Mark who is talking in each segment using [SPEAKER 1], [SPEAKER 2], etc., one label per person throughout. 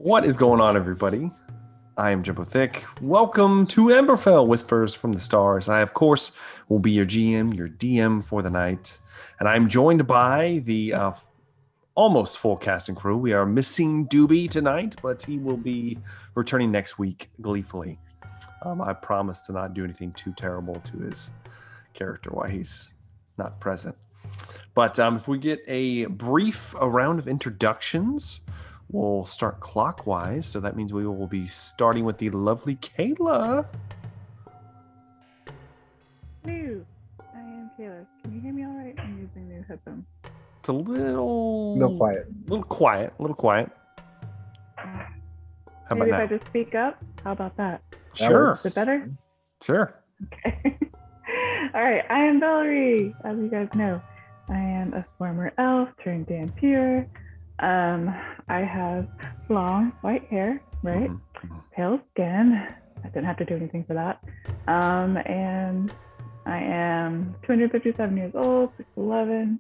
[SPEAKER 1] What is going on, everybody? I am Jumbo Thick. Welcome to Emberfell, Whispers from the Stars. I, of course, will be your GM, your DM for the night. And I'm joined by the almost full cast and crew. We are missing Doobie tonight, but he will be returning next week gleefully. I promise to not do anything too terrible to his character while he's not present. But if we get a brief round of introductions, we'll start clockwise. So that means we will be starting with the lovely Kayla.
[SPEAKER 2] Hello, I am Kayla. Can you hear me all right? I'm using new headphones.
[SPEAKER 1] It's a little
[SPEAKER 3] quiet.
[SPEAKER 1] How about
[SPEAKER 2] Maybe
[SPEAKER 1] now?
[SPEAKER 2] if I just speak up? How about that?
[SPEAKER 1] Sure.
[SPEAKER 2] Is it better?
[SPEAKER 1] Sure.
[SPEAKER 2] Okay. All right, I am Valerie. As you guys know, I am a former elf turned vampire. I have long white hair, right?
[SPEAKER 1] Mm-hmm.
[SPEAKER 2] Pale skin. I didn't have to do anything for that. And I am 257 years old, 6'11",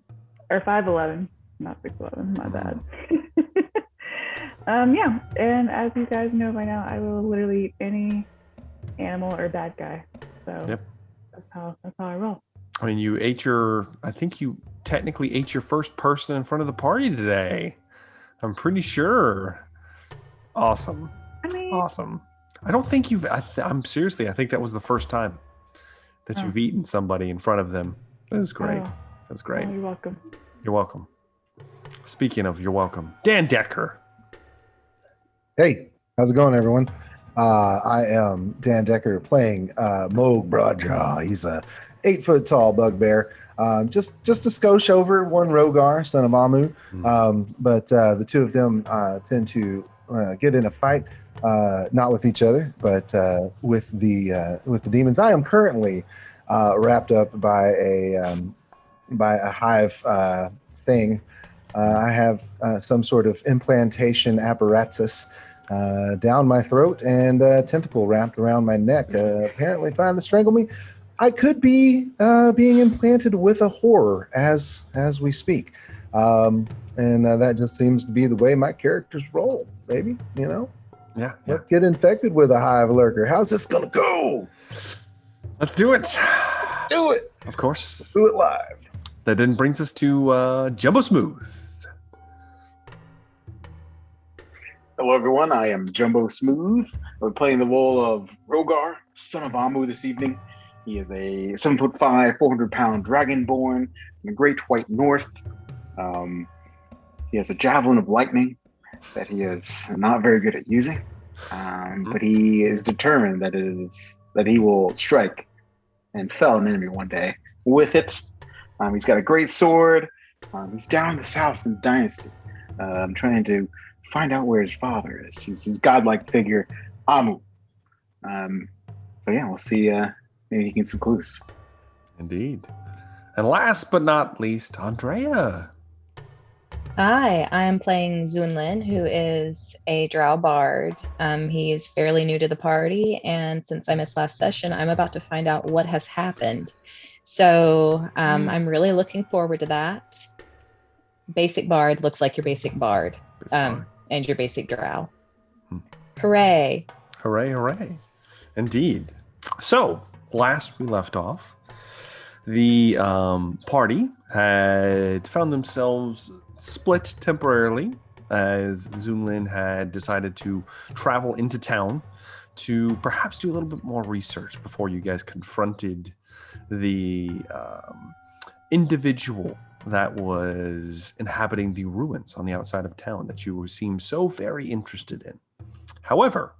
[SPEAKER 2] or 5'11", not 6'11", my bad. Yeah, and as you guys know by now, I will literally eat any animal or bad guy. So
[SPEAKER 1] Yep.
[SPEAKER 2] that's how I roll.
[SPEAKER 1] I mean, I think you technically ate your first person in front of the party today. I'm pretty sure. Awesome. Awesome. I don't think I'm seriously, I think that was the first time that you've eaten somebody in front of them. That was great. That was great.
[SPEAKER 2] Oh, you're welcome.
[SPEAKER 1] You're welcome. Speaking of you're welcome, Dan Decker.
[SPEAKER 3] Hey, how's it going, everyone? I am Dan Decker playing Moog Broadjaw. He's a 8-foot-tall bugbear. Just a skosh over one Rogar, son of Amu. But the two of them tend to get in a fight, not with each other, but with the demons. I am currently wrapped up by a hive thing. I have some sort of implantation apparatus down my throat and a tentacle wrapped around my neck, apparently trying to strangle me. I could be being implanted with a horror as we speak. And that just seems to be the way my characters roll, baby, you know?
[SPEAKER 1] Yeah.
[SPEAKER 3] Let's get infected with a hive lurker. How's this going to go?
[SPEAKER 1] Let's do it.
[SPEAKER 3] Do it.
[SPEAKER 1] Of course.
[SPEAKER 3] Let's do it live.
[SPEAKER 1] That then brings us to Jumbo Smooth.
[SPEAKER 4] Hello, everyone. I am Jumbo Smooth. We're playing the role of Rogar, son of Amu, this evening. He is a 7'5", 400-pound dragonborn in the Great White North. He has a javelin of lightning that he is not very good at using, but he is determined that he will strike and fell an enemy one day with it. He's got a great sword. He's down in the south in Dynasty. I'm trying to find out where his father is. He's his godlike figure, Amu. So yeah, we'll see. Maybe he can get some clues.
[SPEAKER 1] Indeed. And last but not least, Andrea.
[SPEAKER 5] Hi, I'm playing Zunlin, who is a drow bard. He is fairly new to the party, and since I missed last session, I'm about to find out what has happened. So I'm really looking forward to that. Basic bard looks like your basic bard, and your basic drow. Hooray.
[SPEAKER 1] Hooray, hooray. Indeed. So, last we left off, the party had found themselves split temporarily as Zunlin had decided to travel into town to perhaps do a little bit more research before you guys confronted the individual that was inhabiting the ruins on the outside of town that you seemed so very interested in. However,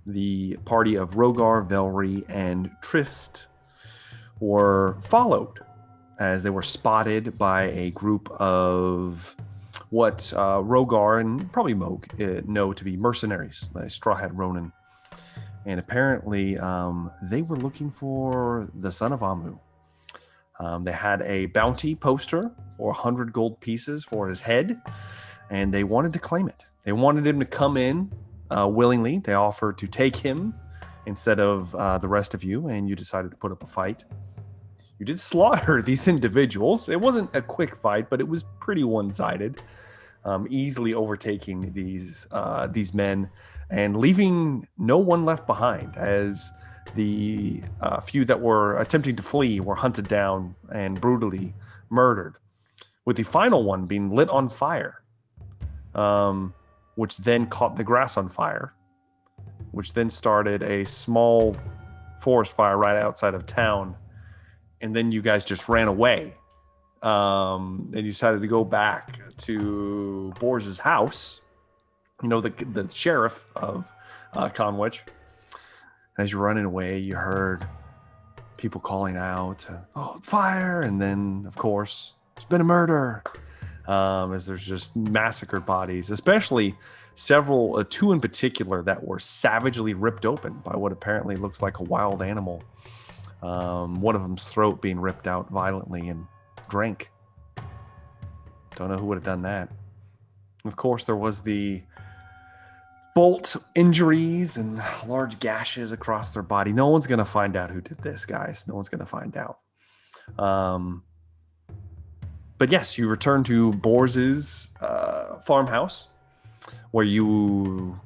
[SPEAKER 1] the party of Rogar, Velry, and Trist were followed as they were spotted by a group of what Rogar and probably Moog know to be mercenaries, like Straw Hat Ronin. And apparently they were looking for the son of Amu. They had a bounty poster for 100 gold pieces for his head, and they wanted to claim it. They wanted him to come in willingly. They offered to take him instead of the rest of you, and you decided to put up a fight. You did slaughter these individuals. It wasn't a quick fight, but it was pretty one-sided. easily overtaking these men and leaving no one left behind, as the few that were attempting to flee were hunted down and brutally murdered, with the final one being lit on fire, which then caught the grass on fire, which then started a small forest fire right outside of town. And then you guys just ran away. And you decided to go back to Bors's house, the sheriff of Conwich. And as you're running away, you heard people calling out, "Oh, it's fire!" And then, of course, there's been a murder. As there's just massacred bodies, especially several, two in particular, that were savagely ripped open by what apparently looks like a wild animal. One of them's throat being ripped out violently and drank. Don't know who would have done that. Of course, there was the bolt injuries and large gashes across their body. No one's going to find out who did this, guys. No one's going to find out. But yes, you return to Bors's farmhouse, where you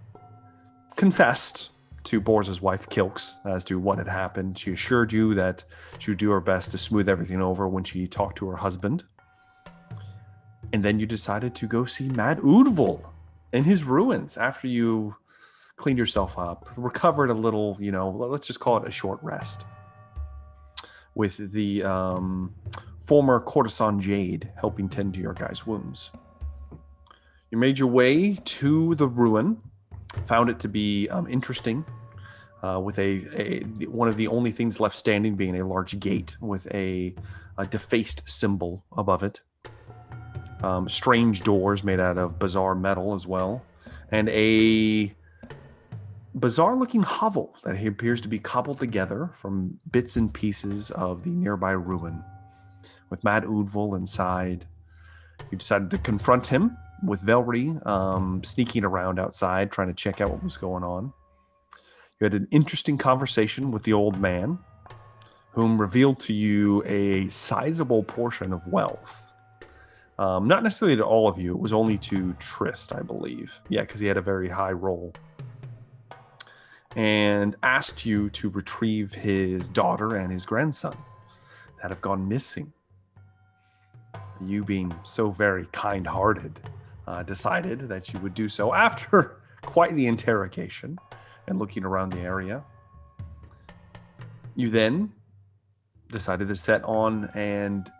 [SPEAKER 1] confessed to Bors's wife, Kilks, as to what had happened. She assured you that she would do her best to smooth everything over when she talked to her husband. And then you decided to go see Mad Udval in his ruins after you cleaned yourself up, recovered a little, let's just call it a short rest, with the former courtesan Jade helping tend to your guys' wounds. You made your way to the ruin, found it to be interesting, with one of the only things left standing being a large gate with a defaced symbol above it. Strange doors made out of bizarre metal as well, and a bizarre-looking hovel that appears to be cobbled together from bits and pieces of the nearby ruin. With Mad Udval inside, you decided to confront him, with Velry sneaking around outside, trying to check out what was going on. You had an interesting conversation with the old man, whom revealed to you a sizable portion of wealth. Not necessarily to all of you, it was only to Trist, I believe. Yeah, because he had a very high roll. And asked you to retrieve his daughter and his grandson that have gone missing. You, being so very kind-hearted, decided that you would do so after quite the interrogation and looking around the area. You then decided to set on and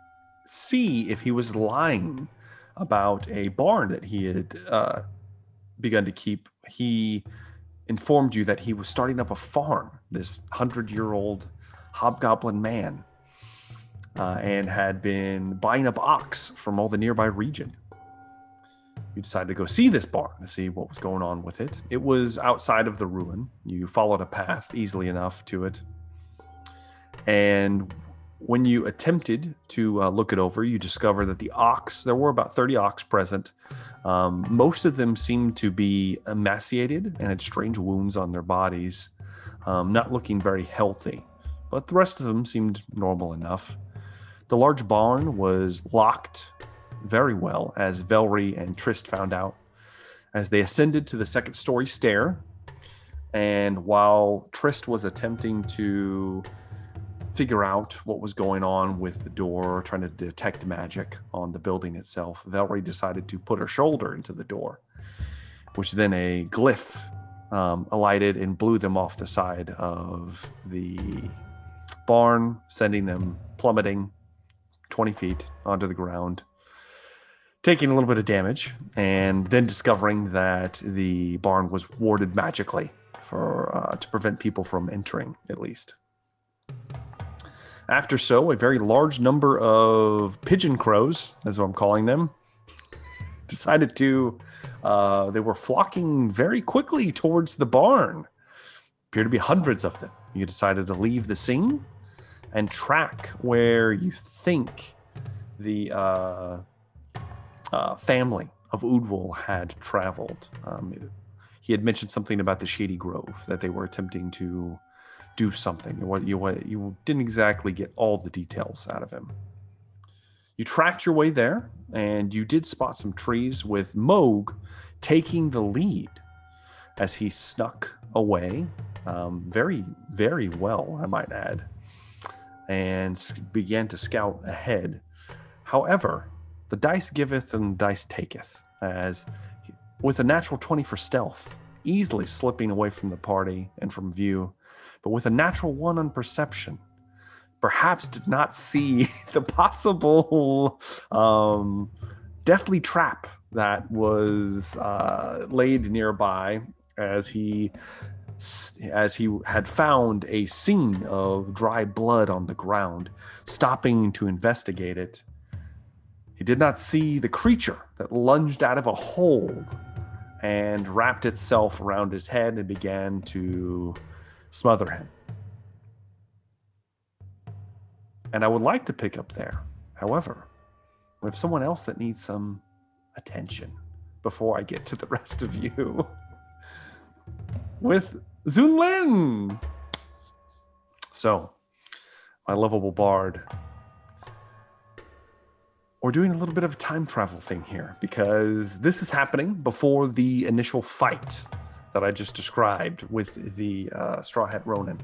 [SPEAKER 1] see if he was lying about a barn that he had begun to keep. He informed you that he was starting up a farm, this 100-year-old hobgoblin man, and had been buying up ox from all the nearby region. You decided to go see this barn to see what was going on with it. It was outside of the ruin. You followed a path easily enough to it. And when you attempted to look it over, you discovered that the ox, there were about 30 ox present. Most of them seemed to be emaciated and had strange wounds on their bodies, not looking very healthy. But the rest of them seemed normal enough. The large barn was locked very well, as Velry and Trist found out, as they ascended to the second-story stair. And while Trist was attempting to figure out what was going on with the door, trying to detect magic on the building itself, Velry decided to put her shoulder into the door, which then a glyph alighted and blew them off the side of the barn, sending them plummeting 20 feet onto the ground, taking a little bit of damage, and then discovering that the barn was warded magically to prevent people from entering, at least. After so, a very large number of pigeon crows, as I'm calling them, decided to, they were flocking very quickly towards the barn. Appear to be hundreds of them. You decided to leave the scene and track where you think the family of Udval had traveled. He had mentioned something about the Shady Grove, that they were attempting to do something. You didn't exactly get all the details out of him. You You tracked your way there, and you did spot some trees with Moog taking the lead as he snuck away, very, very well, I might add, and began to scout ahead. However, the dice giveth and the dice taketh, as with a natural 20 for stealth, easily slipping away from the party and from view, but with a natural 1 on perception, perhaps did not see the possible deathly trap that was laid nearby, as he had found a scene of dry blood on the ground. Stopping to investigate it, he did not see the creature that lunged out of a hole and wrapped itself around his head and began to smother him. And I would like to pick up there. However, we have someone else that needs some attention before I get to the rest of you. With Zunlin. So, my lovable bard. We're doing a little bit of a time travel thing here, because this is happening before the initial fight that I just described with the Straw Hat Ronin.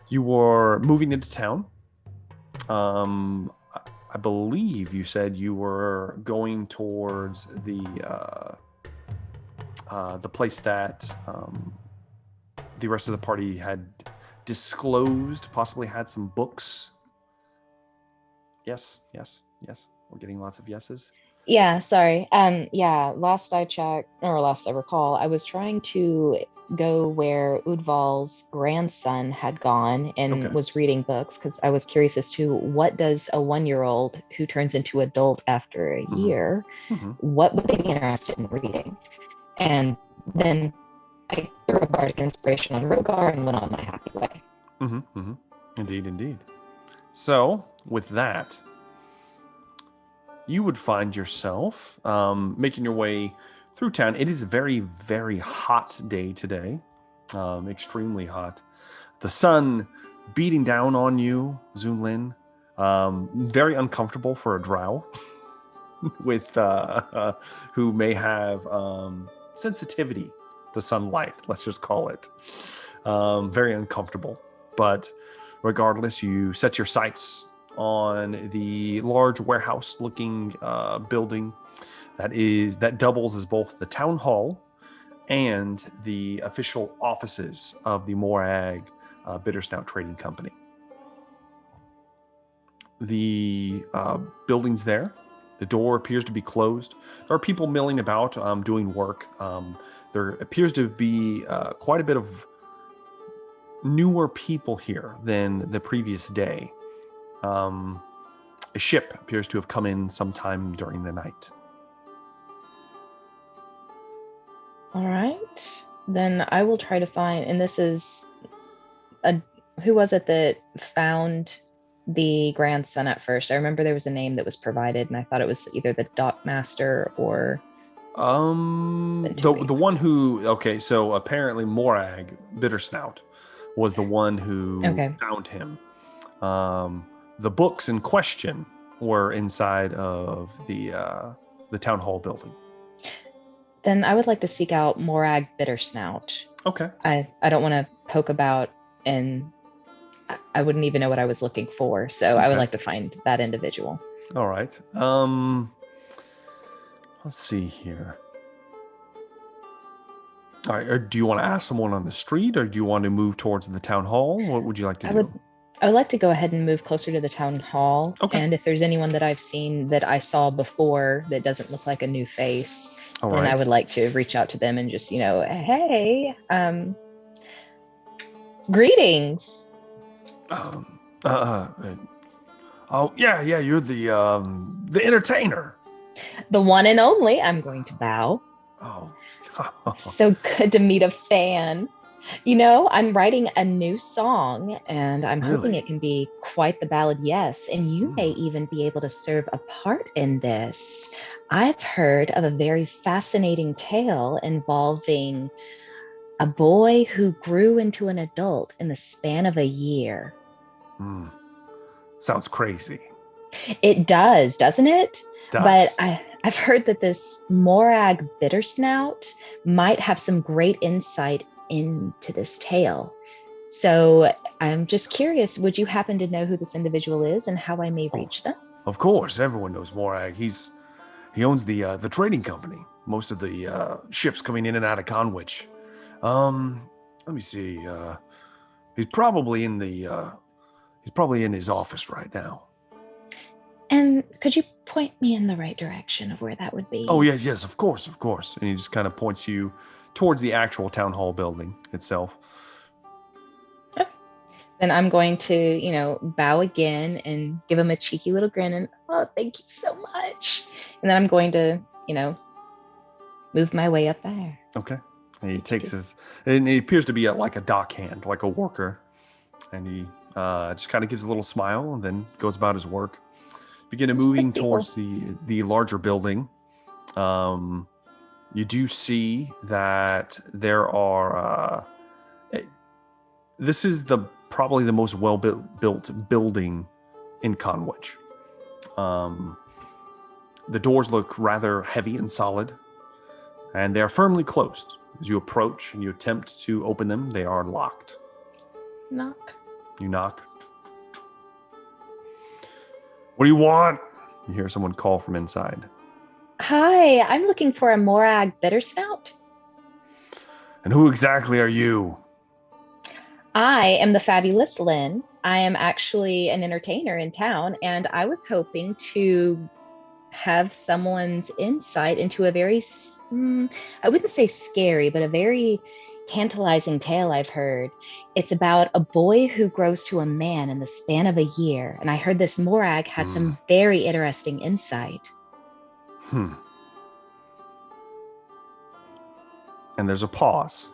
[SPEAKER 1] You were moving into town. I believe you said you were going towards the place that the rest of the party had disclosed, possibly had some books. Yes. We're getting lots of yeses.
[SPEAKER 5] Yeah, sorry. Last I recall, I was trying to go where Udval's grandson had gone and was reading books, because I was curious as to what does a 1-year-old who turns into adult after a year, what would they be interested in reading? And then I threw a bardic inspiration on Rogar and went on my happy way.
[SPEAKER 1] Indeed. So, with that, you would find yourself making your way through town. It is a very, very hot day today. Extremely hot. The sun beating down on you, Zunlin. Very uncomfortable for a drow with who may have sensitivity to sunlight, let's just call it. Very uncomfortable. But regardless, you set your sights on the large warehouse-looking building that doubles as both the town hall and the official offices of the Morag Bittersnout Trading Company. The building's there. The door appears to be closed. There are people milling about, doing work. There appears to be quite a bit of newer people here than the previous day. A ship appears to have come in sometime during the night.
[SPEAKER 5] All right. Then I will try to find, and this is who was it that found the grandson at first? I remember there was a name that was provided, and I thought it was either the dock master or
[SPEAKER 1] the one who, so apparently Morag Bittersnout was the one who found him. The books in question were inside of the town hall building.
[SPEAKER 5] Then I would like to seek out Morag Bittersnout.
[SPEAKER 1] Okay.
[SPEAKER 5] I don't want to poke about, and I wouldn't even know what I was looking for, so I would like to find that individual.
[SPEAKER 1] All right. Let's see here. All right. Do you want to ask someone on the street, or do you want to move towards the town hall? What would you like to do?
[SPEAKER 5] I would like to go ahead and move closer to the town hall. Okay. And if there's anyone that I've seen that I saw before that doesn't look like a new face, then I would like to reach out to them and just, hey, greetings.
[SPEAKER 1] You're the entertainer.
[SPEAKER 5] The one and only. I'm going to bow.
[SPEAKER 1] Oh.
[SPEAKER 5] So good to meet a fan. I'm writing a new song, and I'm hoping it can be quite the ballad, yes. And you may even be able to serve a part in this. I've heard of a very fascinating tale involving a boy who grew into an adult in the span of a year.
[SPEAKER 1] Sounds crazy.
[SPEAKER 5] It does, doesn't it? But
[SPEAKER 1] Does.
[SPEAKER 5] I've heard that this Morag Bittersnout might have some great insight into this tale. So I'm just curious, would you happen to know who this individual is and how I may
[SPEAKER 1] Oh.
[SPEAKER 5] reach them?
[SPEAKER 1] Of course, everyone knows Morag. He owns the trading company. Most of the ships coming in and out of Conwich. Let me see. He's probably in his office right now.
[SPEAKER 5] And could you point me in the right direction of where that would be?
[SPEAKER 1] Oh yes, of course. And he just kind of points you towards the actual town hall building itself.
[SPEAKER 5] Then I'm going to, bow again and give him a cheeky little grin and, oh, thank you so much. And then I'm going to, move my way up there.
[SPEAKER 1] Okay. And he takes and he appears to be like a dockhand, like a worker. And he just kind of gives a little smile and then goes about his work. Begin moving towards the larger building. You do see that there are, this is probably the most well-built building in Conwich. The doors look rather heavy and solid, and they are firmly closed. As you approach and you attempt to open them, they are locked.
[SPEAKER 5] Knock.
[SPEAKER 1] You knock. What do you want? You hear someone call from inside.
[SPEAKER 5] Hi, I'm looking for a Morag Bittersnout.
[SPEAKER 1] And who exactly are you?
[SPEAKER 5] I am the fabulous Lynn. I am actually an entertainer in town, and I was hoping to have someone's insight into a very, I wouldn't say scary, but a very tantalizing tale I've heard. It's about a boy who grows to a man in the span of a year, and I heard this Morag had some very interesting insight.
[SPEAKER 1] And there's a pause.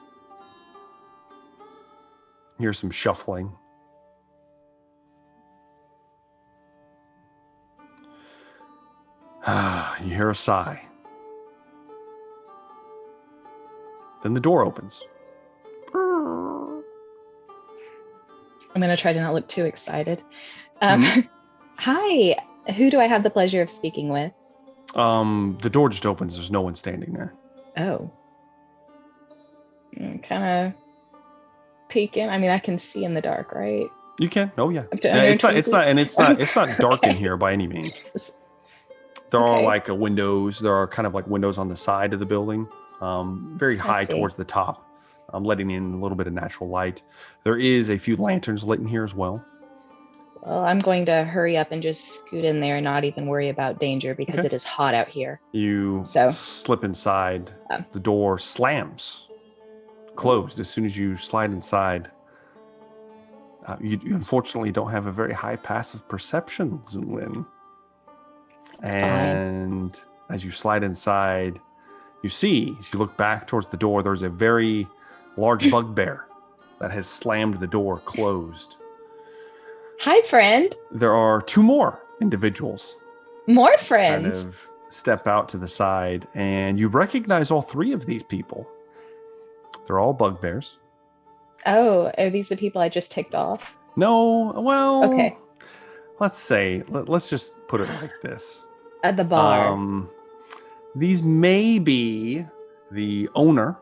[SPEAKER 1] Here's some shuffling. You hear a sigh. Then the door opens.
[SPEAKER 5] I'm going to try to not look too excited. Hi, who do I have the pleasure of speaking with?
[SPEAKER 1] The door just opens. There's no one standing there.
[SPEAKER 5] Oh. Kind of peeking. I mean, I can see in the dark, right?
[SPEAKER 1] You can. Oh yeah. It's not dark in here by any means. There are like windows. There are kind of like windows on the side of the building, very high towards the top, letting in a little bit of natural light. There is a few lanterns lit in here as well.
[SPEAKER 5] Well, I'm going to hurry up and just scoot in there and not even worry about danger because it is hot out here.
[SPEAKER 1] You slip inside. The door slams closed as soon as you slide inside. You unfortunately don't have a very high passive perception, Zunlin. And as you slide inside, you see, as you look back towards the door, there's a very large bugbear that has slammed the door closed.
[SPEAKER 5] Hi, friend.
[SPEAKER 1] There are two more individuals.
[SPEAKER 5] More friends.
[SPEAKER 1] Kind of step out to the side, and you recognize all three of these people. They're all bugbears.
[SPEAKER 5] Oh, are these the people I just ticked off?
[SPEAKER 1] No, well,
[SPEAKER 5] okay.
[SPEAKER 1] Let's just put it like this.
[SPEAKER 5] At the bar.
[SPEAKER 1] These may be the owner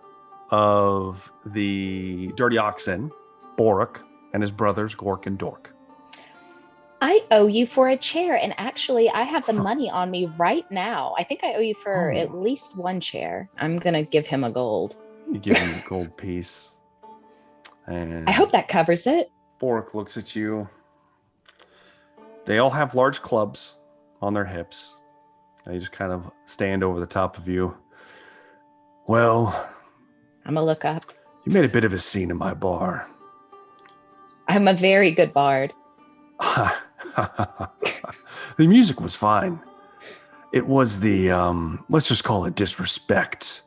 [SPEAKER 1] of the Dirty Oxen, Boruk, and his brothers, Gork and Dork.
[SPEAKER 5] I owe you for a chair, and actually, I have the money on me right now. I think I owe you for at least one chair. I'm going to give him a gold.
[SPEAKER 1] You give him a gold piece. And
[SPEAKER 5] I hope that covers it.
[SPEAKER 1] Boruk looks at you. They all have large clubs on their hips. They just kind of stand over the top of you. Well,
[SPEAKER 5] I'm going to look up.
[SPEAKER 1] You made a bit of a scene in my bar.
[SPEAKER 5] I'm a very good bard.
[SPEAKER 1] The music was fine. It was the, let's just call it disrespect.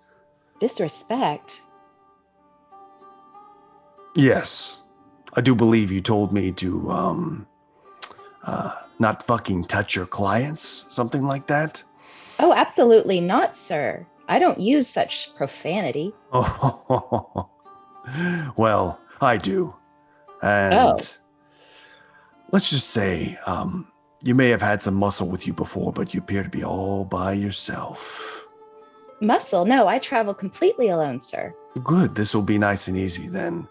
[SPEAKER 5] Disrespect?
[SPEAKER 1] Yes. I do believe you told me to, not fucking touch your clients, something like that.
[SPEAKER 5] Oh, absolutely not, sir. I don't use such profanity.
[SPEAKER 1] Oh, well, I do. And let's just say, You may have had some muscle with you before, but you appear to be all by yourself.
[SPEAKER 5] Muscle? No, I travel completely alone, sir.
[SPEAKER 1] Good. This will be nice and easy then.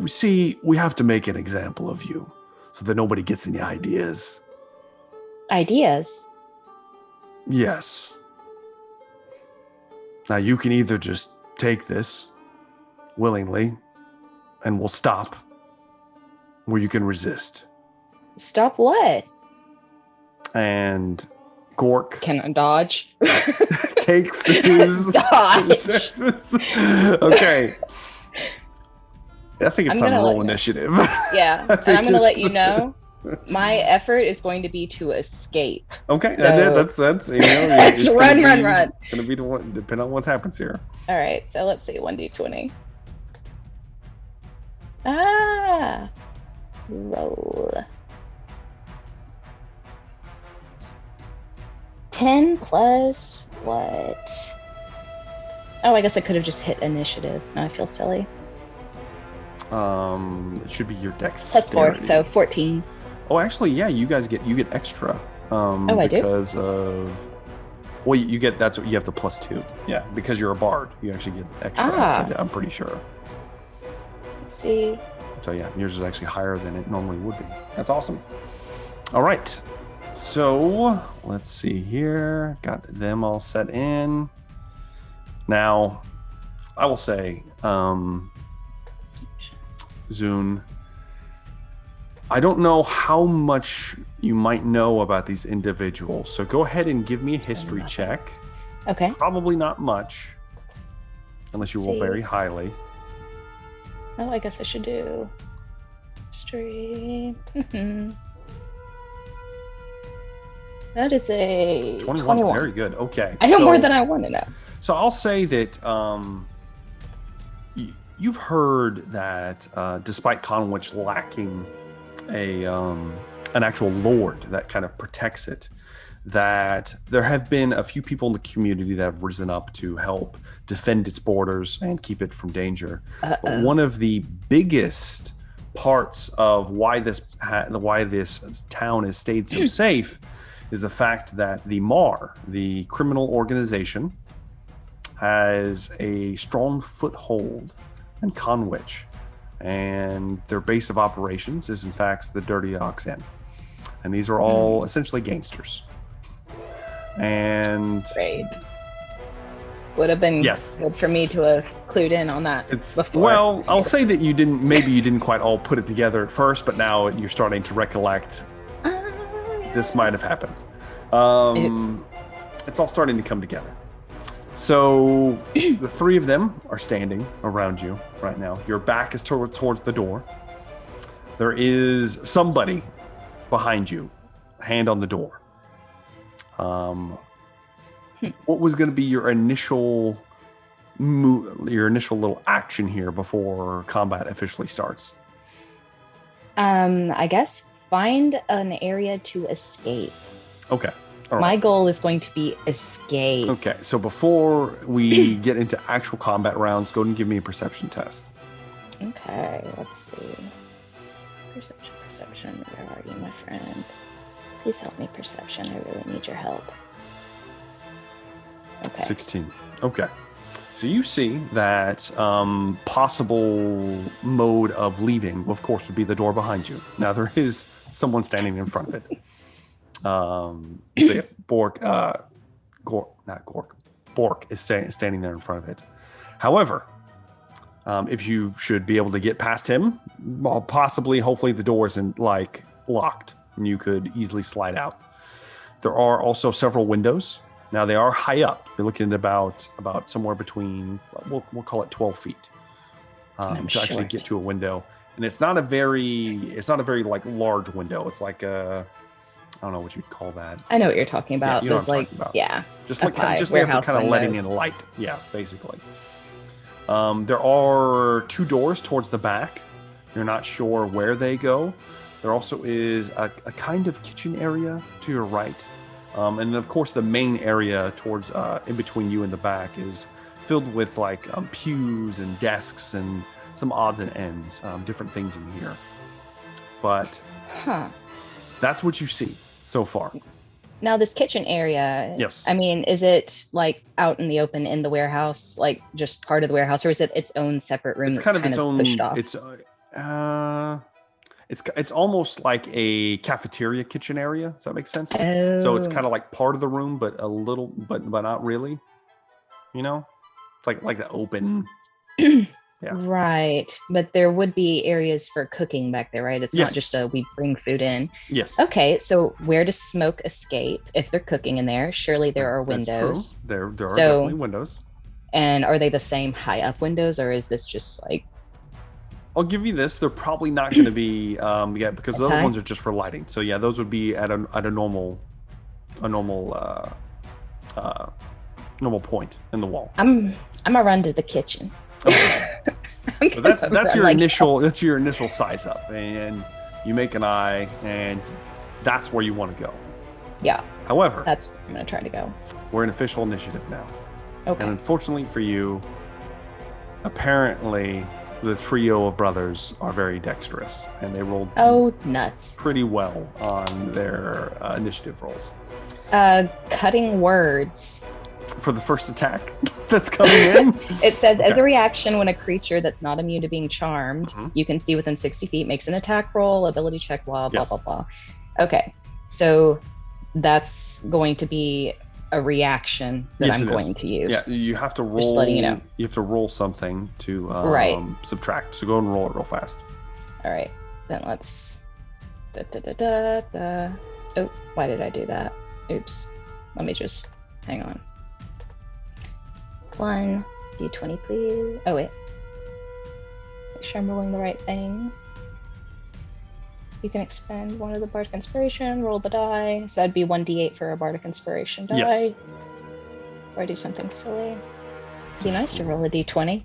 [SPEAKER 1] See, we have to make an example of you so that nobody gets any ideas.
[SPEAKER 5] Ideas?
[SPEAKER 1] Yes. Now, you can either just take this willingly and we'll stop, or you can resist.
[SPEAKER 5] Stop what?
[SPEAKER 1] And Gork
[SPEAKER 5] Can I dodge?
[SPEAKER 1] takes his...
[SPEAKER 5] Dodge!
[SPEAKER 1] Okay. I think it's time to roll
[SPEAKER 5] let
[SPEAKER 1] initiative.
[SPEAKER 5] Yeah, and I'm going to let you know, my effort is going to be to escape.
[SPEAKER 1] Okay,
[SPEAKER 5] So-
[SPEAKER 1] and that's you know, it's
[SPEAKER 5] Run,
[SPEAKER 1] gonna
[SPEAKER 5] run.
[SPEAKER 1] It's gonna be the one, depending on what happens here.
[SPEAKER 5] All right, so let's see, 1d20. Ah, roll. 10 plus what? Oh, I guess I could have just hit initiative. Now I feel silly.
[SPEAKER 1] It should be your dex.
[SPEAKER 5] Plus 4, so 14.
[SPEAKER 1] Oh, actually, yeah, you guys get extra.
[SPEAKER 5] I do?
[SPEAKER 1] Because of well, you get that's what you have the plus 2. Yeah, because you're a bard, you actually get extra.
[SPEAKER 5] Ah.
[SPEAKER 1] I'm pretty sure.
[SPEAKER 5] Let's see.
[SPEAKER 1] So yeah, yours is actually higher than it normally would be. That's awesome. All right, so let's see here. Got them all set in. Now, I will say, Zune, I don't know how much you might know about these individuals, so go ahead and give me a history check.
[SPEAKER 5] Okay.
[SPEAKER 1] Probably not much, unless you roll
[SPEAKER 5] See.
[SPEAKER 1] very highly.
[SPEAKER 5] Oh, I guess I should do history. That is a 21.
[SPEAKER 1] Very good. Okay.
[SPEAKER 5] I know
[SPEAKER 1] so-
[SPEAKER 5] more than I want to know.
[SPEAKER 1] So I'll say that you've heard that despite Conwich lacking an actual lord that kind of protects it, that there have been a few people in the community that have risen up to help defend its borders and keep it from danger. But one of the biggest parts of why this town has stayed so safe is the fact that the MAR, the criminal organization, has a strong foothold in Conwich, and their base of operations is in fact the Dirty Ox Inn. And these are all essentially gangsters. And
[SPEAKER 5] Great. Would have been good for me to have clued in on that before.
[SPEAKER 1] Well, I'll say that you didn't quite all put it together at first, but now you're starting to recollect this might have happened. It's all starting to come together. So the three of them are standing around you right now. Your back is towards the door. There is somebody behind you, hand on the door. What was going to be your initial move, your initial little action here before combat officially starts?
[SPEAKER 5] I guess find an area to escape.
[SPEAKER 1] Okay. All right.
[SPEAKER 5] My goal is going to be escape.
[SPEAKER 1] Okay, so before we get into actual combat rounds, go ahead and give me a perception test.
[SPEAKER 5] Okay, let's see. Perception. Where are you, my friend? Please help me, perception. I really need your help. Okay.
[SPEAKER 1] 16. Okay. So you see that possible mode of leaving, of course, would be the door behind you. Now, there is someone standing in front of it. So yeah, Bork is standing there in front of it. However, if you should be able to get past him, hopefully the door isn't locked and you could easily slide out. There are also several windows. Now they are high up. You're looking at about somewhere between, we'll call it 12 feet to actually get to a window. And it's not a very large window. It's like I don't know what you'd call that.
[SPEAKER 5] I know what you're talking about.
[SPEAKER 1] Yeah, you know
[SPEAKER 5] There's
[SPEAKER 1] what I'm talking about.
[SPEAKER 5] Yeah.
[SPEAKER 1] Just there for kind of letting in light. Yeah, basically. There are two doors towards the back. You're not sure where they go. There also is a kind of kitchen area to your right. And of course, the main area towards in between you and the back is filled with pews and desks and some odds and ends, different things in here. But that's what you see. so far.
[SPEAKER 5] Now this kitchen area.
[SPEAKER 1] Yes.
[SPEAKER 5] I mean, is it like out in the open in the warehouse, like just part of the warehouse, or is it its own separate room?
[SPEAKER 1] It's kind of its own.
[SPEAKER 5] Pushed off?
[SPEAKER 1] It's almost like a cafeteria kitchen area. Does that make sense?
[SPEAKER 5] Oh.
[SPEAKER 1] So it's kind of like part of the room, but a little, but not really. You know, it's like the open. Yeah.
[SPEAKER 5] Right, but there would be areas for cooking back there, right? It's not just we bring food in.
[SPEAKER 1] Yes.
[SPEAKER 5] Okay, so where does smoke escape if they're cooking in there? Surely there are windows.
[SPEAKER 1] That's true. There are definitely windows.
[SPEAKER 5] And are they the same high up windows, or is this just like?
[SPEAKER 1] I'll give you this. They're probably not going to be because the other ones are just for lighting. So yeah, those would be at a normal point in the wall.
[SPEAKER 5] I'm gonna run to the kitchen.
[SPEAKER 1] Okay. So that's your initial size up, and you make an eye, and that's where you want to go.
[SPEAKER 5] Yeah.
[SPEAKER 1] However,
[SPEAKER 5] that's where I'm gonna try to go.
[SPEAKER 1] We're in official initiative now.
[SPEAKER 5] Okay.
[SPEAKER 1] And unfortunately for you, apparently the trio of brothers are very dexterous, and they rolled
[SPEAKER 5] nuts
[SPEAKER 1] pretty well on their initiative rolls.
[SPEAKER 5] Cutting words.
[SPEAKER 1] For the first attack that's coming in?
[SPEAKER 5] It says, as a reaction, when a creature that's not immune to being charmed, you can see within 60 feet, makes an attack roll, ability check, blah, blah, blah, blah. Okay, so that's going to be a reaction that I'm going to use.
[SPEAKER 1] Yeah, you have to roll.
[SPEAKER 5] Just letting you know.
[SPEAKER 1] You have to roll something to subtract. So go and roll it real fast.
[SPEAKER 5] All right, then let's... Oh, why did I do that? Oops. Let me just... hang on. 1 d20, please. Oh, wait. Make sure I'm rolling the right thing. You can expend one of the Bardic Inspiration, roll the die. So that'd be 1d8 for a Bardic Inspiration die.
[SPEAKER 1] Yes.
[SPEAKER 5] Or I do something silly. It'd be nice to roll a d20.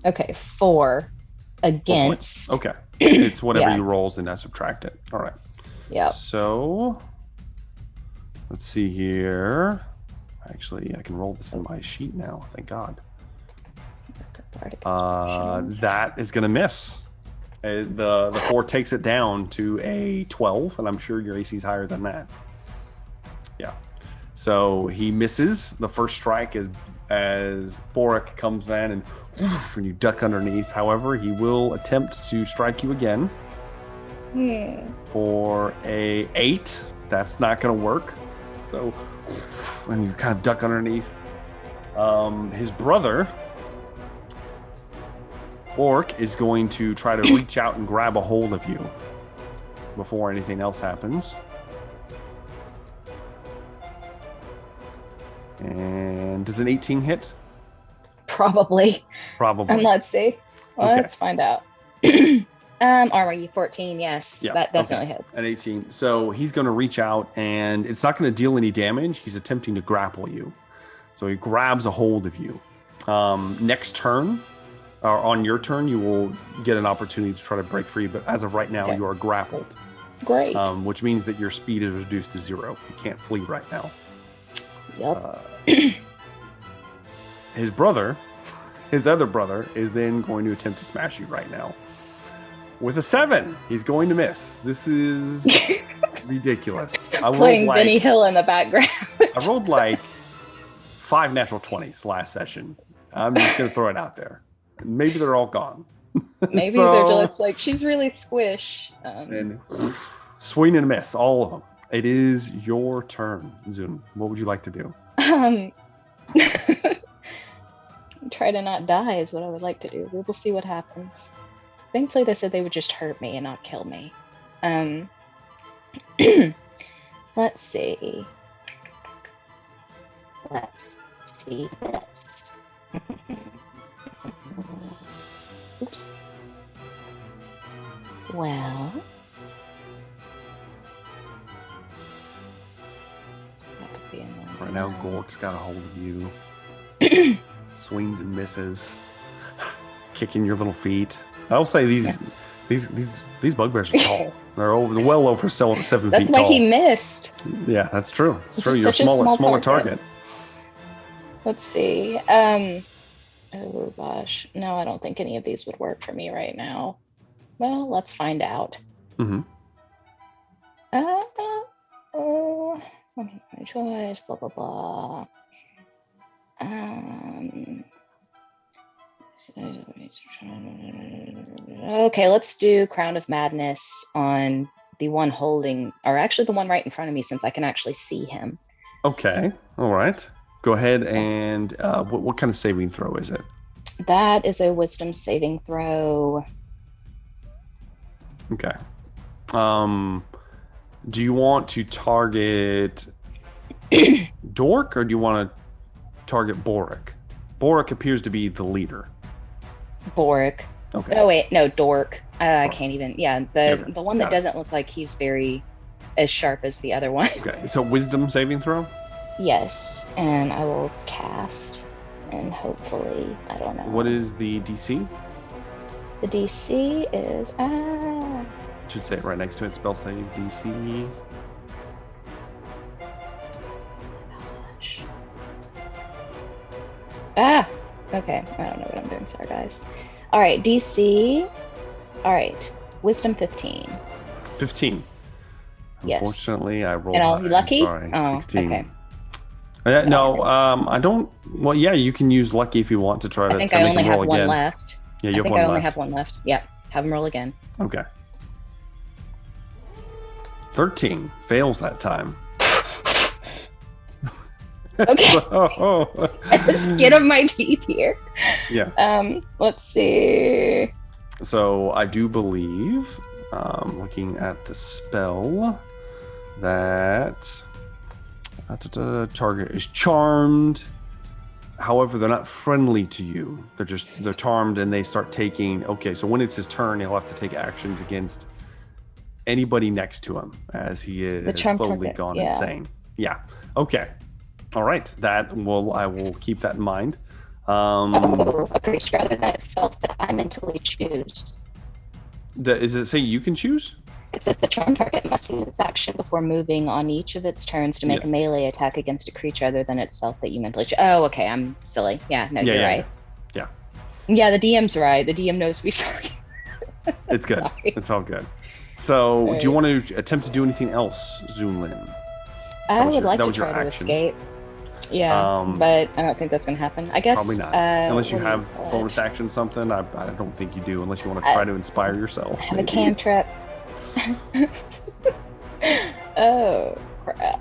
[SPEAKER 5] Okay, 4 against.
[SPEAKER 1] Okay. It's whatever you rolls and I subtract it. All right.
[SPEAKER 5] Yeah.
[SPEAKER 1] So let's see here. Actually, I can roll this in my sheet now. Thank God. That is going to miss. The 4 takes it down to a 12, and I'm sure your AC is higher than that. Yeah. So he misses the first strike as Boric comes in and you duck underneath. However, he will attempt to strike you again for a 8. That's not going to work. So, and you kind of duck underneath. His brother, Orc, is going to try to reach out and grab a hold of you before anything else happens. And does an 18 hit?
[SPEAKER 5] Probably. And let's see. Well, let's find out. Armor 14, yes. Yeah, that definitely hits.
[SPEAKER 1] An 18. So he's going to reach out, and it's not going to deal any damage. He's attempting to grapple you. So he grabs a hold of you. Next turn, or on your turn, you will get an opportunity to try to break free. But as of right now, you are grappled.
[SPEAKER 5] Great.
[SPEAKER 1] Which means that your speed is reduced to 0. You can't flee right now.
[SPEAKER 5] Yep.
[SPEAKER 1] His brother, his other brother, is then going to attempt to smash you right now. With a 7, he's going to miss. This is ridiculous. I
[SPEAKER 5] playing Benny Hill in the background.
[SPEAKER 1] I rolled like 5 natural 20s last session. I'm just going to throw it out there. Maybe they're all gone.
[SPEAKER 5] Maybe they're just like, she's really squish.
[SPEAKER 1] And swing and a miss, all of them. It is your turn, Zun. What would you like to do?
[SPEAKER 5] Try to not die is what I would like to do. We will see what happens. Thankfully, they said they would just hurt me and not kill me. Let's see. Let's see this. Oops. Well. That could be annoying.
[SPEAKER 1] Right now, Gork's got a hold of you. Swings and misses. Kicking your little feet. I'll say these bugbears are tall. They're well over 7 feet tall.
[SPEAKER 5] That's why he missed.
[SPEAKER 1] Yeah, that's true. It's true. You're a smaller target.
[SPEAKER 5] Let's see. Oh gosh. No, I don't think any of these would work for me right now. Well, let's find out.
[SPEAKER 1] Mm-hmm.
[SPEAKER 5] choice, blah, blah, blah. Okay, let's do Crown of Madness on the one holding, or actually the one right in front of me, since I can actually see him.
[SPEAKER 1] Okay. All right. Go ahead and what kind of saving throw is it?
[SPEAKER 5] That is a wisdom saving throw.
[SPEAKER 1] Okay. Do you want to target Dork or do you want to target Boric? Boric appears to be the leader.
[SPEAKER 5] Boric.
[SPEAKER 1] Okay.
[SPEAKER 5] Oh wait, no, Dork. I can't even. Yeah, the one that
[SPEAKER 1] Got it.
[SPEAKER 5] doesn't look like he's very as sharp as the other one.
[SPEAKER 1] Okay. So wisdom saving throw?
[SPEAKER 5] Yes, and I will cast, and hopefully, I don't know.
[SPEAKER 1] What is the DC?
[SPEAKER 5] The DC is
[SPEAKER 1] Should say it right next to it. Spell save DC.
[SPEAKER 5] Okay. I don't know what I'm doing. Sorry, guys. All right, DC. All right, Wisdom 15.
[SPEAKER 1] 15.
[SPEAKER 5] Yes.
[SPEAKER 1] Unfortunately, I rolled.
[SPEAKER 5] And I'll be lucky?
[SPEAKER 1] Sorry,
[SPEAKER 5] Oh,
[SPEAKER 1] 16.
[SPEAKER 5] okay.
[SPEAKER 1] No, I don't. Well, yeah, you can use lucky if you want to try to.
[SPEAKER 5] I think
[SPEAKER 1] to
[SPEAKER 5] I
[SPEAKER 1] make
[SPEAKER 5] only
[SPEAKER 1] him
[SPEAKER 5] have
[SPEAKER 1] roll
[SPEAKER 5] one
[SPEAKER 1] again.
[SPEAKER 5] left.
[SPEAKER 1] Yeah, you
[SPEAKER 5] I
[SPEAKER 1] have
[SPEAKER 5] think
[SPEAKER 1] one
[SPEAKER 5] I only
[SPEAKER 1] left.
[SPEAKER 5] have one left. Yep. Have him roll again.
[SPEAKER 1] Okay. 13 fails that time.
[SPEAKER 5] Okay.
[SPEAKER 1] So,
[SPEAKER 5] Skin of my teeth here.
[SPEAKER 1] yeah.
[SPEAKER 5] Let's see.
[SPEAKER 1] So I do believe, looking at the spell, that target is charmed. However, they're not friendly to you. They're charmed, and they start taking. Okay, so when it's his turn, he'll have to take actions against anybody next to him as he is slowly gone insane. Yeah. Okay. All right. I will keep that in mind.
[SPEAKER 5] A creature other than itself that I mentally choose.
[SPEAKER 1] Does it say you can choose?
[SPEAKER 5] It says the charm target must use its action before moving on each of its turns to make a melee attack against a creature other than itself that you mentally choose. Oh, okay. I'm silly. Yeah, no, you're right.
[SPEAKER 1] Yeah.
[SPEAKER 5] Yeah, the DM's right. The DM knows we sorry.
[SPEAKER 1] It's good.
[SPEAKER 5] Sorry.
[SPEAKER 1] It's all good. So, do you want to attempt to do anything else, Zunlin?
[SPEAKER 5] I would like to try to escape. Yeah, but I don't think that's going to happen. I guess
[SPEAKER 1] probably not. Unless you have bonus action something. I don't think you do, unless you want to try to inspire yourself.
[SPEAKER 5] I have a cantrip. Oh, crap.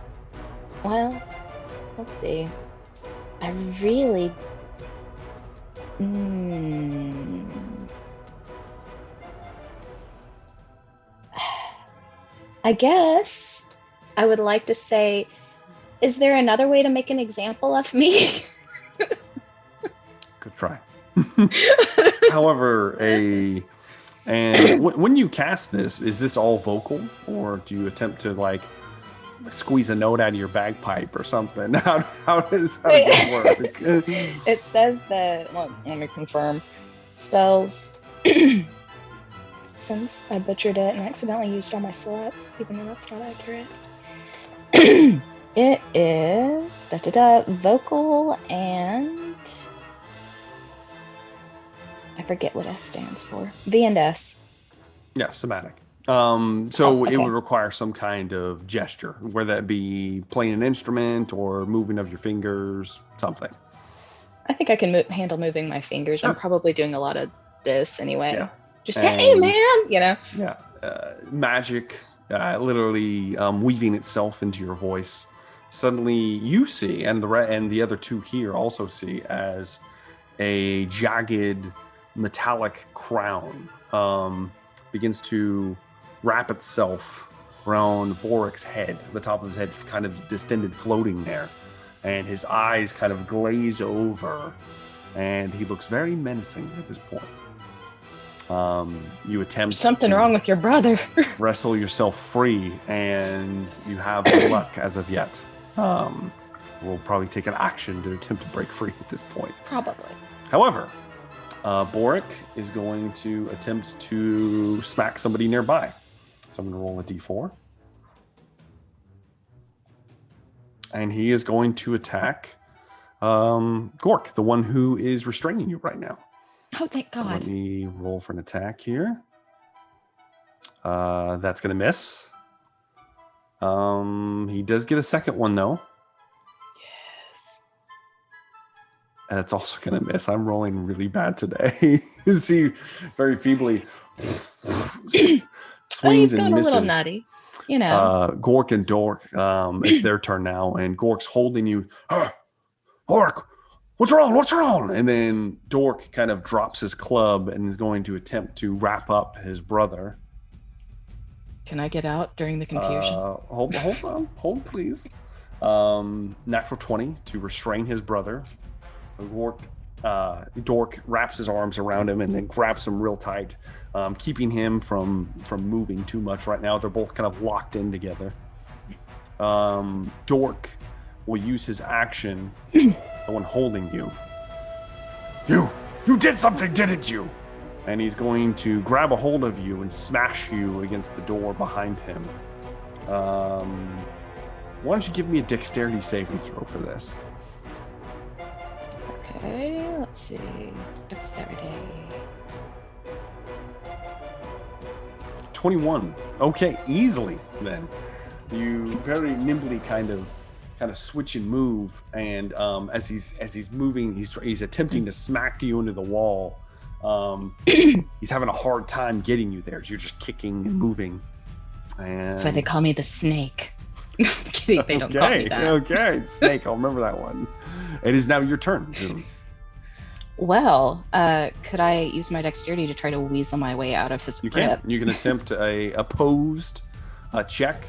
[SPEAKER 5] Well, let's see. I really... I guess I would like to say, is there another way to make an example of me?
[SPEAKER 1] Good try. However, when you cast this, is this all vocal, or do you attempt to like squeeze a note out of your bagpipe or something? How does it work?
[SPEAKER 5] It says that. Well, let me confirm. Spells. Since I butchered it and accidentally used all my slots, even though that's not accurate. It is vocal and I forget what S stands for. V and S.
[SPEAKER 1] Yeah, somatic. It would require some kind of gesture, whether that be playing an instrument or moving of your fingers, something.
[SPEAKER 5] I think I can handle moving my fingers. Sure. I'm probably doing a lot of this anyway. Yeah. Just hey, man, you know.
[SPEAKER 1] Yeah, magic, literally weaving itself into your voice. Suddenly, you see, and the other two here also see, as a jagged metallic crown begins to wrap itself around Boric's head. The top of his head kind of distended, floating there, and his eyes kind of glaze over, and he looks very menacing at this point. You attempt
[SPEAKER 5] something wrong with your brother.
[SPEAKER 1] Wrestle yourself free, and you have no luck as of yet. We'll probably take an action to attempt to break free at this point.
[SPEAKER 5] Probably.
[SPEAKER 1] However, Boric is going to attempt to smack somebody nearby. So I'm going to roll a d4. And he is going to attack Gork, the one who is restraining you right now.
[SPEAKER 5] Oh, thank God.
[SPEAKER 1] Let me roll for an attack here. That's going to miss. He does get a second one, though. And it's also going to miss. I'm rolling really bad today. See, very feebly swings
[SPEAKER 5] He's
[SPEAKER 1] and
[SPEAKER 5] going
[SPEAKER 1] misses.
[SPEAKER 5] a little nutty, you know.
[SPEAKER 1] Gork and Dork, it's their turn now, and Gork's holding you. Dork, what's wrong? What's wrong? And then Dork kind of drops his club and is going to attempt to wrap up his brother.
[SPEAKER 5] Can I get out during the confusion?
[SPEAKER 1] Hold please. Natural 20 to restrain his brother. So Dork wraps his arms around him and then grabs him real tight, keeping him from moving too much right now. They're both kind of locked in together. Dork will use his action, the one holding you. You did something, didn't you? And he's going to grab a hold of you and smash you against the door behind him. Why don't you give me a dexterity saving throw for this?
[SPEAKER 5] Okay, let's see. Dexterity.
[SPEAKER 1] 21. Okay, easily then. You very nimbly kind of switch and move, and as he's moving, he's attempting to smack you into the wall. He's having a hard time getting you there. So you're just kicking and moving. And
[SPEAKER 5] That's why they call me the snake. Kidding, they don't call me that.
[SPEAKER 1] Okay, snake. I'll remember that one. It is now your turn, Zoom.
[SPEAKER 5] Well, could I use my dexterity to try to weasel my way out of his grip?
[SPEAKER 1] You can attempt a opposed check.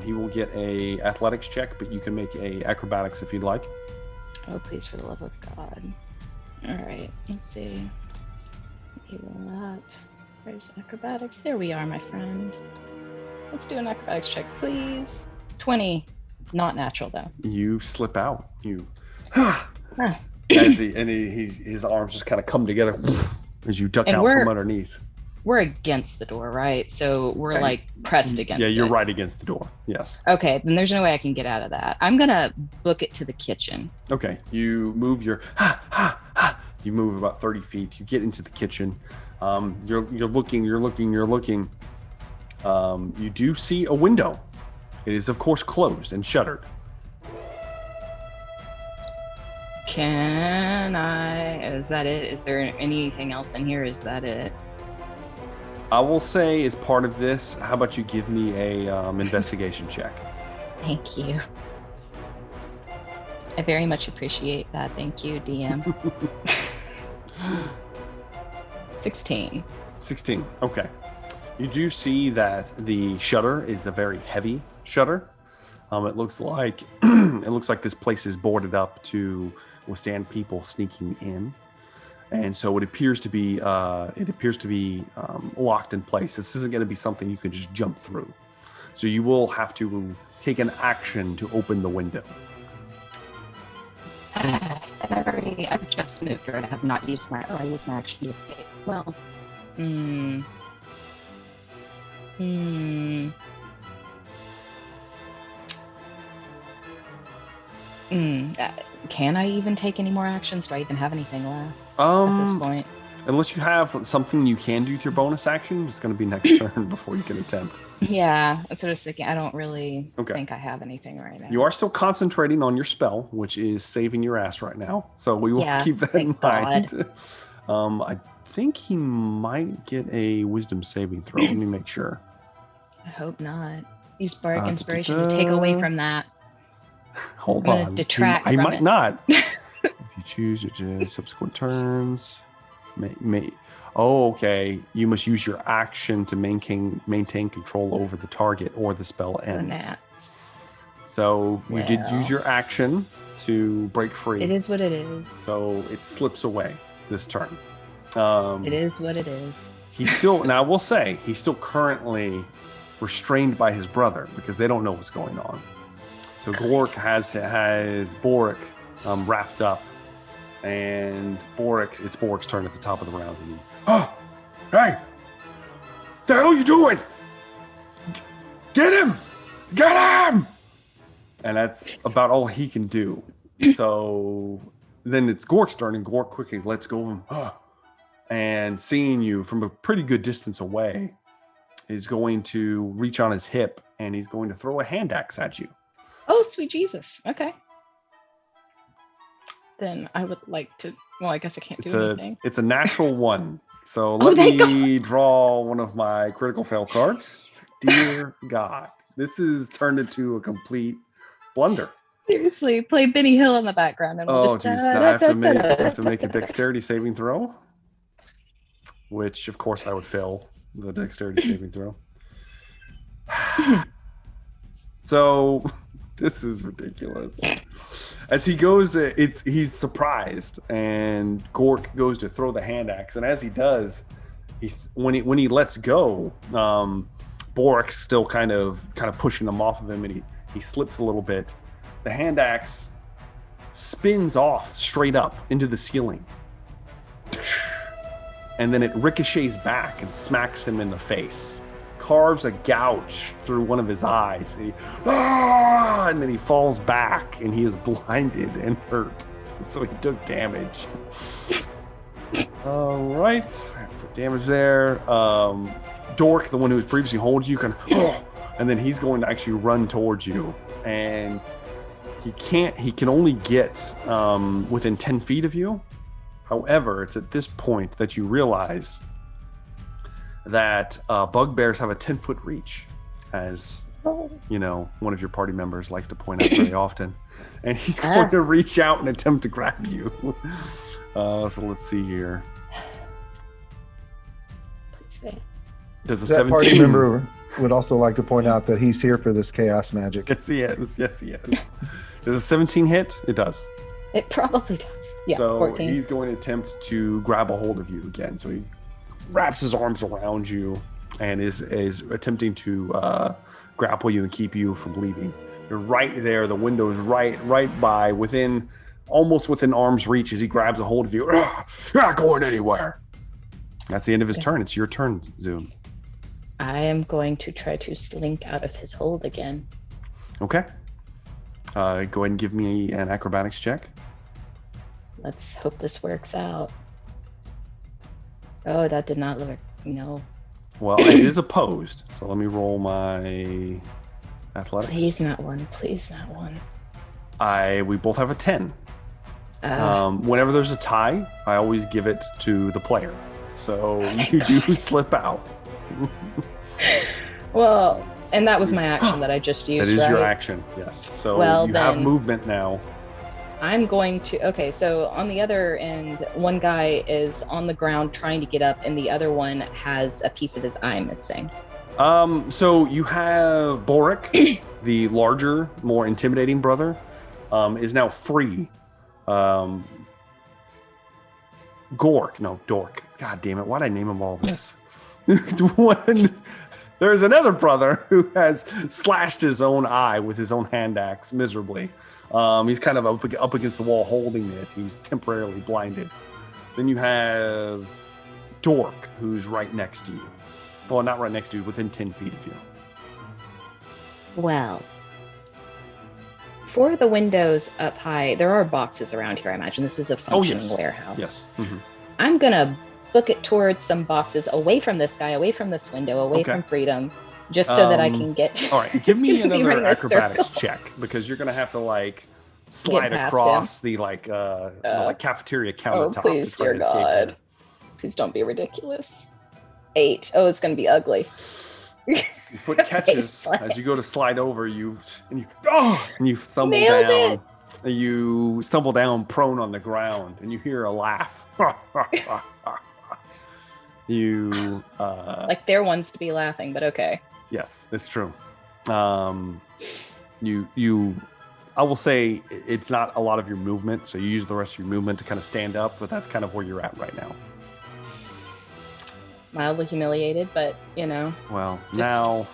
[SPEAKER 1] He will get a athletics check, but you can make a acrobatics if you'd like.
[SPEAKER 5] Oh, please, for the love of God. All right, let's see. There's acrobatics. There we are, my friend. Let's do an acrobatics check, please. 20. Not natural, though.
[SPEAKER 1] You slip out.
[SPEAKER 5] Ah.
[SPEAKER 1] As his arms just kind of come together as you duck out from underneath.
[SPEAKER 5] We're against the door, right? So we're like pressed against it.
[SPEAKER 1] Yeah, you're right against the door. Yes.
[SPEAKER 5] Okay, then there's no way I can get out of that. I'm gonna book it to the kitchen.
[SPEAKER 1] Okay, you move you move about 30 feet. You get into the kitchen. You're looking. You do see a window. It is, of course, closed and shuttered.
[SPEAKER 5] Is that it? Is there anything else in here? Is that it?
[SPEAKER 1] I will say, as part of this, how about you give me a investigation check?
[SPEAKER 5] Thank you. I very much appreciate that. Thank you, DM. 16. 16.
[SPEAKER 1] Okay. You do see that the shutter is a very heavy shutter. It looks like this place is boarded up to withstand people sneaking in, and so it appears to be locked in place. This isn't going to be something you can just jump through. So you will have to take an action to open the window.
[SPEAKER 5] And I've just moved, or I have not used I used my action to escape. Well, can I even take any more actions? Do I even have anything left at this point?
[SPEAKER 1] Unless you have something you can do to your bonus action, it's going to be next turn before you can attempt.
[SPEAKER 5] Yeah, that's what I was thinking. I don't really think I have anything right now.
[SPEAKER 1] You are still concentrating on your spell, which is saving your ass right now. So we will keep that in mind. I think he might get a wisdom saving throw. Let me make sure.
[SPEAKER 5] I hope not. Use bardic inspiration to take away from that.
[SPEAKER 1] Hold on.
[SPEAKER 5] Detract
[SPEAKER 1] he
[SPEAKER 5] from
[SPEAKER 1] might
[SPEAKER 5] it.
[SPEAKER 1] not. If you choose your subsequent turns, may. Oh, okay. You must use your action to maintain control over the target, or the spell ends. So you did use your action to break free.
[SPEAKER 5] It is what it is.
[SPEAKER 1] So it slips away this turn.
[SPEAKER 5] It is what it is.
[SPEAKER 1] He's still, and I will say, he's still currently restrained by his brother because they don't know what's going on. So Gork has Boric wrapped up, and it's Boric's turn at the top of the round. Hey, the hell are you doing? Get him! Get him! And that's about all he can do. So then it's Gork's turn, and Gork quickly lets go of him. And seeing you from a pretty good distance away, is going to reach on his hip, and he's going to throw a hand axe at you.
[SPEAKER 5] Oh, sweet Jesus. Okay. then I would like to. Well, I guess I can't
[SPEAKER 1] It's
[SPEAKER 5] do
[SPEAKER 1] a
[SPEAKER 5] anything.
[SPEAKER 1] it's a natural 1. So
[SPEAKER 5] Oh,
[SPEAKER 1] let
[SPEAKER 5] thank
[SPEAKER 1] me draw one of my critical fail cards. Dear God, this is turned into a complete blunder.
[SPEAKER 5] Seriously, play Benny Hill in the background, and we'll
[SPEAKER 1] Oh,
[SPEAKER 5] just.
[SPEAKER 1] geez. Now I have to make a dexterity saving throw, which, of course, I would fail the dexterity saving throw. So, this is ridiculous. As he goes, he's surprised, and Gork goes to throw the hand axe, and as he does, when he lets go, Borik's still kind of pushing him off of him, and he slips a little bit. The hand axe spins off straight up into the ceiling, and then it ricochets back and smacks him in the face, carves a gouge through one of his eyes, and then he falls back, and he is blinded and hurt, so he took damage. All right, put damage there. Dork, the one who was previously holding you, and then he's going to actually run towards you, and he can only get within 10 feet of you. However, it's at this point that you realize that bugbears have a 10-foot reach, as you know, one of your party members likes to point out very often, and he's going to reach out and attempt to grab you. So let's see here. Does a
[SPEAKER 3] That
[SPEAKER 1] 17
[SPEAKER 3] party member would also like to point out that he's here for this chaos magic.
[SPEAKER 1] Yes, he is. Yes, he is. Does a 17 hit? It does.
[SPEAKER 5] It probably does. Yeah,
[SPEAKER 1] so
[SPEAKER 5] 14.
[SPEAKER 1] He's going to attempt to grab a hold of you again. So he wraps his arms around you and is attempting to grapple you and keep you from leaving. You're right there. The window's right by, almost within arm's reach as he grabs a hold of you. You're not going anywhere. That's the end of his turn. It's your turn, Zoom.
[SPEAKER 5] I am going to try to slink out of his hold again.
[SPEAKER 1] Okay. Go ahead and give me an acrobatics check.
[SPEAKER 5] Let's hope this works out. Oh, that did not look. No.
[SPEAKER 1] Well, it is opposed, so let me roll my athletics.
[SPEAKER 5] Please not one. Please not one.
[SPEAKER 1] We both have a 10. Whenever there's a tie, I always give it to the player. So you do slip out.
[SPEAKER 5] Well, and that was my action that I just used.
[SPEAKER 1] That is your
[SPEAKER 5] right?
[SPEAKER 1] action, yes. So
[SPEAKER 5] well,
[SPEAKER 1] you have movement now.
[SPEAKER 5] I'm going to. Okay, so on the other end, one guy is on the ground trying to get up, and the other one has a piece of his eye missing.
[SPEAKER 1] So you have Boric, the larger, more intimidating brother, is now free. Dork. God damn it! Why'd I name him all this? There's another brother who has slashed his own eye with his own hand axe miserably. He's kind of up against the wall holding it. He's temporarily blinded. Then you have Dork, who's right next to you. Well, not right next to you, within 10 feet of you.
[SPEAKER 5] Well, for the windows up high, there are boxes around here, I imagine. This is a functioning warehouse.
[SPEAKER 1] Yes. Mm-hmm.
[SPEAKER 5] I'm going to book it towards some boxes away from this guy, away from this window, away from freedom, just so that I can get...
[SPEAKER 1] All right, give me another acrobatics check, because you're going to have to, slide across the, cafeteria countertop
[SPEAKER 5] please,
[SPEAKER 1] to try to escape
[SPEAKER 5] God.
[SPEAKER 1] him.
[SPEAKER 5] Please don't be ridiculous. 8. Oh, it's going to be ugly.
[SPEAKER 1] Your foot catches as you go to slide over. You stumble
[SPEAKER 5] Nailed
[SPEAKER 1] down.
[SPEAKER 5] it.
[SPEAKER 1] You stumble down prone on the ground, and you hear a laugh. You
[SPEAKER 5] there wants to be laughing, but okay.
[SPEAKER 1] Yes, it's true. I will say it's not a lot of your movement, so you use the rest of your movement to kind of stand up, but that's kind of where you're at right now.
[SPEAKER 5] Mildly humiliated, but
[SPEAKER 1] Well, now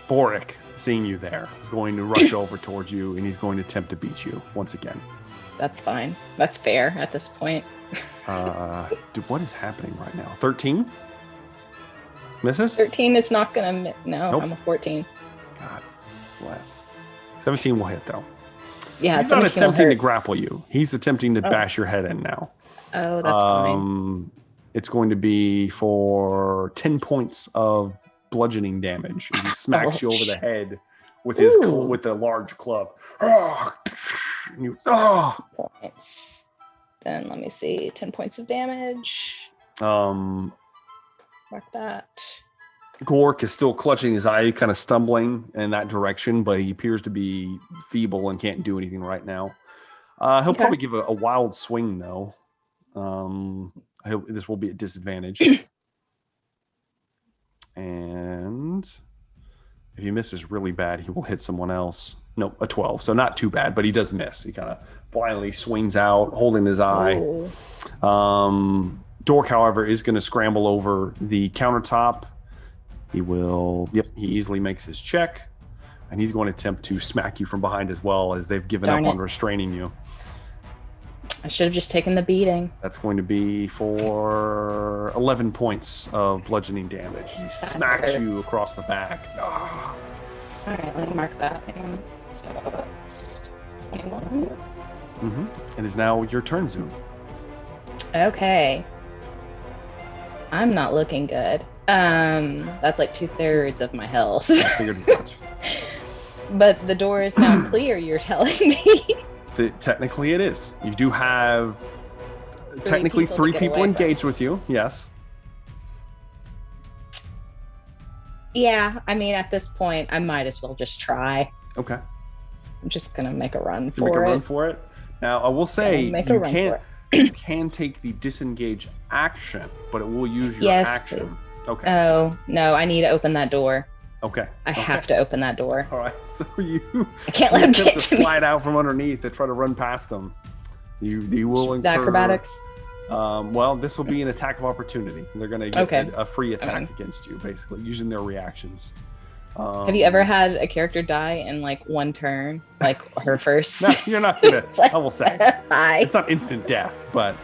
[SPEAKER 1] Boric, seeing you there, is going to rush over towards you, and he's going to attempt to beat you once again.
[SPEAKER 5] That's fine. That's fair at this point.
[SPEAKER 1] Dude, what is happening right now? 13? Misses?
[SPEAKER 5] 13 is not gonna. No,
[SPEAKER 1] Nope.
[SPEAKER 5] I'm a 14.
[SPEAKER 1] God bless. 17 will hit though.
[SPEAKER 5] Yeah,
[SPEAKER 1] he's not
[SPEAKER 5] 17 will
[SPEAKER 1] attempting to
[SPEAKER 5] hurt.
[SPEAKER 1] grapple you. He's attempting to bash your head in now.
[SPEAKER 5] Oh, that's fine.
[SPEAKER 1] It's going to be for 10 points of bludgeoning damage. He smacks you over the head with with the large club. And you,
[SPEAKER 5] Points. Then let me see. 10 points of damage.
[SPEAKER 1] Um,
[SPEAKER 5] Mark that.
[SPEAKER 1] Gork is still clutching his eye, kind of stumbling in that direction, but he appears to be feeble and can't do anything right now. He'll probably give a wild swing, though. I hope this will be at disadvantage. And if he misses really bad, he will hit someone else. Nope, a 12. So not too bad, but he does miss. He kind of blindly swings out, holding his eye. Dork, however, is going to scramble over the countertop. He will, he easily makes his check. And he's going to attempt to smack you from behind as well, as they've given up on restraining you.
[SPEAKER 5] I should have just taken the beating.
[SPEAKER 1] That's going to be for 11 points of bludgeoning damage. He smacks you across the back.
[SPEAKER 5] All right, let me mark that. So, 21.
[SPEAKER 1] It is now your turn, Zoom.
[SPEAKER 5] Okay. I'm not looking good. That's like 2/3 of my health.
[SPEAKER 1] I figured as much.
[SPEAKER 5] But the door is now clear, you're telling me?
[SPEAKER 1] Technically it is. You do have three people engaged with you, yes.
[SPEAKER 5] Yeah, I mean, at this point, I might as well just try.
[SPEAKER 1] Okay.
[SPEAKER 5] I'm just going to make a run for it.
[SPEAKER 1] Make a run for it? Now, I will say, you can take the disengage action, but it will use your action.
[SPEAKER 5] Please.
[SPEAKER 1] Okay.
[SPEAKER 5] Oh, no, I need to open that door.
[SPEAKER 1] Okay.
[SPEAKER 5] I have to open that door.
[SPEAKER 1] All right. So I
[SPEAKER 5] can't let him get
[SPEAKER 1] to slide out from underneath and try to run past them. You will incur
[SPEAKER 5] acrobatics.
[SPEAKER 1] Well, this will be an attack of opportunity. They're going to get a free attack against you, basically, using their reactions.
[SPEAKER 5] Have you ever had a character die in like one turn, like her first?
[SPEAKER 1] No, you're not gonna. I will say it's not instant death, but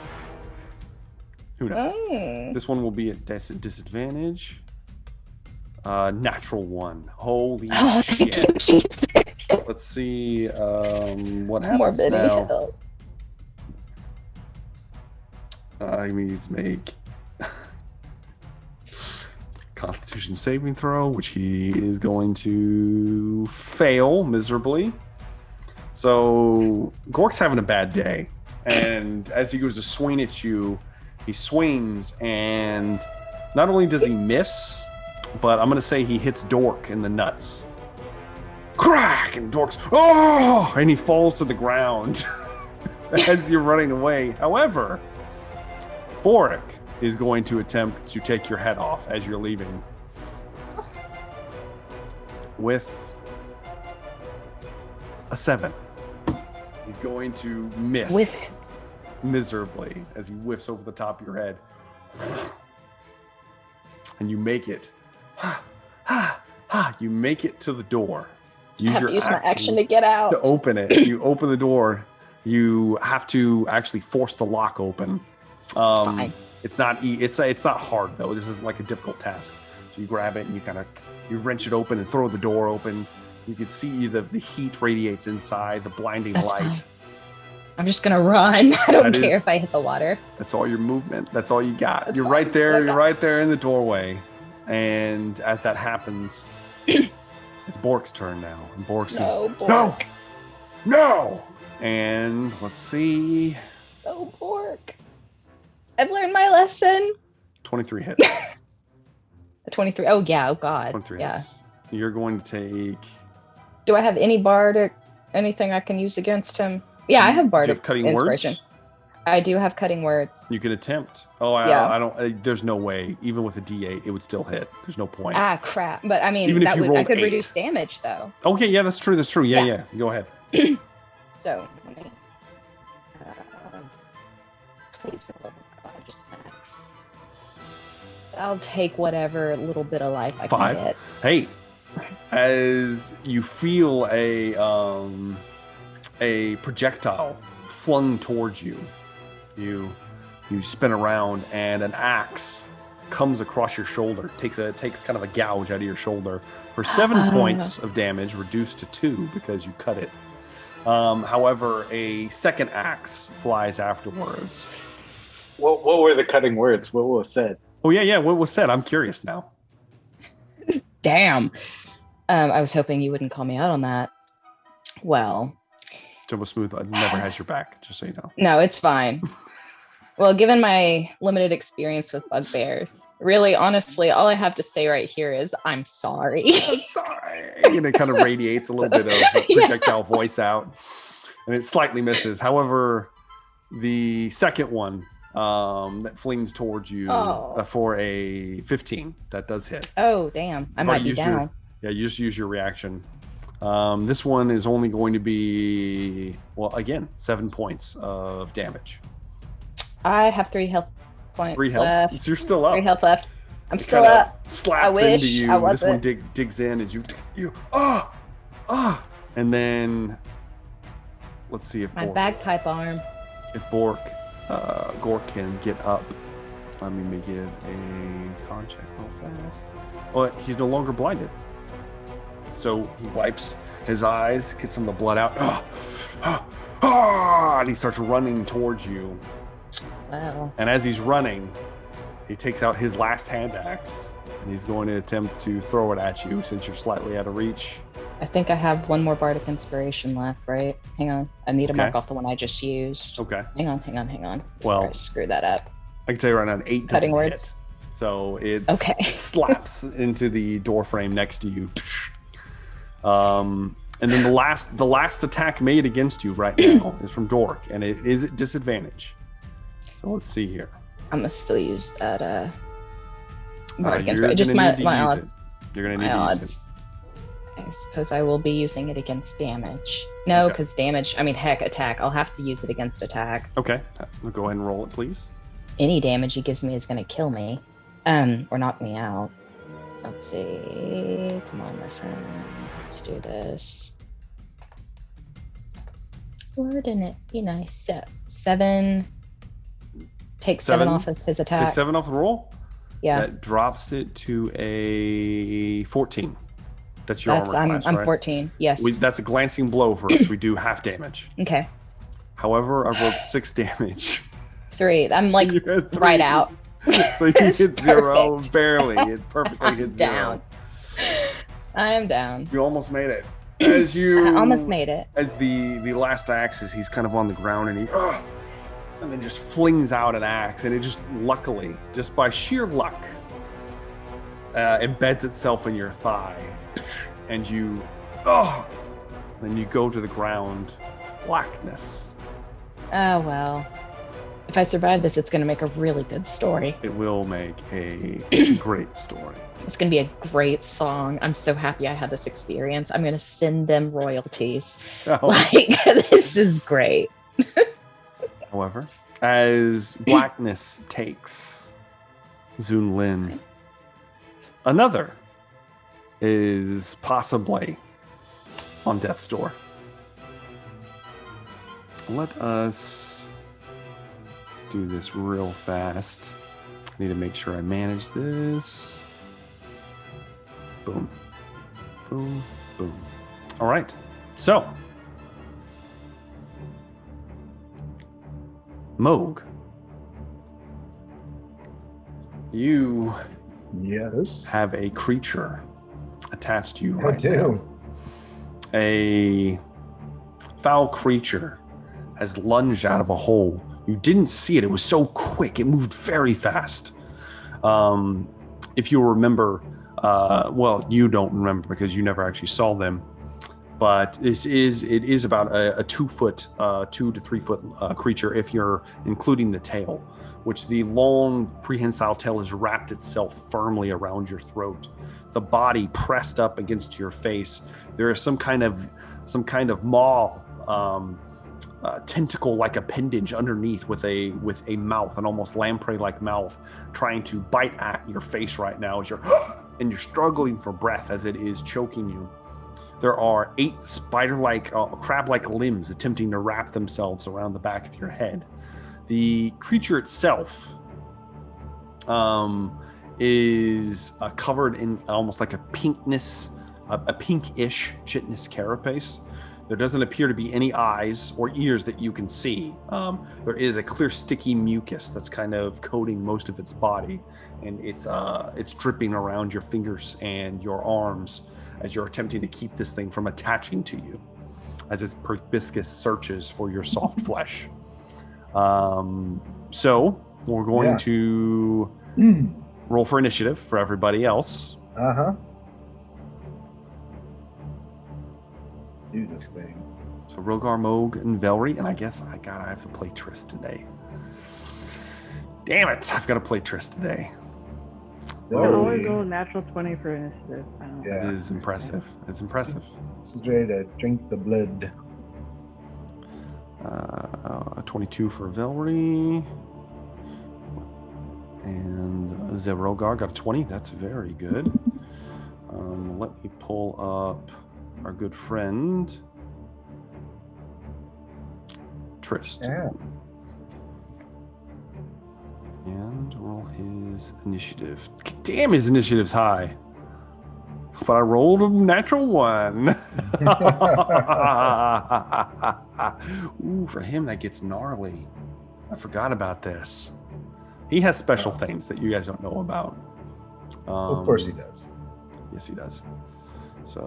[SPEAKER 1] who knows? This one will be at disadvantage. Natural 1. Holy shit! Let's see what happens now. He needs to make Constitution saving throw, which he is going to fail miserably. So Gork's having a bad day, and as he goes to swing at you, he swings, and not only does he miss, but I'm going to say he hits Dork in the nuts. Crack! And Dork's, and he falls to the ground as you're running away. However, Boric is going to attempt to take your head off as you're leaving. With a 7. He's going to miss miserably as he whiffs over the top of your head. And you make it. You make it to the door.
[SPEAKER 5] I have to use my action to get out.
[SPEAKER 1] To open it. You open the door. You have to actually force the lock open.
[SPEAKER 5] Fine.
[SPEAKER 1] It's not hard though. This is like a difficult task. So you grab it and you wrench it open and throw the door open. You can see the heat radiates inside, the blinding light.
[SPEAKER 5] Fine. I'm just gonna run. I don't care if I hit the water.
[SPEAKER 1] That's all your movement. That's all you got. You're right there. You're right there in the doorway. And as that happens, it's Bork's turn now. And Bork's No! And let's see.
[SPEAKER 5] No, Bork. I've learned my lesson.
[SPEAKER 1] 23 hits.
[SPEAKER 5] 23. Oh, yeah. Oh, God.
[SPEAKER 1] 23 hits. You're going to take...
[SPEAKER 5] Do I have any bardic, anything I can use against him? Yeah, I have bardic.
[SPEAKER 1] Do you have cutting
[SPEAKER 5] inspiration.
[SPEAKER 1] Words?
[SPEAKER 5] I do have cutting words.
[SPEAKER 1] You can attempt. I don't... there's no way. Even with a D8, it would still hit. There's no point.
[SPEAKER 5] Ah, crap. But, I mean,
[SPEAKER 1] even if you
[SPEAKER 5] I could
[SPEAKER 1] 8.
[SPEAKER 5] reduce damage, though.
[SPEAKER 1] Okay, yeah, that's true. That's true. Yeah. Go ahead.
[SPEAKER 5] So, let me... please roll. Just max. I'll take whatever little bit of life I
[SPEAKER 1] 5.
[SPEAKER 5] can get.
[SPEAKER 1] Hey, as you feel a projectile flung towards you, you spin around and an axe comes across your shoulder, takes kind of a gouge out of your shoulder for 7 points of damage, reduced to 2 because you cut it. However, a second axe flies afterwards.
[SPEAKER 4] What were the cutting words? What was said?
[SPEAKER 1] Oh yeah. What was said? I'm curious now.
[SPEAKER 5] Damn. I was hoping you wouldn't call me out on that. Well,
[SPEAKER 1] Jumbo Smooth never has your back, just so you know.
[SPEAKER 5] No, it's fine. Well, given my limited experience with bugbears, really, honestly, all I have to say right here is I'm sorry.
[SPEAKER 1] I'm sorry. And it kind of radiates a little bit of projectile voice out, and it slightly misses. However, the second one that flings towards you for a 15, that does hit.
[SPEAKER 5] Oh, damn. I might be down.
[SPEAKER 1] You just use your reaction. This one is only going to be, well, again, 7 points of damage.
[SPEAKER 5] I have 3 health points
[SPEAKER 1] 3 health?
[SPEAKER 5] left.
[SPEAKER 1] So you're still up.
[SPEAKER 5] 3 health left. I'm still up.
[SPEAKER 1] Slaps into you. This one digs in as you and then let's see if
[SPEAKER 5] my bagpipe arm.
[SPEAKER 1] If Gork can get up. Let me give a con check real fast. Well, he's no longer blinded. So he wipes his eyes, gets some of the blood out, and he starts running towards you.
[SPEAKER 5] Wow.
[SPEAKER 1] And as he's running, he takes out his last hand axe, and he's going to attempt to throw it at you since you're slightly out of reach.
[SPEAKER 5] I think I have one more Bardic Inspiration left, right? Hang on. I need to mark off the one I just used.
[SPEAKER 1] Okay.
[SPEAKER 5] Hang on.
[SPEAKER 1] Well,
[SPEAKER 5] I screw that up.
[SPEAKER 1] I can tell you right now, an 8 doesn't hit. So it slaps into the door frame next to you. And then the last attack made against you right now is from Dork, and it is at disadvantage. So let's see here.
[SPEAKER 5] I'm gonna still use that.
[SPEAKER 1] Just
[SPEAKER 5] my odds.
[SPEAKER 1] You're gonna need to use it.
[SPEAKER 5] I suppose I will be using it against damage. No, because damage. I mean, heck, attack. I'll have to use it against attack.
[SPEAKER 1] Okay, we'll go ahead and roll it, please.
[SPEAKER 5] Any damage he gives me is gonna kill me, or knock me out. Let's see. Come on, my friend. Let's do this. Wouldn't it be nice? 7. Take 7 off of his attack.
[SPEAKER 1] Take 7 off the roll?
[SPEAKER 5] Yeah.
[SPEAKER 1] That drops it to a 14. That's your armor class,
[SPEAKER 5] I'm
[SPEAKER 1] right?
[SPEAKER 5] 14, yes.
[SPEAKER 1] That's a glancing blow for us. We do half damage.
[SPEAKER 5] Okay.
[SPEAKER 1] However, I rolled 6 damage.
[SPEAKER 5] 3. I'm like right out.
[SPEAKER 1] So you hit 0, barely. It perfectly hit 0.
[SPEAKER 5] Down. I am down.
[SPEAKER 1] You almost made it. As you
[SPEAKER 5] I almost made it.
[SPEAKER 1] As the last axe is, he's kind of on the ground and and then just flings out an axe, and it just luckily, just by sheer luck, embeds itself in your thigh, and you then you go to the ground. Blackness.
[SPEAKER 5] Oh well. If I survive this, it's going to make a really good story.
[SPEAKER 1] It will make a great story.
[SPEAKER 5] It's going to be a great song. I'm so happy I had this experience. I'm going to send them royalties. This is great.
[SPEAKER 1] However, as blackness takes Zunlin, another is possibly on death's door. Let us do this real fast. I need to make sure I manage this. Boom. Boom. Boom. All right. So, Moog, you have a creature attached to you right now. A foul creature has lunged out of a hole. You didn't see it. It was so quick. It moved very fast. If you remember, well, you don't remember because you never actually saw them. But it is about a 2 to 3 foot creature if you're including the tail, which the long prehensile tail has wrapped itself firmly around your throat. The body pressed up against your face. There is some kind of maw, tentacle-like appendage underneath with a mouth, an almost lamprey-like mouth, trying to bite at your face right now as you're struggling for breath as it is choking you. There are 8 spider-like, crab-like limbs attempting to wrap themselves around the back of your head. The creature itself is covered in almost like a pinkish chitinous carapace. There doesn't appear to be any eyes or ears that you can see. There is a clear sticky mucus that's kind of coating most of its body, and it's dripping around your fingers and your arms as you're attempting to keep this thing from attaching to you. as its proboscis searches for your soft flesh. So we're going to roll for initiative for everybody else.
[SPEAKER 3] Uh-huh. Let's do this thing.
[SPEAKER 1] So Rogar, Moog, and Velry, and I guess I have to play Triss today. Damn it! I've got to play Triss today.
[SPEAKER 2] I always roll a natural 20 for initiative.
[SPEAKER 1] It is impressive. It's impressive.
[SPEAKER 3] It's ready to drink the blood.
[SPEAKER 1] 22 for Velry. And Zerogar got a 20. That's very good. Let me pull up our good friend Tristan.
[SPEAKER 3] Yeah.
[SPEAKER 1] And roll his initiative. Damn, his initiative's high. But I rolled a natural 1. Ooh, for him, that gets gnarly. I forgot about this. He has special things that you guys don't know about.
[SPEAKER 3] Of course he does.
[SPEAKER 1] Yes, he does. So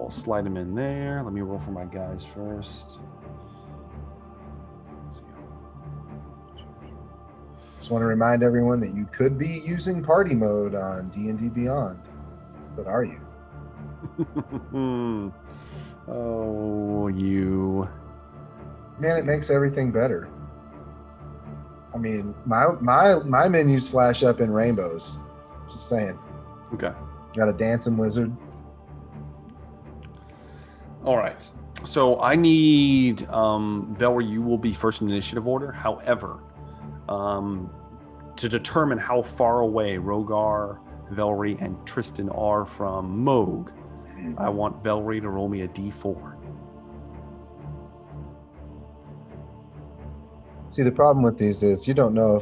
[SPEAKER 1] I'll slide him in there. Let me roll for my guys first. Let's see.
[SPEAKER 3] Just want to remind everyone that you could be using party mode on D&D Beyond. But are you?
[SPEAKER 1] Oh, you.
[SPEAKER 3] Man, it makes everything better. I mean, my menus flash up in rainbows. Just saying.
[SPEAKER 1] Okay.
[SPEAKER 3] Got a dancing wizard.
[SPEAKER 1] All right. So I need Velry, you will be first in initiative order. However, to determine how far away Rogar, Velry, and Tristan are from Moog, I want Velry to roll me a d4.
[SPEAKER 3] See, the problem with these is you don't know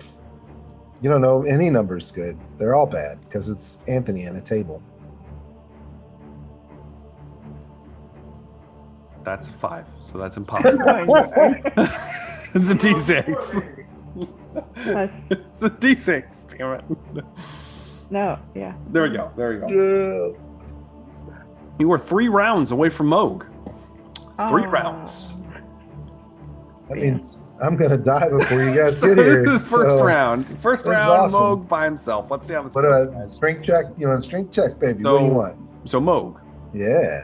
[SPEAKER 3] any number's good. They're all bad because it's Anthony on a table.
[SPEAKER 1] That's a 5, so that's impossible. It's a d6. It's a d6. Damn it.
[SPEAKER 2] No, yeah.
[SPEAKER 1] There we go. You were 3 rounds away from Moog. 3 rounds.
[SPEAKER 3] That means I'm gonna die before you guys get here.
[SPEAKER 1] This is first round. First round,
[SPEAKER 3] awesome.
[SPEAKER 1] Moog by himself. Let's see how this
[SPEAKER 3] What
[SPEAKER 1] goes.
[SPEAKER 3] a strength check. You know, strength check, baby.
[SPEAKER 1] So,
[SPEAKER 3] what do you want?
[SPEAKER 1] So Moog.
[SPEAKER 3] Yeah.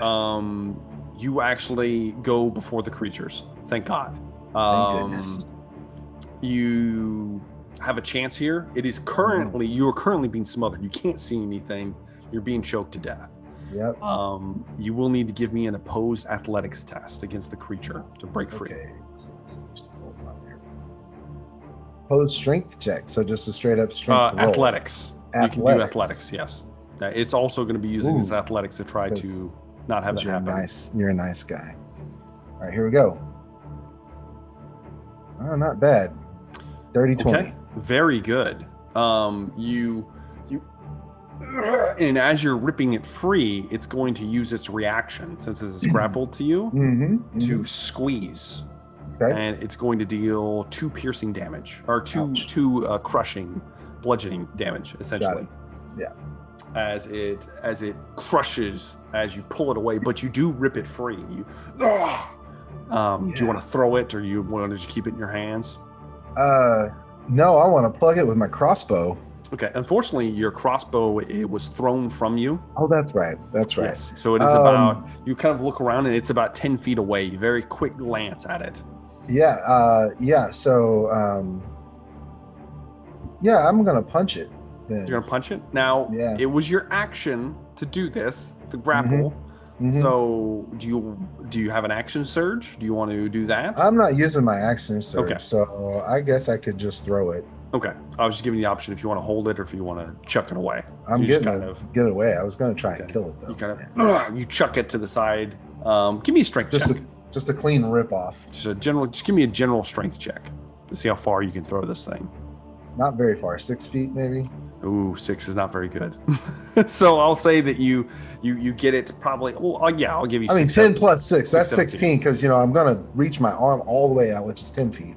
[SPEAKER 1] You actually go before the creatures. Thank God.
[SPEAKER 3] Thank goodness.
[SPEAKER 1] You have a chance here. It is currently you are currently being smothered. You can't see anything. You're being choked to death.
[SPEAKER 3] Yep.
[SPEAKER 1] You will need to give me an opposed athletics test against the creature to break free.
[SPEAKER 3] Okay. Opposed strength check. So just a straight up strength roll.
[SPEAKER 1] Athletics. You can do athletics. Yes. It's also going to be using his athletics to try to not have that happen.
[SPEAKER 3] You're a nice guy. All right, here we go. Oh, not bad. Dirty 20.
[SPEAKER 1] Okay. Very good. You and as you're ripping it free, it's going to use its reaction since it's grappled to you to squeeze.
[SPEAKER 3] Okay.
[SPEAKER 1] And it's going to deal 2 piercing damage or two crushing, bludgeoning damage essentially.
[SPEAKER 3] Yeah.
[SPEAKER 1] As it crushes as you pull it away, but you do rip it free. Do you want to throw it or you want to just keep it in your hands?
[SPEAKER 3] No, I want to plug it with my crossbow.
[SPEAKER 1] Okay. Unfortunately, your crossbow, it was thrown from you.
[SPEAKER 3] Oh, that's right.
[SPEAKER 1] Yes. So it is about, you kind of look around and it's about 10 feet away. Very quick glance at it.
[SPEAKER 3] Yeah. So, I'm going to punch it. Then.
[SPEAKER 1] You're going to punch it? Now, it was your action to do this, the grapple. So do you have an action surge? Do you want to do that?
[SPEAKER 3] I'm not using my action surge,
[SPEAKER 1] okay.
[SPEAKER 3] So I guess I could just throw it.
[SPEAKER 1] Okay. I was just giving you the option if you want to hold it or if you want to chuck it away. So
[SPEAKER 3] I'm getting get it away. I was going to try and kill it, though.
[SPEAKER 1] You kind of you chuck it to the side. Give me a strength check.
[SPEAKER 3] Just a clean rip off.
[SPEAKER 1] Just give me a general strength check to see how far you can throw this thing.
[SPEAKER 3] Not very far. 6 feet, maybe.
[SPEAKER 1] Ooh, 6 is not very good. So I'll say that you get it probably. Well, I'll give you.
[SPEAKER 3] I mean, 10 plus 6. That's 16 because I'm gonna reach my arm all the way out, which is 10 feet,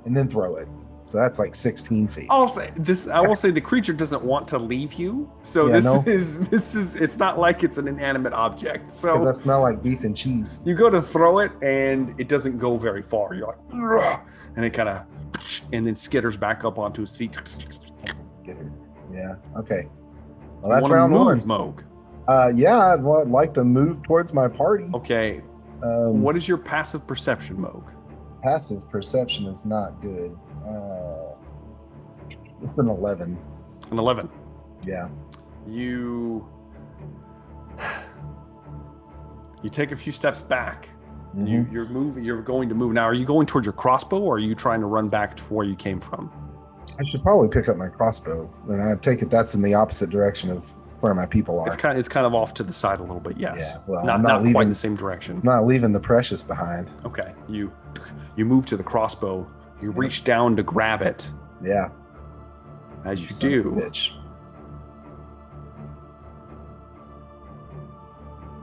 [SPEAKER 3] and then throw it. So that's like 16 feet.
[SPEAKER 1] I'll say this. I will say the creature doesn't want to leave you. So
[SPEAKER 3] Yeah,
[SPEAKER 1] this is. It's not like it's an inanimate object.
[SPEAKER 3] Because
[SPEAKER 1] So
[SPEAKER 3] I smell like beef and cheese.
[SPEAKER 1] you go to throw it, and it doesn't go very far. You're like, "Ugh," and it kind of, and then skitters back up onto his feet.
[SPEAKER 3] Yeah. Okay. Well, that's
[SPEAKER 1] You wanna
[SPEAKER 3] round
[SPEAKER 1] move,
[SPEAKER 3] one.
[SPEAKER 1] Moog.
[SPEAKER 3] Yeah, I'd like to move towards my party.
[SPEAKER 1] Okay. What is your passive perception, Moog?
[SPEAKER 3] Passive perception is not good. It's an 11.
[SPEAKER 1] An 11.
[SPEAKER 3] Yeah.
[SPEAKER 1] You take a few steps back.
[SPEAKER 3] Mhm.
[SPEAKER 1] You're moving. You're going to move now. Are you going towards your crossbow, or are you trying to run back to where you came from?
[SPEAKER 3] I should probably pick up my crossbow, and I take it that's in the opposite direction of where my people are.
[SPEAKER 1] It's kind of off to the side a little bit. Yes.
[SPEAKER 3] Yeah, well,
[SPEAKER 1] not
[SPEAKER 3] I'm not
[SPEAKER 1] quite
[SPEAKER 3] leaving-
[SPEAKER 1] the same direction.
[SPEAKER 3] I'm not leaving the precious behind.
[SPEAKER 1] Okay. You move to the crossbow. You reach down to grab it.
[SPEAKER 3] Yeah.
[SPEAKER 1] As you
[SPEAKER 3] Son of a
[SPEAKER 1] do,
[SPEAKER 3] bitch.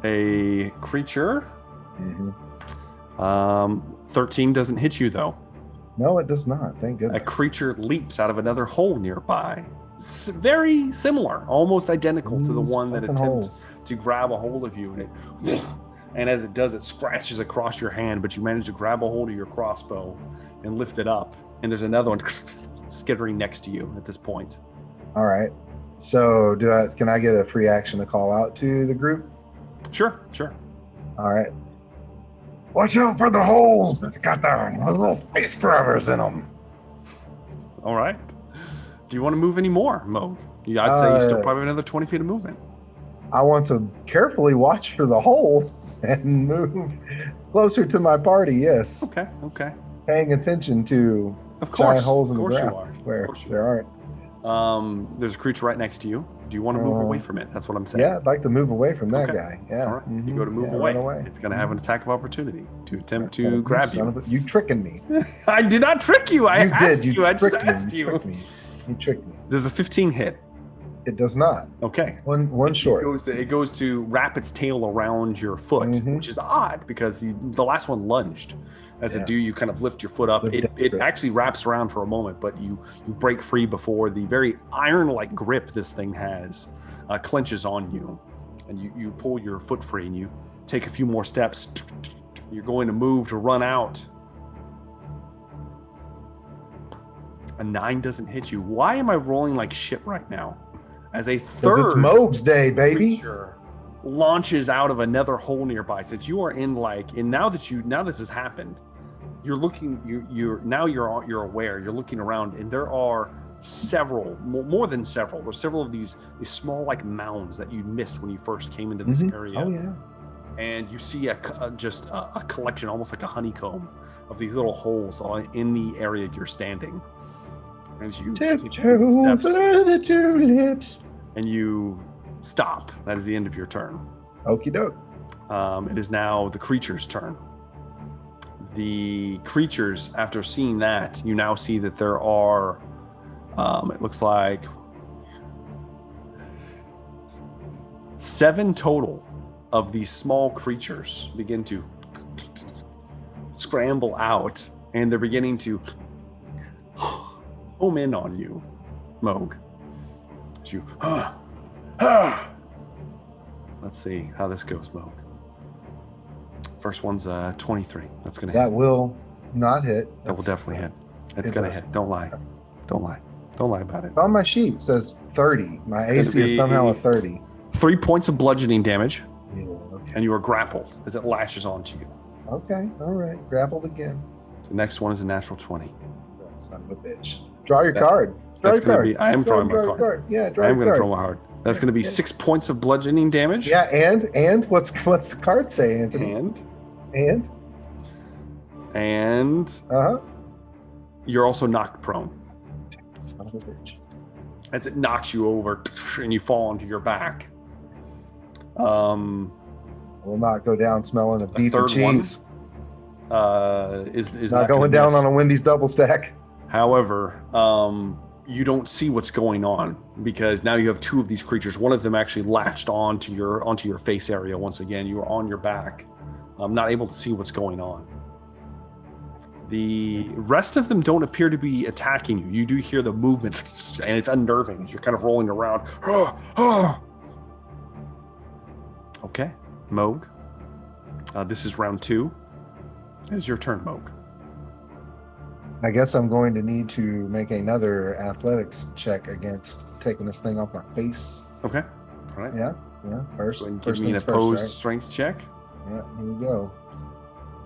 [SPEAKER 1] a creature.
[SPEAKER 3] Mhm.
[SPEAKER 1] 13 doesn't hit you though.
[SPEAKER 3] No, it does not. Thank
[SPEAKER 1] A
[SPEAKER 3] goodness.
[SPEAKER 1] creature leaps out of another hole nearby. Very similar, almost identical to the
[SPEAKER 3] These
[SPEAKER 1] one that
[SPEAKER 3] fucking
[SPEAKER 1] attempts
[SPEAKER 3] holes.
[SPEAKER 1] to grab a hold of you, and as it does, it scratches across your hand. But you manage to grab a hold of your crossbow and lift it up. And there's another one skittering next to you at this point.
[SPEAKER 3] All right. So, can I get a free action to call out to the group?
[SPEAKER 1] Sure.
[SPEAKER 3] All right. Watch out for the holes. It's got those little face grabbers in them.
[SPEAKER 1] All right. Do you want to move any more, Moog? Yeah, I'd say you still probably have another 20 feet of movement.
[SPEAKER 3] I want to carefully watch for the holes and move closer to my party. Yes,
[SPEAKER 1] Okay.
[SPEAKER 3] paying attention to
[SPEAKER 1] Of course.
[SPEAKER 3] giant holes in
[SPEAKER 1] of
[SPEAKER 3] the
[SPEAKER 1] course
[SPEAKER 3] ground
[SPEAKER 1] you are.
[SPEAKER 3] where
[SPEAKER 1] Of course you
[SPEAKER 3] there
[SPEAKER 1] are.
[SPEAKER 3] aren't.
[SPEAKER 1] There's a creature right next to you. Do you want to move away from it? That's what I'm saying.
[SPEAKER 3] Yeah, I'd like to move away from that
[SPEAKER 1] Okay.
[SPEAKER 3] guy. Yeah.
[SPEAKER 1] All right. You go to
[SPEAKER 3] Mhm.
[SPEAKER 1] move
[SPEAKER 3] Yeah,
[SPEAKER 1] away.
[SPEAKER 3] run away.
[SPEAKER 1] It's going to have an attack of opportunity to attempt
[SPEAKER 3] Son
[SPEAKER 1] to
[SPEAKER 3] of-
[SPEAKER 1] grab
[SPEAKER 3] son
[SPEAKER 1] you.
[SPEAKER 3] of a- you tricking me.
[SPEAKER 1] I did not trick you. I asked you. I just
[SPEAKER 3] tricked
[SPEAKER 1] asked
[SPEAKER 3] me.
[SPEAKER 1] you.
[SPEAKER 3] You tricked me.
[SPEAKER 1] Does a 15 hit?
[SPEAKER 3] It does not.
[SPEAKER 1] Okay.
[SPEAKER 3] One short.
[SPEAKER 1] It goes to wrap its tail around your foot,
[SPEAKER 3] Mhm.
[SPEAKER 1] which is odd because the last one lunged. As
[SPEAKER 3] Yeah.
[SPEAKER 1] it do, you kind of lift your foot up.
[SPEAKER 3] Lift
[SPEAKER 1] It
[SPEAKER 3] desperate.
[SPEAKER 1] actually wraps around for a moment, but you break free before the very iron-like grip this thing has clenches on you. And you pull your foot free and you take a few more steps. You're going to move to run out. A 9 doesn't hit you. Why am I rolling like shit right now? As a
[SPEAKER 3] Because
[SPEAKER 1] third
[SPEAKER 3] it's Moog's Day, baby.
[SPEAKER 1] creature launches out of another hole nearby. Since you are in and now this has happened, you're looking. You're aware. You're looking around, and there are several, more than several. There's several of these small like mounds that you missed when you first came into this
[SPEAKER 3] Mhm.
[SPEAKER 1] area.
[SPEAKER 3] Oh yeah.
[SPEAKER 1] And you see a collection, almost like a honeycomb, of these little holes in the area you're standing. As you take a few
[SPEAKER 3] Tiptoe
[SPEAKER 1] steps,
[SPEAKER 3] through the tulips.
[SPEAKER 1] and you stop. That is the end of your turn.
[SPEAKER 3] Okie doke.
[SPEAKER 1] It is now the creature's turn. The creatures, after seeing that, you now see that there are, it looks like 7 total of these small creatures begin to scramble out, and they're beginning to home in on you, Moog. As you, let's see how this goes, Moog. First one's 23. That's gonna hit.
[SPEAKER 3] That will not hit.
[SPEAKER 1] That will definitely hit. It's
[SPEAKER 3] It
[SPEAKER 1] gonna
[SPEAKER 3] does.
[SPEAKER 1] hit. Don't lie. Don't lie. Don't lie about it.
[SPEAKER 3] On my sheet it says 30. My AC is
[SPEAKER 1] be-
[SPEAKER 3] somehow a 30.
[SPEAKER 1] 3 points of bludgeoning damage,
[SPEAKER 3] Yeah, okay.
[SPEAKER 1] and you are grappled as it lashes onto you.
[SPEAKER 3] Okay. All right. Grappled again.
[SPEAKER 1] The next one is a natural 20.
[SPEAKER 3] That son of a bitch. Draw your
[SPEAKER 1] That-
[SPEAKER 3] card. Draw
[SPEAKER 1] That's
[SPEAKER 3] your
[SPEAKER 1] gonna
[SPEAKER 3] card.
[SPEAKER 1] be. I am drawing my
[SPEAKER 3] your
[SPEAKER 1] card.
[SPEAKER 3] Yeah, draw
[SPEAKER 1] I am
[SPEAKER 3] your
[SPEAKER 1] gonna
[SPEAKER 3] card.
[SPEAKER 1] throw my card. That's gonna be
[SPEAKER 3] Yeah.
[SPEAKER 1] 6 points of bludgeoning damage.
[SPEAKER 3] Yeah, and what's the card say, Anthony?
[SPEAKER 1] And
[SPEAKER 3] Uh-huh.
[SPEAKER 1] you're also knocked prone
[SPEAKER 3] Son of a bitch.
[SPEAKER 1] as it knocks you over, and you fall onto your back.
[SPEAKER 3] Will not go down smelling of beef and
[SPEAKER 1] third one
[SPEAKER 3] cheese.
[SPEAKER 1] Is
[SPEAKER 3] Not
[SPEAKER 1] gonna
[SPEAKER 3] going down
[SPEAKER 1] miss.
[SPEAKER 3] on a Wendy's double stack.
[SPEAKER 1] However, you don't see what's going on because now you have 2 of these creatures. One of them actually latched onto your face area once again. You are on your back, not able to see what's going on. The rest of them don't appear to be attacking you. You do hear the movement, and it's unnerving. You're kind of rolling around. Okay, Moog. This is round 2. It's your turn, Moog.
[SPEAKER 3] I guess I'm going to need to make another athletics check against taking this thing off my face.
[SPEAKER 1] Okay. All right.
[SPEAKER 3] Yeah. First,
[SPEAKER 1] Give
[SPEAKER 3] first
[SPEAKER 1] me an
[SPEAKER 3] things
[SPEAKER 1] opposed
[SPEAKER 3] first,
[SPEAKER 1] strength check.
[SPEAKER 3] right? Yeah, here we go.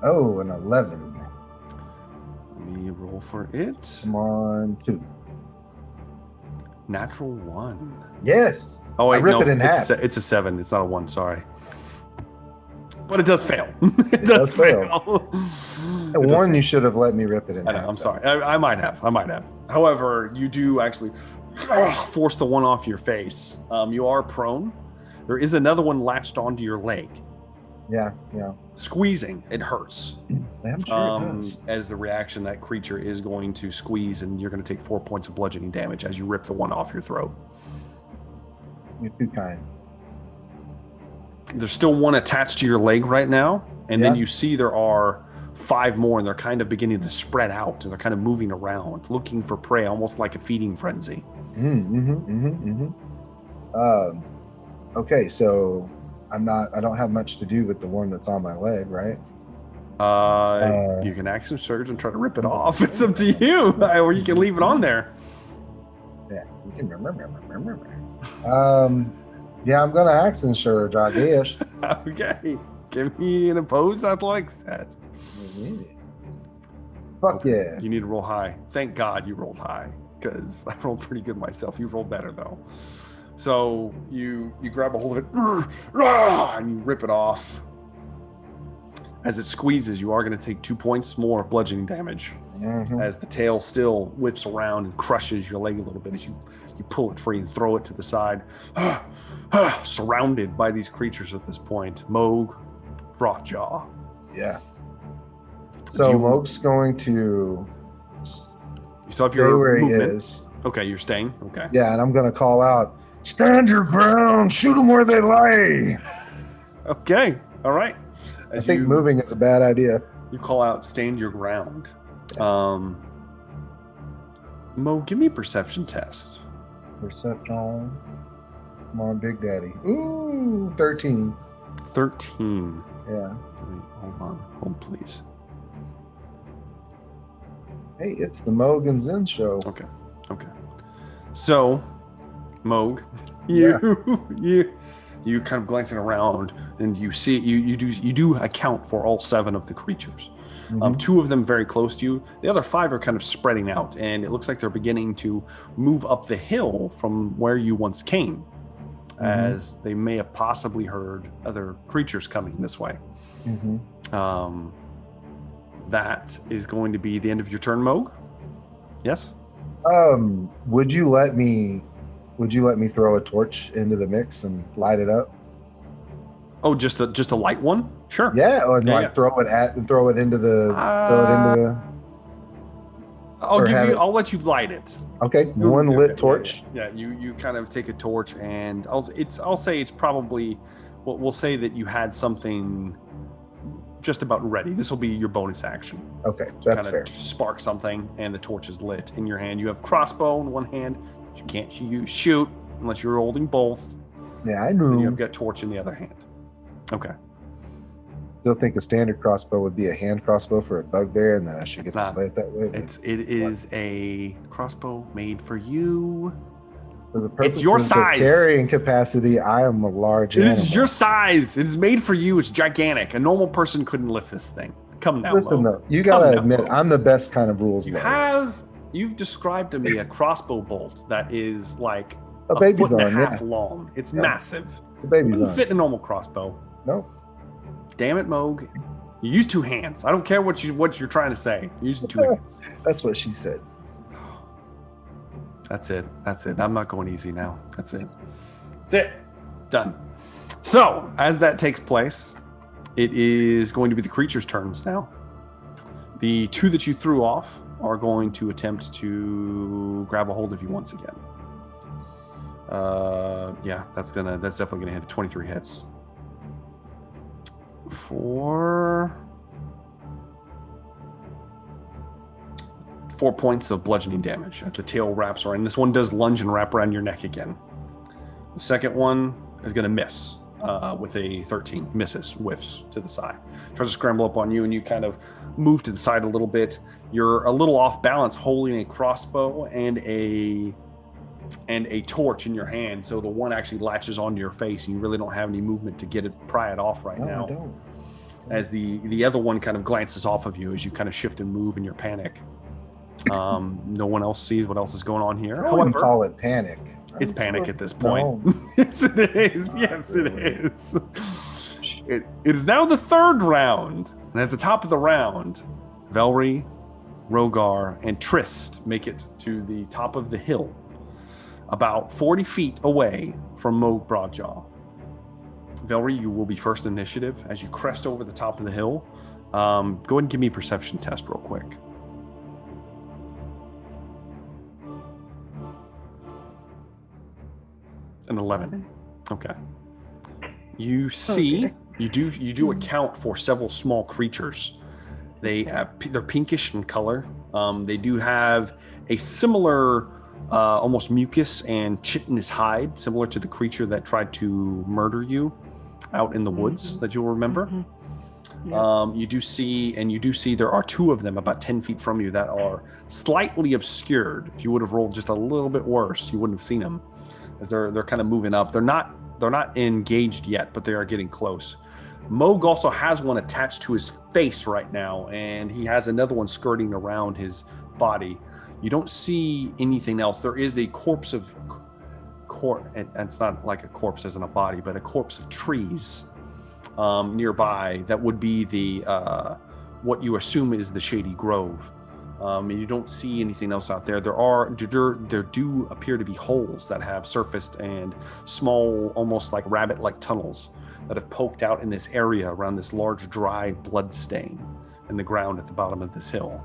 [SPEAKER 3] Oh, an 11.
[SPEAKER 1] Let me roll for it.
[SPEAKER 3] Come on, 2.
[SPEAKER 1] Natural 1.
[SPEAKER 3] Yes.
[SPEAKER 1] Oh wait,
[SPEAKER 3] I rip
[SPEAKER 1] no,
[SPEAKER 3] it in half.
[SPEAKER 1] it's a 7. It's not a 1. Sorry, but it does fail. it
[SPEAKER 3] does fail.
[SPEAKER 1] It
[SPEAKER 3] One,
[SPEAKER 1] does fail.
[SPEAKER 3] you should have let me rip it in
[SPEAKER 1] I know,
[SPEAKER 3] half.
[SPEAKER 1] I'm sorry. I might have. However, you do actually force the one off your face. You are prone. There is another one latched onto your leg.
[SPEAKER 3] Yeah.
[SPEAKER 1] Squeezing, it hurts.
[SPEAKER 3] I'm sure it does.
[SPEAKER 1] As the reaction, that creature is going to squeeze, and you're going to take 4 points of bludgeoning damage as you rip the one off your throat.
[SPEAKER 3] You're too kind.
[SPEAKER 1] There's still one attached to your leg right now, and then
[SPEAKER 3] Yeah.
[SPEAKER 1] you see there are 5 more, and they're kind of beginning to spread out, and they're kind of moving around, looking for prey, almost like a feeding frenzy.
[SPEAKER 3] Okay, so I don't have much to do with the one that's on my leg, right?
[SPEAKER 1] You can action surge and try to rip it off. It's up to you, or you can leave it on there.
[SPEAKER 3] Yeah, you can remember. Yeah, I'm gonna action surge, I guess.
[SPEAKER 1] Okay, give me an opposed athletics test.
[SPEAKER 3] Fuck yeah.
[SPEAKER 1] You need to roll high. Thank God you rolled high, because I rolled pretty good myself. You rolled better though. So you grab a hold of it, and you rip it off. As it squeezes, you are going to take 2 points more of bludgeoning damage. As the tail still whips around and crushes your leg a little bit as you pull it free and throw it to the side. Surrounded by these creatures at this point. Moog, Brockjaw.
[SPEAKER 3] Yeah. So Moog's going to
[SPEAKER 1] You still have
[SPEAKER 3] stay
[SPEAKER 1] your
[SPEAKER 3] where
[SPEAKER 1] movement.
[SPEAKER 3] he is.
[SPEAKER 1] Okay, you're staying. Okay.
[SPEAKER 3] Yeah, and I'm gonna call out, stand your ground, shoot them where they lay.
[SPEAKER 1] Okay. All right.
[SPEAKER 3] I think moving is a bad idea.
[SPEAKER 1] You call out, stand your ground. Mo, give me a perception test.
[SPEAKER 3] Perception. Come on, Big Daddy. Ooh, 13.
[SPEAKER 1] 13.
[SPEAKER 3] Yeah.
[SPEAKER 1] Hold on. Hold, please.
[SPEAKER 3] Hey, it's the Moog and Zen show.
[SPEAKER 1] Okay. So, Moog, you kind of glancing around, and you see you do account for all 7 of the creatures. 2 of them very close to you. The other 5 are kind of spreading out, and it looks like they're beginning to move up the hill from where you once came, as they may have possibly heard other creatures coming this way. That is going to be the end of your turn, Moog. Yes.
[SPEAKER 3] Would you let me throw a torch into the mix and light it up?
[SPEAKER 1] Oh, just a light one? Sure.
[SPEAKER 3] Yeah, and throw it into the
[SPEAKER 1] I'll let you light it.
[SPEAKER 3] Okay, one lit torch.
[SPEAKER 1] Yeah, you kind of take a torch, and I'll say it's probably, we'll say that you had something just about ready. This will be your bonus action.
[SPEAKER 3] Okay, that's fair.
[SPEAKER 1] Spark something, and the torch is lit in your hand. You have crossbow in one hand. You can't shoot unless you're holding both.
[SPEAKER 3] Yeah, I knew.
[SPEAKER 1] And you've got torch in the other hand. Okay.
[SPEAKER 3] Still think a standard crossbow would be a hand crossbow for a bugbear, and then I should get to play it that way.
[SPEAKER 1] It is a crossbow made for you.
[SPEAKER 3] For the purposes
[SPEAKER 1] It's your size.
[SPEAKER 3] of carrying capacity, I am a large animal.
[SPEAKER 1] It is your size. It is made for you. It's gigantic. A normal person couldn't lift this thing. Come now.
[SPEAKER 3] Listen, though, you gotta admit, I'm the best kind of rules lawyer.
[SPEAKER 1] You've described to me a crossbow bolt that is like
[SPEAKER 3] a
[SPEAKER 1] foot and a half long. It's massive.
[SPEAKER 3] The baby's
[SPEAKER 1] it doesn't fit in a normal crossbow.
[SPEAKER 3] No.
[SPEAKER 1] Damn it, Moog. You use 2 hands. I don't care what you're trying to say. You're using 2 hands.
[SPEAKER 3] That's what she said.
[SPEAKER 1] That's it. I'm not going easy now. That's it. Done. So, as that takes place, it is going to be the creature's turns now. The 2 that you threw off are going to attempt to grab a hold of you once again. That's definitely gonna hit. 23 hits. For 4 points of bludgeoning damage as the tail wraps around. This one does lunge and wrap around your neck again. The second one is going to miss with a 13. Misses, whiffs to the side. Tries to scramble up on you, and you kind of move to the side a little bit. You're a little off balance, holding a crossbow and a torch in your hand. So the one actually latches onto your face, and you really don't have any movement to pry it off right now.
[SPEAKER 3] I don't.
[SPEAKER 1] As the other one kind of glances off of you as you kind of shift and move in your panic. No one else sees what else is going on here.
[SPEAKER 3] I wouldn't call it panic.
[SPEAKER 1] It's panic at this point.
[SPEAKER 3] No.
[SPEAKER 1] Yes, it is. Yes, it is. It is now the third round. And at the top of the round, Velry, Rogar, and Trist make it to the top of the hill, about 40 feet away from Moog Broadjaw. Velry, you will be first initiative as you crest over the top of the hill. Go ahead and give me a perception test real quick. An 11. Okay. You see, you do account for several small creatures. They're pinkish in color. They do have a similar, almost mucus and chitinous hide, similar to the creature that tried to murder you out in the woods that you'll remember. Yeah. You do see there are 2 of them about 10 feet from you that are slightly obscured. If you would have rolled just a little bit worse, you wouldn't have seen them, as they're kind of moving up. They're not engaged yet, but they are getting close. Moog also has one attached to his face right now, and he has another one skirting around his body. You don't see anything else. There is a corpse of and it's not like a corpse as in a body, but a corpse of trees nearby that would be the what you assume is the Shady Grove. And you don't see anything else out there. There do appear to be holes that have surfaced, and small, almost like rabbit-like tunnels that have poked out in this area around this large dry blood stain in the ground at the bottom of this hill.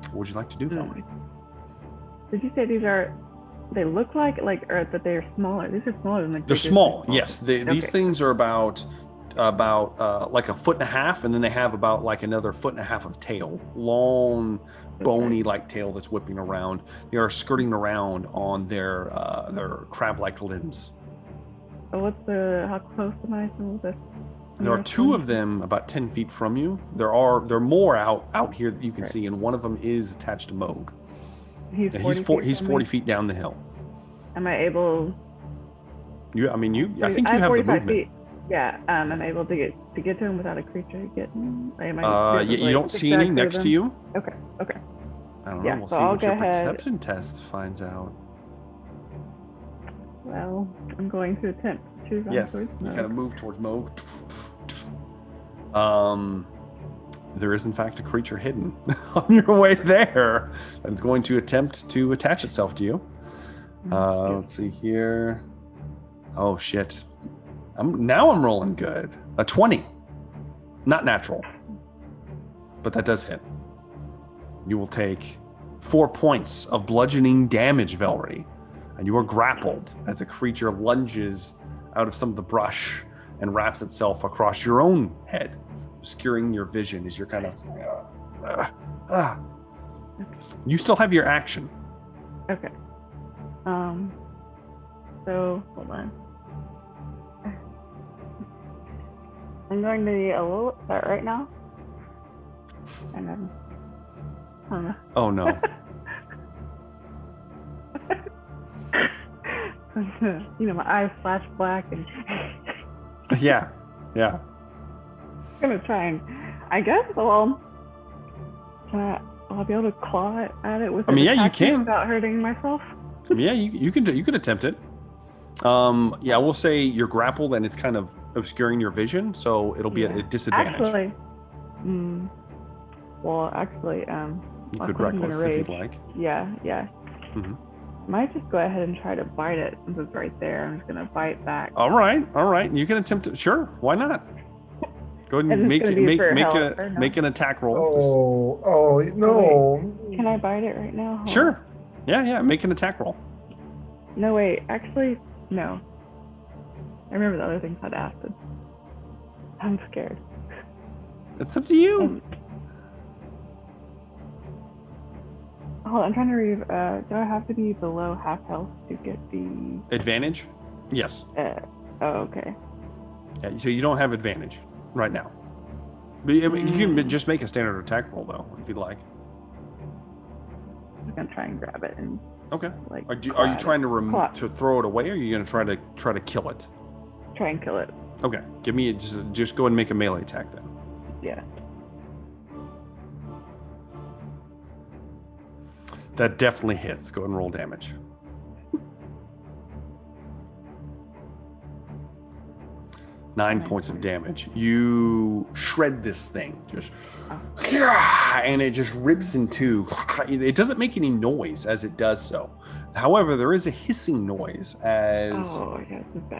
[SPEAKER 1] What would you like to do, Velry?
[SPEAKER 2] Did you say they look like, or that they're smaller? These are smaller than
[SPEAKER 1] they're small, yes. These things are about like a foot and a half, and then they have about like another foot and a half of tail, long, bony like tail that's whipping around. They are skirting around on their crab-like limbs.
[SPEAKER 2] So how close am I to this?
[SPEAKER 1] There are 2 of them about 10 feet from you. There are more out here that you can see, and one of them is attached to Moog. He's 40 feet down the hill.
[SPEAKER 2] Am I able?
[SPEAKER 1] I think you have the movement.
[SPEAKER 2] Feet. Yeah, I'm able to get to him without a creature getting.
[SPEAKER 1] You don't see any next to you.
[SPEAKER 2] Okay.
[SPEAKER 1] I don't know. We'll see what your perception test finds out.
[SPEAKER 2] Well, I'm going to attempt to run towards Moog.
[SPEAKER 1] You kind of move towards Moog. There is in fact a creature hidden on your way there, and it's going to attempt to attach itself to you. Let's see here. Oh shit! I'm rolling good. A 20, not natural, but that does hit. You will take 4 points of bludgeoning damage, Velry, and you are grappled as a creature lunges out of some of the brush and wraps itself across your own head, obscuring your vision as you're kind of You still have your action.
[SPEAKER 2] Okay. So hold on. I'm going to be a little start right now. And then
[SPEAKER 1] oh no.
[SPEAKER 2] My eyes flash black and
[SPEAKER 1] yeah.
[SPEAKER 2] I'm gonna try and I'll be able to claw at it with
[SPEAKER 1] you can
[SPEAKER 2] without hurting myself.
[SPEAKER 1] Yeah, you could attempt it. I will say you're grappled and it's kind of obscuring your vision, so it'll be at a disadvantage.
[SPEAKER 2] You
[SPEAKER 1] could reckless if you'd like.
[SPEAKER 2] Yeah.
[SPEAKER 1] Mm-hmm.
[SPEAKER 2] Might just go ahead and try to bite it since it's right there. I'm just gonna bite back.
[SPEAKER 1] All right. You can attempt it. Sure, why not? Go ahead and make an attack roll.
[SPEAKER 3] Oh no!
[SPEAKER 2] Wait, can I bite it right now?
[SPEAKER 1] Sure. Yeah. Make an attack roll.
[SPEAKER 2] No, wait. Actually, no. I remember the other things I'd asked. I'm scared.
[SPEAKER 1] It's up to you.
[SPEAKER 2] Hold on, I'm trying to read. Do I have to be below half health to get the
[SPEAKER 1] Advantage? Yes.
[SPEAKER 2] Oh, okay.
[SPEAKER 1] Yeah, so you don't have advantage right now. But you can just make a standard attack roll though, if you'd like.
[SPEAKER 2] I'm gonna try and grab it and.
[SPEAKER 1] Okay.
[SPEAKER 2] Like.
[SPEAKER 1] Are you trying to throw it away, or are you gonna try to kill it?
[SPEAKER 2] Try and kill it.
[SPEAKER 1] Okay. Give me just go ahead and make a melee attack then.
[SPEAKER 2] Yeah.
[SPEAKER 1] That definitely hits. Go ahead and roll damage. Nine points of damage. You shred this thing, and it just rips in two. It doesn't make any noise as it does so. However, there is a hissing noise as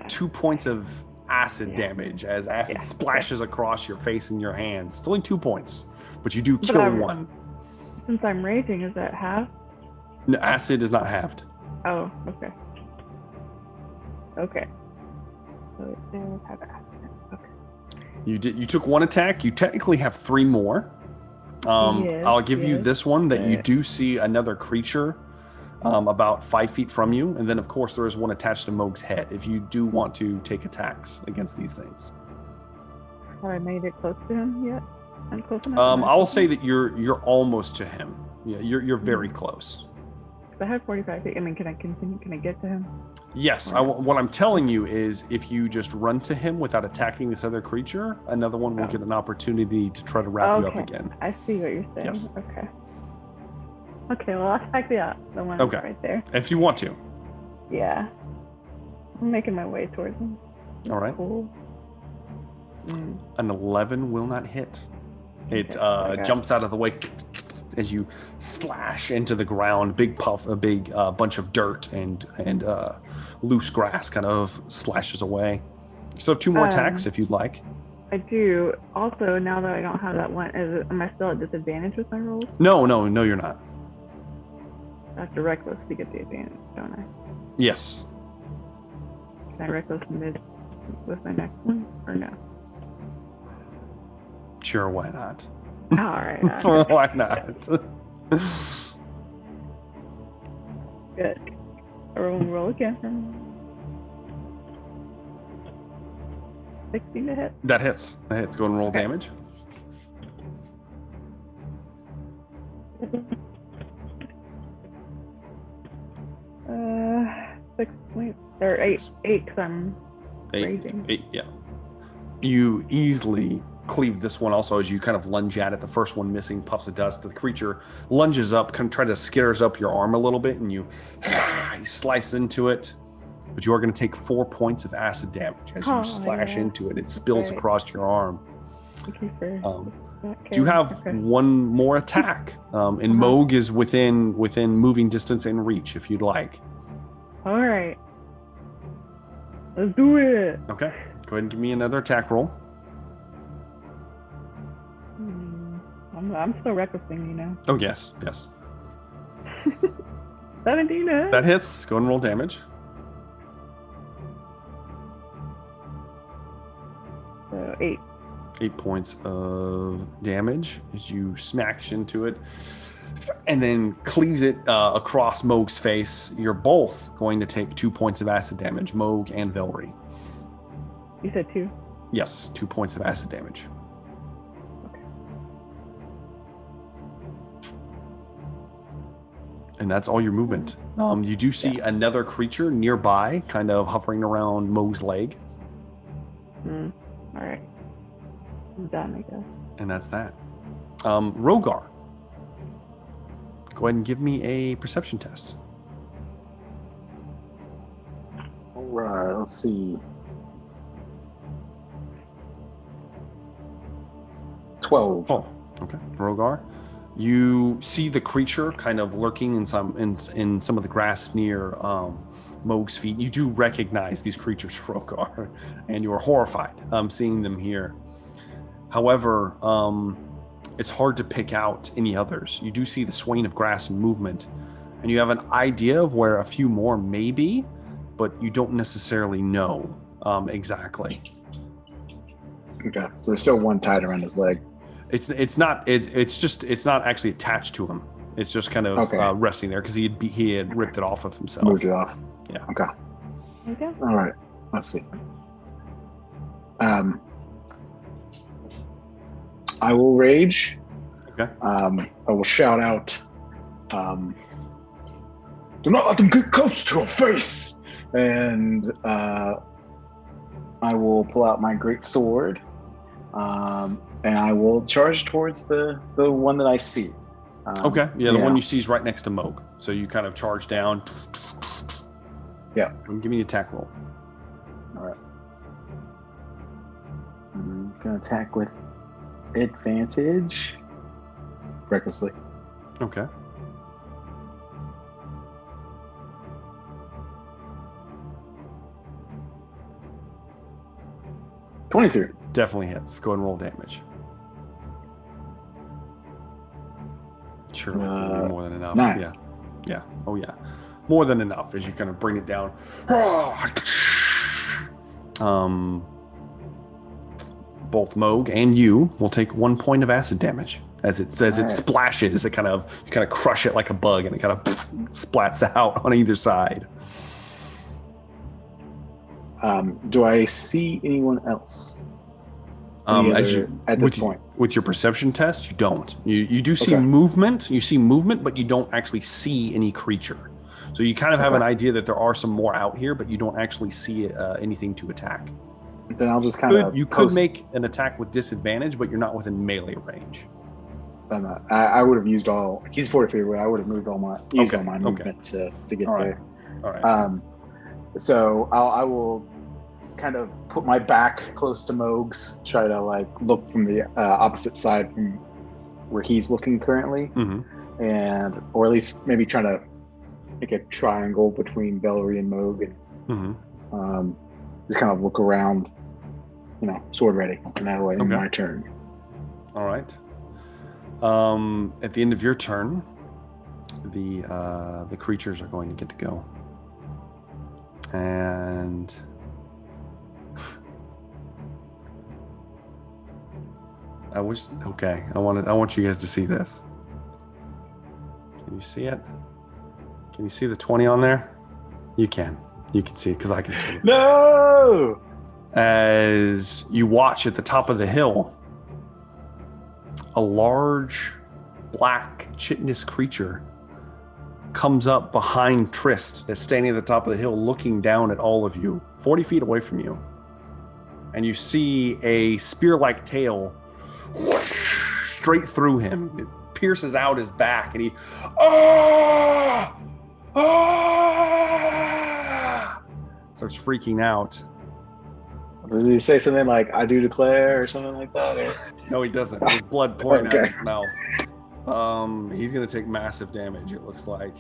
[SPEAKER 1] 2 points of acid damage as acid splashes across your face and your hands. It's only 2 points, but you do kill one.
[SPEAKER 2] Since I'm raging, is that half?
[SPEAKER 1] No, acid is not halved.
[SPEAKER 2] Oh, okay. Okay. So it does have acid. Okay.
[SPEAKER 1] You took one attack. You technically have 3 more. I'll give you this one that you do see another creature about 5 feet from you, and then of course there is one attached to Moog's head. If you do want to take attacks against these things.
[SPEAKER 2] Have I made it close to him yet? I'm close enough.
[SPEAKER 1] I'll say that you're almost to him. Yeah, you're very close.
[SPEAKER 2] I have 45 feet. I mean, can I continue? Can I get to him?
[SPEAKER 1] Yes. What I'm telling you is, if you just run to him without attacking this other creature, another one will get an opportunity to try to wrap you up again.
[SPEAKER 2] I see what you're saying.
[SPEAKER 1] Yes.
[SPEAKER 2] Okay. Okay. Well, I'll attack the one right there.
[SPEAKER 1] If you want to.
[SPEAKER 2] Yeah. I'm making my way towards him.
[SPEAKER 1] All right.
[SPEAKER 2] Cool.
[SPEAKER 1] An 11 will not hit. It jumps out of the way as you slash into the ground. A big bunch of dirt and loose grass kind of slashes away. So 2 more attacks if you'd like.
[SPEAKER 2] I do. Also, now that I don't have that one, am I still at disadvantage with my rolls?
[SPEAKER 1] No, you're not.
[SPEAKER 2] I have to reckless to get the advantage, don't I?
[SPEAKER 1] Yes.
[SPEAKER 2] Can I reckless with my next one, or no?
[SPEAKER 1] Sure, why not?
[SPEAKER 2] All right.
[SPEAKER 1] Why not?
[SPEAKER 2] Good. Everyone roll again. 16 to hit.
[SPEAKER 1] That hits. Go ahead and roll damage.
[SPEAKER 2] 6 points. Or 8 because I'm raging.
[SPEAKER 1] 8, yeah. You easily cleave this one also as you kind of lunge at it. The first one missing, puffs of dust. The creature lunges up, kind of tries to skitters up your arm a little bit, and you slice into it. But you are going to take 4 points of acid damage as you slash into it. It spills across your arm.
[SPEAKER 2] Thank you for
[SPEAKER 1] you have one more attack, and Moog is within moving distance and reach if you'd like.
[SPEAKER 2] All right, let's do it.
[SPEAKER 1] Okay, go ahead and give me another attack roll.
[SPEAKER 2] I'm still recklessing, you know.
[SPEAKER 1] Oh yes.
[SPEAKER 2] 17.
[SPEAKER 1] That hits. Go ahead and roll damage.
[SPEAKER 2] So 8.
[SPEAKER 1] 8 points of damage as you smash into it and then cleaves it across Moog's face. You're both going to take 2 points of acid damage, Moog and Velry.
[SPEAKER 2] You said 2?
[SPEAKER 1] Yes, 2 points of acid damage.
[SPEAKER 2] Okay.
[SPEAKER 1] And that's all your movement. You do see another creature nearby, kind of hovering around Moog's leg.
[SPEAKER 2] All right. I'm done, I guess.
[SPEAKER 1] And that's that. Rogar, go ahead and give me a perception test.
[SPEAKER 4] All right, let's see. 12.
[SPEAKER 1] Oh, okay. Rogar, you see the creature kind of lurking in some of the grass near Moog's feet. You do recognize these creatures, Rogar, and you are horrified seeing them here. However, it's hard to pick out any others. You do see the swaying of grass and movement, and you have an idea of where a few more may be, but you don't necessarily know exactly.
[SPEAKER 4] Okay, so there's still one tied around his leg.
[SPEAKER 1] It's not actually attached to him. It's just kind of resting there because he had ripped it off of himself.
[SPEAKER 4] Moved it off.
[SPEAKER 1] Yeah.
[SPEAKER 4] Okay.
[SPEAKER 2] Okay.
[SPEAKER 4] All right. Let's see. I will rage.
[SPEAKER 1] Okay.
[SPEAKER 4] I will shout out, do not let them get close to your face! And I will pull out my great sword, and I will charge towards the one that I see.
[SPEAKER 1] Okay, yeah, the one you see is right next to Moog. So you kind of charge down.
[SPEAKER 4] Yeah.
[SPEAKER 1] And give me an attack roll.
[SPEAKER 4] All right. I'm going to attack with advantage. Recklessly.
[SPEAKER 1] Okay.
[SPEAKER 4] $23.
[SPEAKER 1] Definitely hits. Go ahead and roll damage. Sure, that's gonna be more than enough.
[SPEAKER 4] 9.
[SPEAKER 1] Yeah. Yeah. Oh yeah. More than enough as you kind of bring it down. Both Moog and you will take 1 point of acid damage as it splashes. You kind of crush it like a bug, and it kind of splats out on either side.
[SPEAKER 4] Do I see anyone else? At this point,
[SPEAKER 1] with your perception test, you don't. You do see
[SPEAKER 4] Okay.
[SPEAKER 1] movement. You see movement, but you don't actually see any creature. So you kind of have an idea that there are some more out here, but you don't actually see anything to attack.
[SPEAKER 4] Then I'll just kind of.
[SPEAKER 1] You could make an attack with disadvantage, but you're not within melee range.
[SPEAKER 4] I would have used all. He's 40 feet away. I would have moved all my movement to get
[SPEAKER 1] All right.
[SPEAKER 4] there.
[SPEAKER 1] All right.
[SPEAKER 4] So I will kind of put my back close to Moog's, try to like look from the opposite side from where he's looking currently, or at least maybe try to make a triangle between Valerie and Moog, and just kind of look around, sword ready, and that way in my turn.
[SPEAKER 1] All right. At the end of your turn, the creatures are going to get to go, and I want you guys to see this. Can you see it? Can you see the 20 on there? You can see it because I can see it.
[SPEAKER 4] No!
[SPEAKER 1] As you watch at the top of the hill, a large black chitinous creature comes up behind Trist, that's standing at the top of the hill looking down at all of you, 40 feet away from you. And you see a spear-like tail straight through him. It pierces out his back, and he starts freaking out.
[SPEAKER 4] Does he say something like, I do declare, or something like that? Or?
[SPEAKER 1] No, he doesn't. There's blood pouring out of his mouth. He's going to take massive damage, it looks like.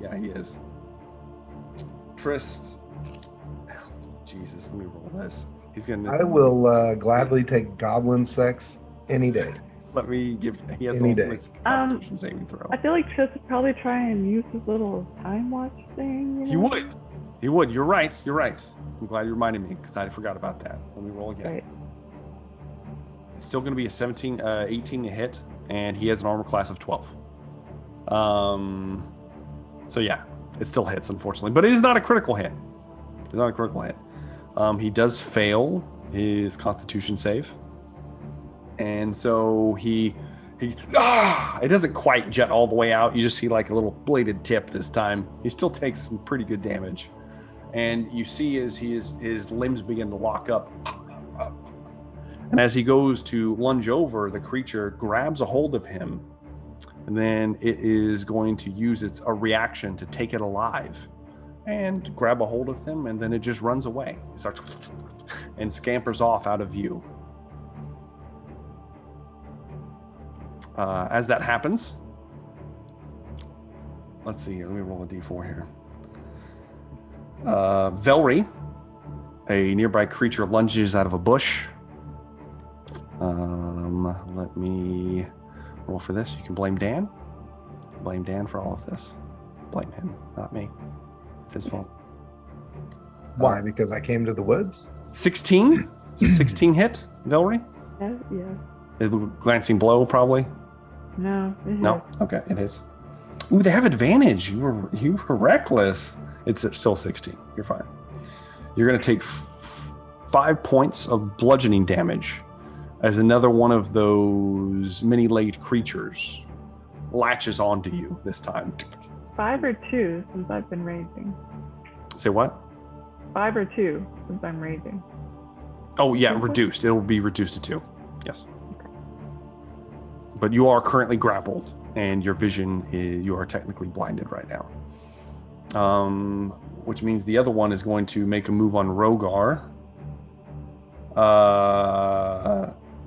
[SPEAKER 1] Yeah, he is. Trist. Jesus, let me roll this. He's going to...
[SPEAKER 3] I will gladly take goblin sex any day.
[SPEAKER 1] Let me give... He has
[SPEAKER 3] Any
[SPEAKER 1] a
[SPEAKER 3] day.
[SPEAKER 1] Constitution saving throw.
[SPEAKER 2] I feel like Tris would probably try and use his little time watch thing.
[SPEAKER 1] He would. He would. You're right. You're right. I'm glad you reminded me because I forgot about that. Let me roll again.
[SPEAKER 2] Right.
[SPEAKER 1] It's still going to be a 18 to hit, and he has an armor class of 12. So yeah, it still hits, unfortunately, but it is not a critical hit. It's not a critical hit. He does fail his Constitution save, and so it doesn't quite jet all the way out. You just see like a little bladed tip this time. He still takes some pretty good damage, and you see as his limbs begin to lock up. And as he goes to lunge over, the creature grabs a hold of him, and then it is going to use a reaction to take it alive and grab a hold of him, and then it just runs away. It starts and scampers off out of view. As that happens, let's see here. Let me roll a d4 here. Velry, a nearby creature, lunges out of a bush. Let me roll for this. You can blame Dan. Blame Dan for all of this. Blame him, not me. It's his fault.
[SPEAKER 3] Why? Because I came to the woods?
[SPEAKER 1] 16 hit, Velry.
[SPEAKER 2] Yeah.
[SPEAKER 1] A glancing blow, probably.
[SPEAKER 2] No.
[SPEAKER 1] No? Okay, it is. Ooh, they have advantage. You were reckless. It's still 16. You're fine. You're going to take 5 points of bludgeoning damage as another one of those many-legged creatures latches onto you this time.
[SPEAKER 2] 5 or 2 since I've been raging.
[SPEAKER 1] Say what?
[SPEAKER 2] 5 or 2 since I'm raging.
[SPEAKER 1] Oh, yeah, reduced. It'll be reduced to 2. Yes. Okay. But you are currently grappled, and your vision you are technically blinded right now. Which means the other one is going to make a move on Rogar.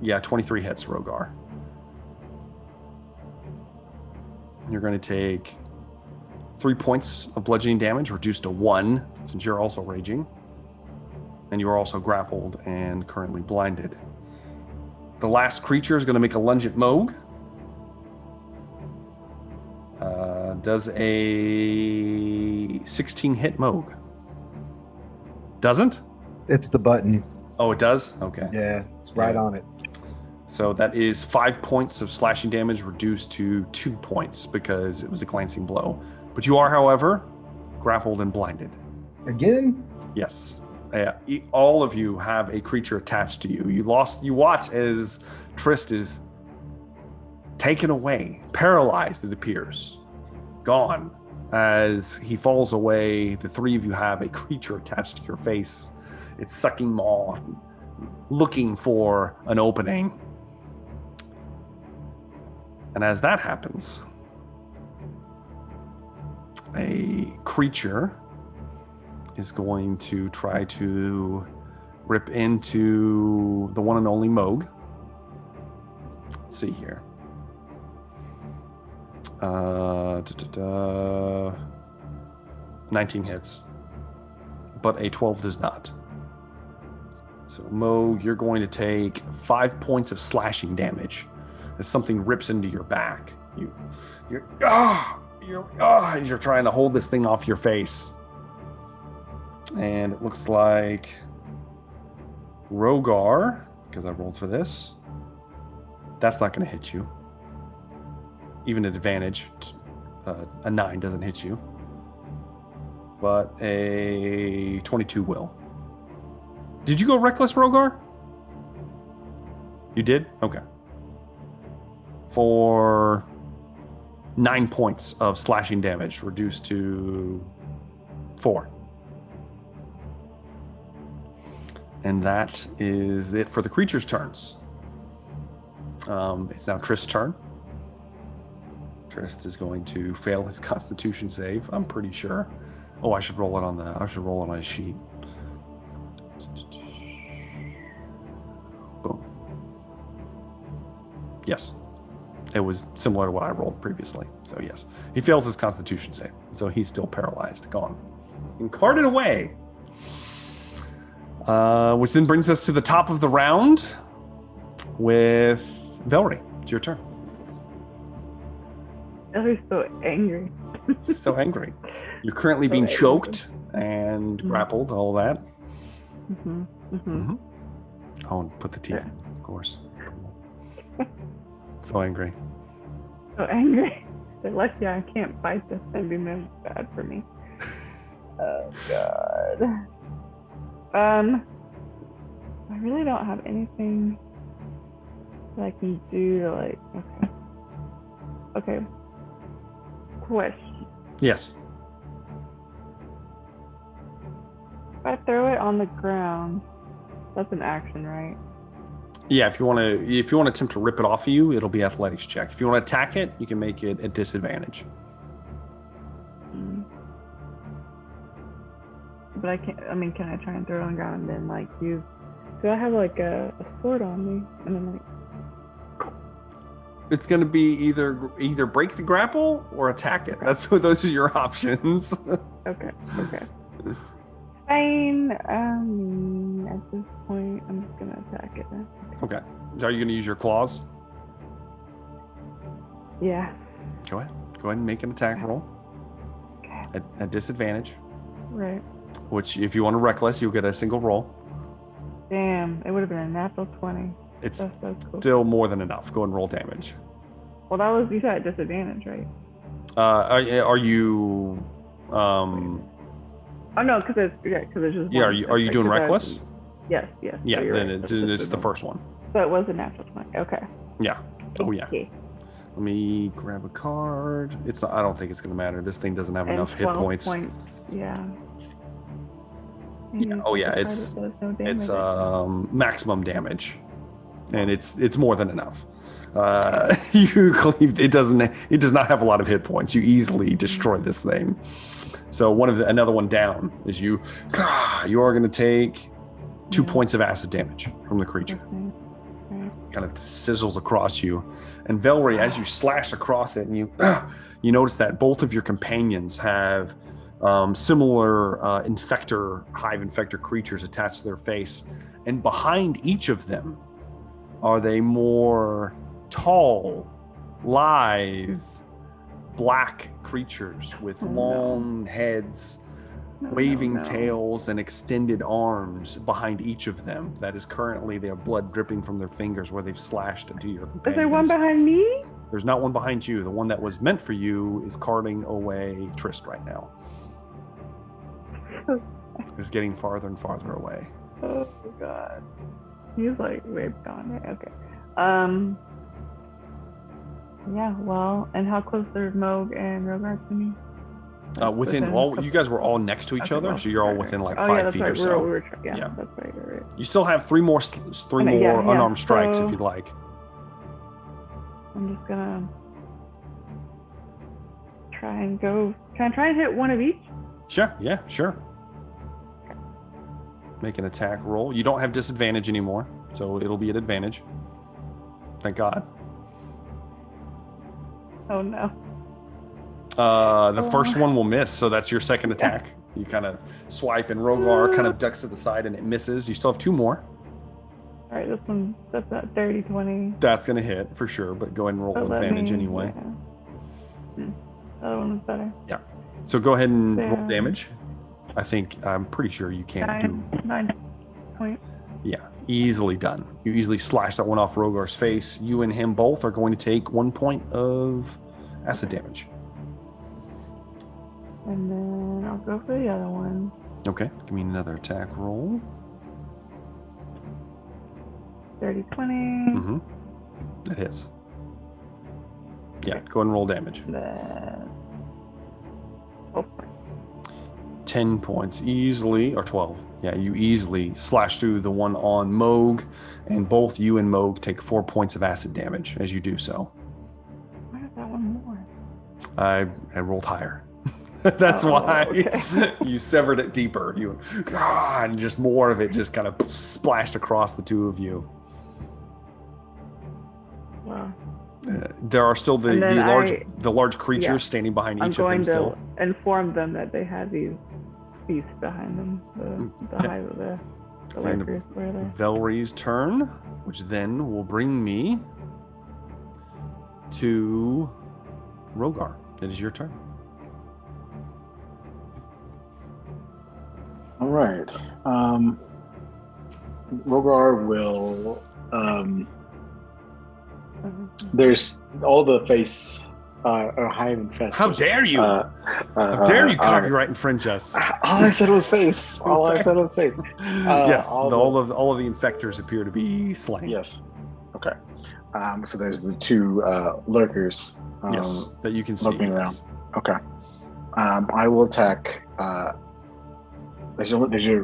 [SPEAKER 1] Yeah, 23 hits Rogar. You're going to take 3 points of bludgeoning damage, reduced to 1, since you're also raging. And you are also grappled and currently blinded. The last creature is going to make a lunge at Moog. Does a 16 hit Moog? Doesn't?
[SPEAKER 3] It's the button.
[SPEAKER 1] Oh, it does? Okay.
[SPEAKER 3] Yeah, it's right on it.
[SPEAKER 1] So that is 5 points of slashing damage reduced to 2 points because it was a glancing blow. But you are, however, grappled and blinded.
[SPEAKER 3] Again?
[SPEAKER 1] Yes. All of you have a creature attached to you. You watch as Trist is taken away, paralyzed, it appears. Gone. As he falls away, the three of you have a creature attached to your face. It's sucking maw, looking for an opening. And as that happens, a creature is going to try to rip into the one and only Moog. Let's see here. 19 hits, but a 12 does not. So Moog, you're going to take 5 points of slashing damage as something rips into your back. You're trying to hold this thing off your face. And it looks like Rogar, because I rolled for this, that's not going to hit you. Even at advantage, a 9 doesn't hit you. But a 22 will. Did you go reckless, Rogar? You did? Okay. For 9 points of slashing damage, reduced to 4. And that is it for the creature's turns. It's now Trist's turn. Trist is going to fail his Constitution save, I'm pretty sure. Oh, I should roll it on his sheet. Boom. Yes. It was similar to what I rolled previously. So yes, he fails his Constitution save. So he's still paralyzed, gone. And carted away. Which then brings us to the top of the round with Velry. It's your turn.
[SPEAKER 2] Velry's so angry.
[SPEAKER 1] So angry. You're currently being choked and grappled, all that. Oh, and put the teeth in, of course. So angry.
[SPEAKER 2] So angry. They're lucky I can't fight this thing, and it's bad for me. Oh, God. I really don't have anything that I can do to, like, okay. Question.
[SPEAKER 1] Yes.
[SPEAKER 2] If I throw it on the ground, that's an action, right?
[SPEAKER 1] Yeah, if you want to attempt to rip it off of you, it'll be athletics check. If you want to attack it, you can make it at disadvantage.
[SPEAKER 2] But I can't. I mean, can I try and throw it on the ground and then like use? Do I have like a sword on me and then like?
[SPEAKER 1] It's going to be either break the grapple or attack it. Those are your options.
[SPEAKER 2] Okay. Fine. At this point, I'm just gonna attack it then.
[SPEAKER 1] Okay. Are you going to use your claws?
[SPEAKER 2] Yeah.
[SPEAKER 1] Go ahead and make an attack roll.
[SPEAKER 2] Okay.
[SPEAKER 1] At disadvantage.
[SPEAKER 2] Right.
[SPEAKER 1] Which, if you want to reckless, you'll get a single roll.
[SPEAKER 2] Damn, it would have been a natural 20.
[SPEAKER 1] It's
[SPEAKER 2] so cool.
[SPEAKER 1] Still more than enough. Go and roll damage.
[SPEAKER 2] Well, that was you said at disadvantage, right?
[SPEAKER 1] Are you?
[SPEAKER 2] Oh no, because it's just.
[SPEAKER 1] Yeah. Are you doing reckless?
[SPEAKER 2] Yes.
[SPEAKER 1] Yeah.
[SPEAKER 2] So
[SPEAKER 1] Then
[SPEAKER 2] right.
[SPEAKER 1] it's the first one.
[SPEAKER 2] So it was a natural 20. Okay.
[SPEAKER 1] Yeah. Oh yeah.
[SPEAKER 2] Okay.
[SPEAKER 1] Let me grab a card. It's not, I don't think it's going to matter. This thing doesn't have
[SPEAKER 2] And
[SPEAKER 1] enough hit
[SPEAKER 2] 12
[SPEAKER 1] points.
[SPEAKER 2] Yeah.
[SPEAKER 1] Yeah. Oh yeah. It's maximum damage, and it's more than enough. It does not have a lot of hit points. You easily destroy this thing. So another one down is you are going to take 2 points of acid damage from the creature. Kind of sizzles across you, and Velry, as you slash across it, and you notice that both of your companions have similar hive infector creatures attached to their face, and behind each of them are they more tall, lithe, black creatures with long heads, waving tails, and extended arms behind each of them. That is currently, they have blood dripping from their fingers where they've slashed into your companions.
[SPEAKER 2] Is there one behind me?
[SPEAKER 1] There's not one behind you. The one that was meant for you is carting away Trist right now. It's getting farther and farther away.
[SPEAKER 2] Oh god. He's like way gone, right? Okay. Yeah, well, and how close are Moog and Rogart to me?
[SPEAKER 1] Within you guys were all next to each other, so you're all within like 5 feet or so.
[SPEAKER 2] Yeah, that's right.
[SPEAKER 1] You still have three more unarmed strikes if you'd like.
[SPEAKER 2] I'm just gonna try and hit one of each.
[SPEAKER 1] Sure. Make an attack roll. You don't have disadvantage anymore, so it'll be at advantage. Thank God.
[SPEAKER 2] Oh no.
[SPEAKER 1] The first one will miss, so that's your second attack. You kind of swipe, and Rogar kind of ducks to the side, and it misses. You still have 2 more.
[SPEAKER 2] All right, that's at 30, 20.
[SPEAKER 1] That's going to hit for sure, but go ahead and roll advantage anyway.
[SPEAKER 2] Yeah. The other one was better.
[SPEAKER 1] Yeah. So go ahead and roll damage. I'm pretty sure you can't do
[SPEAKER 2] 9 points.
[SPEAKER 1] Yeah, easily done. You easily slash that one off Rogar's face. You and him both are going to take 1 point of acid damage.
[SPEAKER 2] And then I'll go for the other one.
[SPEAKER 1] Okay, give me another attack roll.
[SPEAKER 2] 30, 20.
[SPEAKER 1] Mm-hmm. That hits. Yeah, go ahead and roll damage.
[SPEAKER 2] Then 12 points.
[SPEAKER 1] 10 points easily, or 12. Yeah, you easily slash through the one on Moog, and both you and Moog take 4 points of acid damage as you do so.
[SPEAKER 2] Why is that one more?
[SPEAKER 1] I rolled higher. That's why
[SPEAKER 2] okay.
[SPEAKER 1] You severed it deeper. And just more of it just kind of splashed across the two of you.
[SPEAKER 2] Wow.
[SPEAKER 1] There are still the large creatures standing behind each of them still.
[SPEAKER 2] I'm going to inform them that they have these beasts behind them. The hive of the lurkers.
[SPEAKER 1] Velry's turn, which then will bring me to Rogar. It is your turn.
[SPEAKER 4] All right. Rogar will. There's all the face hive infested.
[SPEAKER 1] How dare you! How dare you copyright infringe us?
[SPEAKER 4] All I said was face.
[SPEAKER 1] Yes, all of the infectors appear to be slain.
[SPEAKER 4] Yes. Okay. So there's the 2 lurkers.
[SPEAKER 1] Yes, that you can see.
[SPEAKER 4] Looking around. Okay. I will attack. There's your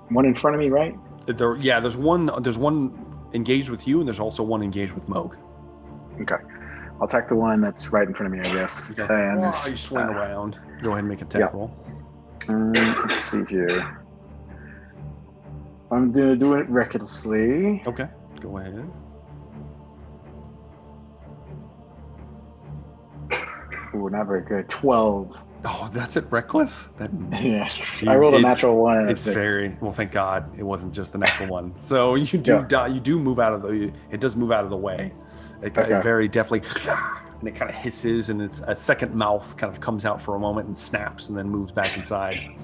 [SPEAKER 4] one in front of me, right?
[SPEAKER 1] There's one engaged with you, and there's also one engaged with Moog.
[SPEAKER 4] Okay. I'll attack the one that's right in front of me, I guess.
[SPEAKER 1] Okay.
[SPEAKER 4] And
[SPEAKER 1] you swing around. Go ahead and make a attack roll.
[SPEAKER 4] Let's see here. I'm going to do it recklessly.
[SPEAKER 1] Okay. Go ahead.
[SPEAKER 4] Ooh, not very good. 12.
[SPEAKER 1] Oh, that's it, reckless?
[SPEAKER 4] Yeah. I rolled a natural 1 and
[SPEAKER 1] it's
[SPEAKER 4] 6.
[SPEAKER 1] very well, thank God it wasn't just the natural one. So you do you do move out of it does move out of the way. It very definitely, and it kind of hisses, and it's a second mouth kind of comes out for a moment and snaps and then moves back inside.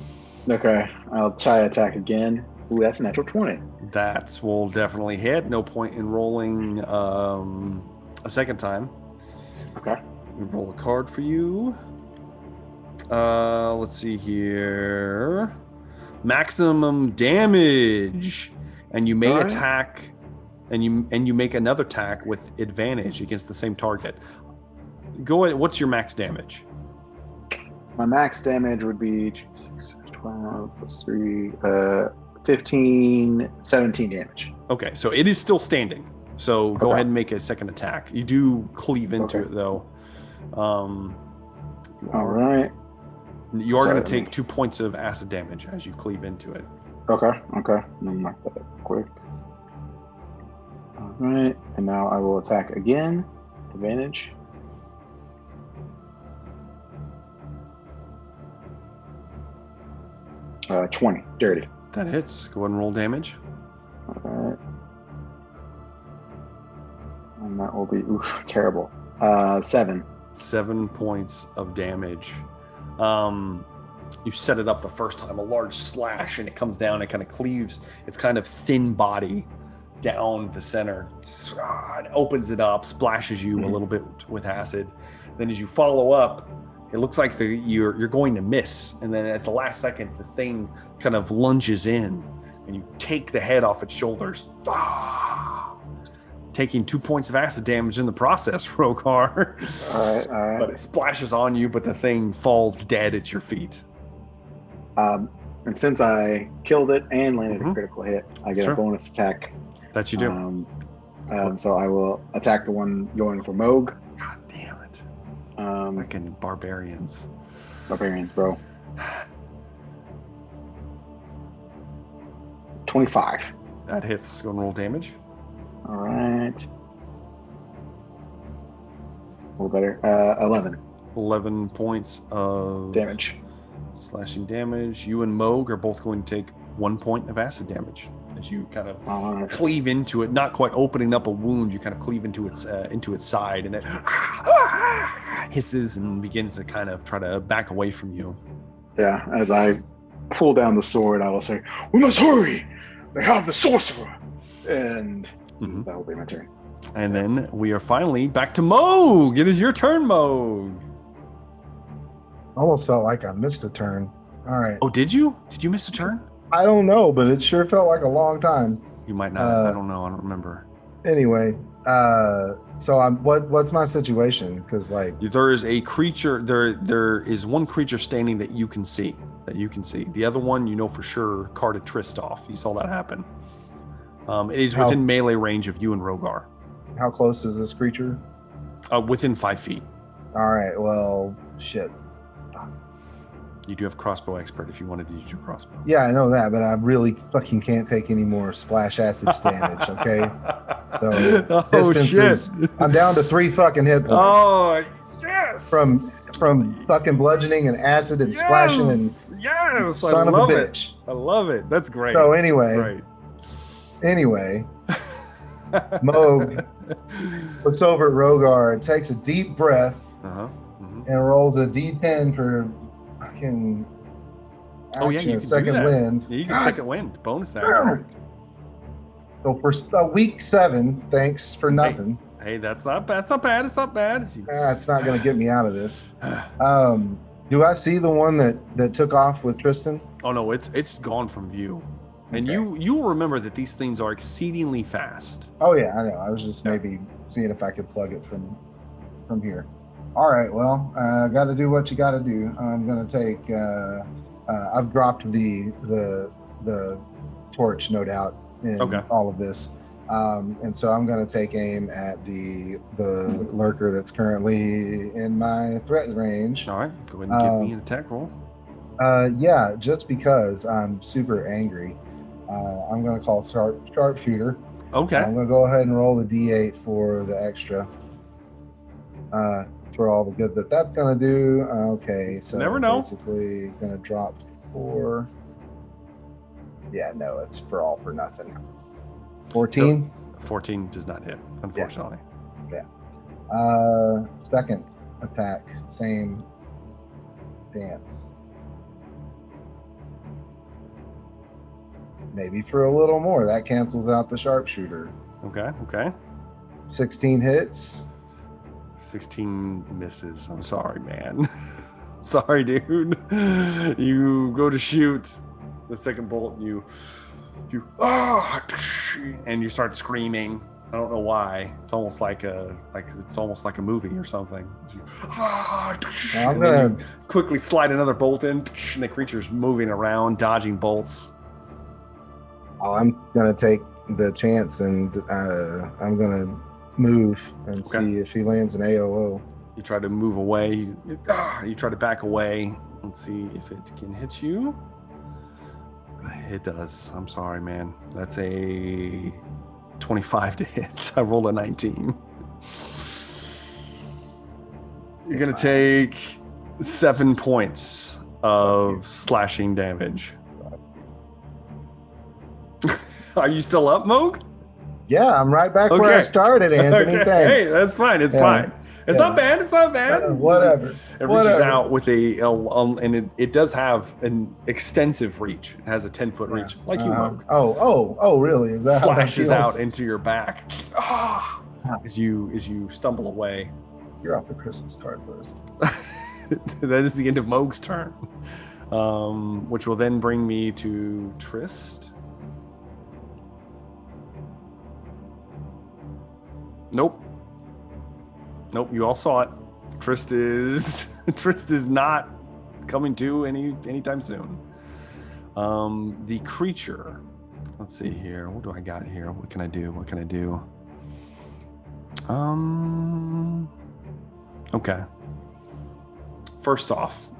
[SPEAKER 4] Okay. I'll try attack again. Ooh, that's a natural 20.
[SPEAKER 1] That will definitely hit. No point in rolling a second time.
[SPEAKER 4] Okay.
[SPEAKER 1] We roll a card for you. Let's see here. Maximum damage, and you may
[SPEAKER 4] Alright.
[SPEAKER 1] attack, and you make another attack with advantage against the same target. Go ahead. What's your max damage?
[SPEAKER 4] My max damage would be 6, 12 plus 3, 15, 17 damage.
[SPEAKER 1] Okay, so it is still standing. So go
[SPEAKER 4] Okay.
[SPEAKER 1] ahead and make a second attack. You do cleave into
[SPEAKER 4] Okay.
[SPEAKER 1] it though.
[SPEAKER 4] All right.
[SPEAKER 1] You are going to
[SPEAKER 4] Sorry.
[SPEAKER 1] take 2 points of acid damage as you cleave into it.
[SPEAKER 4] Okay. Let me mark that up quick. All right. And now I will attack again. Advantage. Uh, 20. Dirty.
[SPEAKER 1] That hits. Go ahead and roll damage.
[SPEAKER 4] All right. And that will be terrible. 7.
[SPEAKER 1] 7 points of damage. You set it up the first time, a large slash, and it comes down and kind of cleaves its kind of thin body down the center. It opens it up, splashes you a little bit with acid. Then as you follow up, it looks like you're going to miss. And then at the last second, the thing kind of lunges in and you take the head off its shoulders. Taking 2 points of acid damage in the process, Rogar.
[SPEAKER 4] All right.
[SPEAKER 1] But it splashes on you, but the thing falls dead at your feet.
[SPEAKER 4] And since I killed it and landed a critical hit, I get
[SPEAKER 1] Sure.
[SPEAKER 4] a bonus attack.
[SPEAKER 1] That you do.
[SPEAKER 4] So I will attack the one going for Moog.
[SPEAKER 1] God damn it.
[SPEAKER 4] Um,
[SPEAKER 1] Fucking barbarians.
[SPEAKER 4] Barbarians, bro. 25.
[SPEAKER 1] That hits. Go and roll damage.
[SPEAKER 4] All right. A little better. 11
[SPEAKER 1] 11 points of
[SPEAKER 4] damage.
[SPEAKER 1] slashing damage. You and Moog are both going to take 1 point of acid damage as you kind of
[SPEAKER 4] All right.
[SPEAKER 1] cleave into it, not quite opening up a wound. You kind of cleave into its side, and it hisses and begins to kind of try to back away from you.
[SPEAKER 4] Yeah, as I pull down the sword, I will say, "We must hurry! They have the sorcerer!" And
[SPEAKER 1] Mhm.
[SPEAKER 4] that will be my turn.
[SPEAKER 1] And then we are finally back to Moog. It is your turn, Moog.
[SPEAKER 3] Almost felt like I missed a turn. All right.
[SPEAKER 1] Oh, did you? Did you miss a turn?
[SPEAKER 3] I don't know, but it sure felt like a long time.
[SPEAKER 1] You might not. I don't know. I don't remember.
[SPEAKER 3] Anyway, so what's my situation? Because like
[SPEAKER 1] There is a creature. There is one creature standing that you can see. The other one, you know for sure, carted Trist off. You saw that happen. It is
[SPEAKER 3] How-
[SPEAKER 1] within melee range of you and Rogar.
[SPEAKER 3] how close is this creature?
[SPEAKER 1] Within 5 feet.
[SPEAKER 3] All right. Well, shit.
[SPEAKER 1] You do have crossbow expert if you wanted to use your crossbow.
[SPEAKER 3] Yeah, I know that, but I really fucking can't take any more splash acid damage. Okay. So
[SPEAKER 1] oh
[SPEAKER 3] distance
[SPEAKER 1] shit!
[SPEAKER 3] is- I'm down to 3 fucking hit points
[SPEAKER 1] Oh yes!
[SPEAKER 3] from fucking bludgeoning and acid and splashing and
[SPEAKER 1] yes,
[SPEAKER 3] son
[SPEAKER 1] I
[SPEAKER 3] of a
[SPEAKER 1] love it.
[SPEAKER 3] bitch.
[SPEAKER 1] I love it. That's great.
[SPEAKER 3] So
[SPEAKER 1] That's
[SPEAKER 3] anyway,
[SPEAKER 1] great.
[SPEAKER 3] Moog looks over at Rogar, takes a deep breath,
[SPEAKER 1] Uh-huh. Mhm.
[SPEAKER 3] and rolls a D10 for fucking
[SPEAKER 1] Oh yeah,
[SPEAKER 3] action,
[SPEAKER 1] you can
[SPEAKER 3] second
[SPEAKER 1] do that.
[SPEAKER 3] wind.
[SPEAKER 1] Yeah, you can second wind. Bonus action.
[SPEAKER 3] So for week 7, thanks for nothing.
[SPEAKER 1] Hey, that's not bad. It's not bad. It's not bad.
[SPEAKER 3] It's not going to get me out of this. Do I see the one that took off with Tristan?
[SPEAKER 1] Oh no, it's gone from view. And
[SPEAKER 3] Okay.
[SPEAKER 1] you will remember that these things are exceedingly fast.
[SPEAKER 3] Oh yeah, I know. I was just
[SPEAKER 1] Yeah.
[SPEAKER 3] maybe seeing if I could plug it from here. All right. Well, got to do what you got to do. I'm going to take. I've dropped the torch, no doubt, in
[SPEAKER 1] Okay.
[SPEAKER 3] all of this, and so I'm going to take aim at the lurker that's currently in my threat range.
[SPEAKER 1] All right, go ahead and give me an attack roll.
[SPEAKER 3] Yeah, just because I'm super angry, I'm going to call sharpshooter.
[SPEAKER 1] Okay.
[SPEAKER 3] I'm going to go ahead and roll the D8 for the extra. For all the good that's going to do. Okay, so
[SPEAKER 1] Never know.
[SPEAKER 3] basically going to drop 4. Yeah, no, it's for all for nothing. 14.
[SPEAKER 1] 14 does not hit, unfortunately.
[SPEAKER 3] Second attack, same dance. Maybe for a little more. That cancels out the sharpshooter.
[SPEAKER 1] Okay. Okay.
[SPEAKER 3] 16 hits.
[SPEAKER 1] 16 misses. I'm sorry, man. Sorry, dude. You go to shoot the second bolt, and you and you start screaming. I don't know why. It's almost like a movie or something.
[SPEAKER 3] I'm gonna
[SPEAKER 1] quickly slide another bolt in, and the creature's moving around, dodging bolts.
[SPEAKER 3] Oh, I'm gonna take the chance, and I'm gonna move and see if he lands an AOO.
[SPEAKER 1] You try to move away. You try to back away and see if it can hit you. It does. I'm sorry, man. That's a 25 to hit. I rolled a 19. You're going to take 7 points of slashing damage. Are you still up, Moog?
[SPEAKER 3] Yeah, I'm right back where I started, Anthony.
[SPEAKER 1] Okay.
[SPEAKER 3] Thanks.
[SPEAKER 1] Hey, that's fine. It's fine. It's not bad. It's not bad.
[SPEAKER 3] Whatever.
[SPEAKER 1] It reaches out with and it does have an extensive reach. It has a 10-foot reach, like you, Moog.
[SPEAKER 3] Oh, really? Is that
[SPEAKER 1] Slashes
[SPEAKER 3] how that
[SPEAKER 1] out into your back as you stumble away.
[SPEAKER 3] You're off the Christmas card list.
[SPEAKER 1] That is the end of Moog's turn, which will then bring me to Trist. Nope, you all saw it. Trist is not coming to anytime soon. The creature. Let's see here. What do I got here? What can I do? Okay. First off,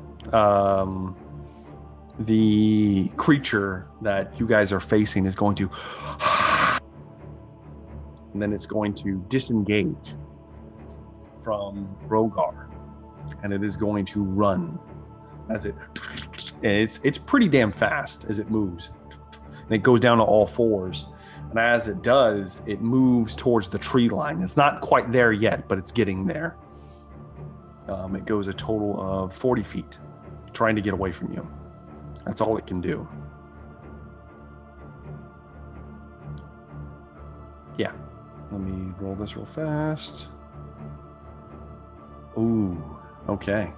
[SPEAKER 1] the creature that you guys are facing is going to and then it's going to disengage from Rogar, and it is going to run and it's pretty damn fast as it moves, and it goes down to all fours, and as it does, it moves towards the tree line. It's not quite there yet, but it's getting there. It goes a total of 40 feet trying to get away from you. That's all it can do. Yeah. Let me roll this real fast. Ooh, okay.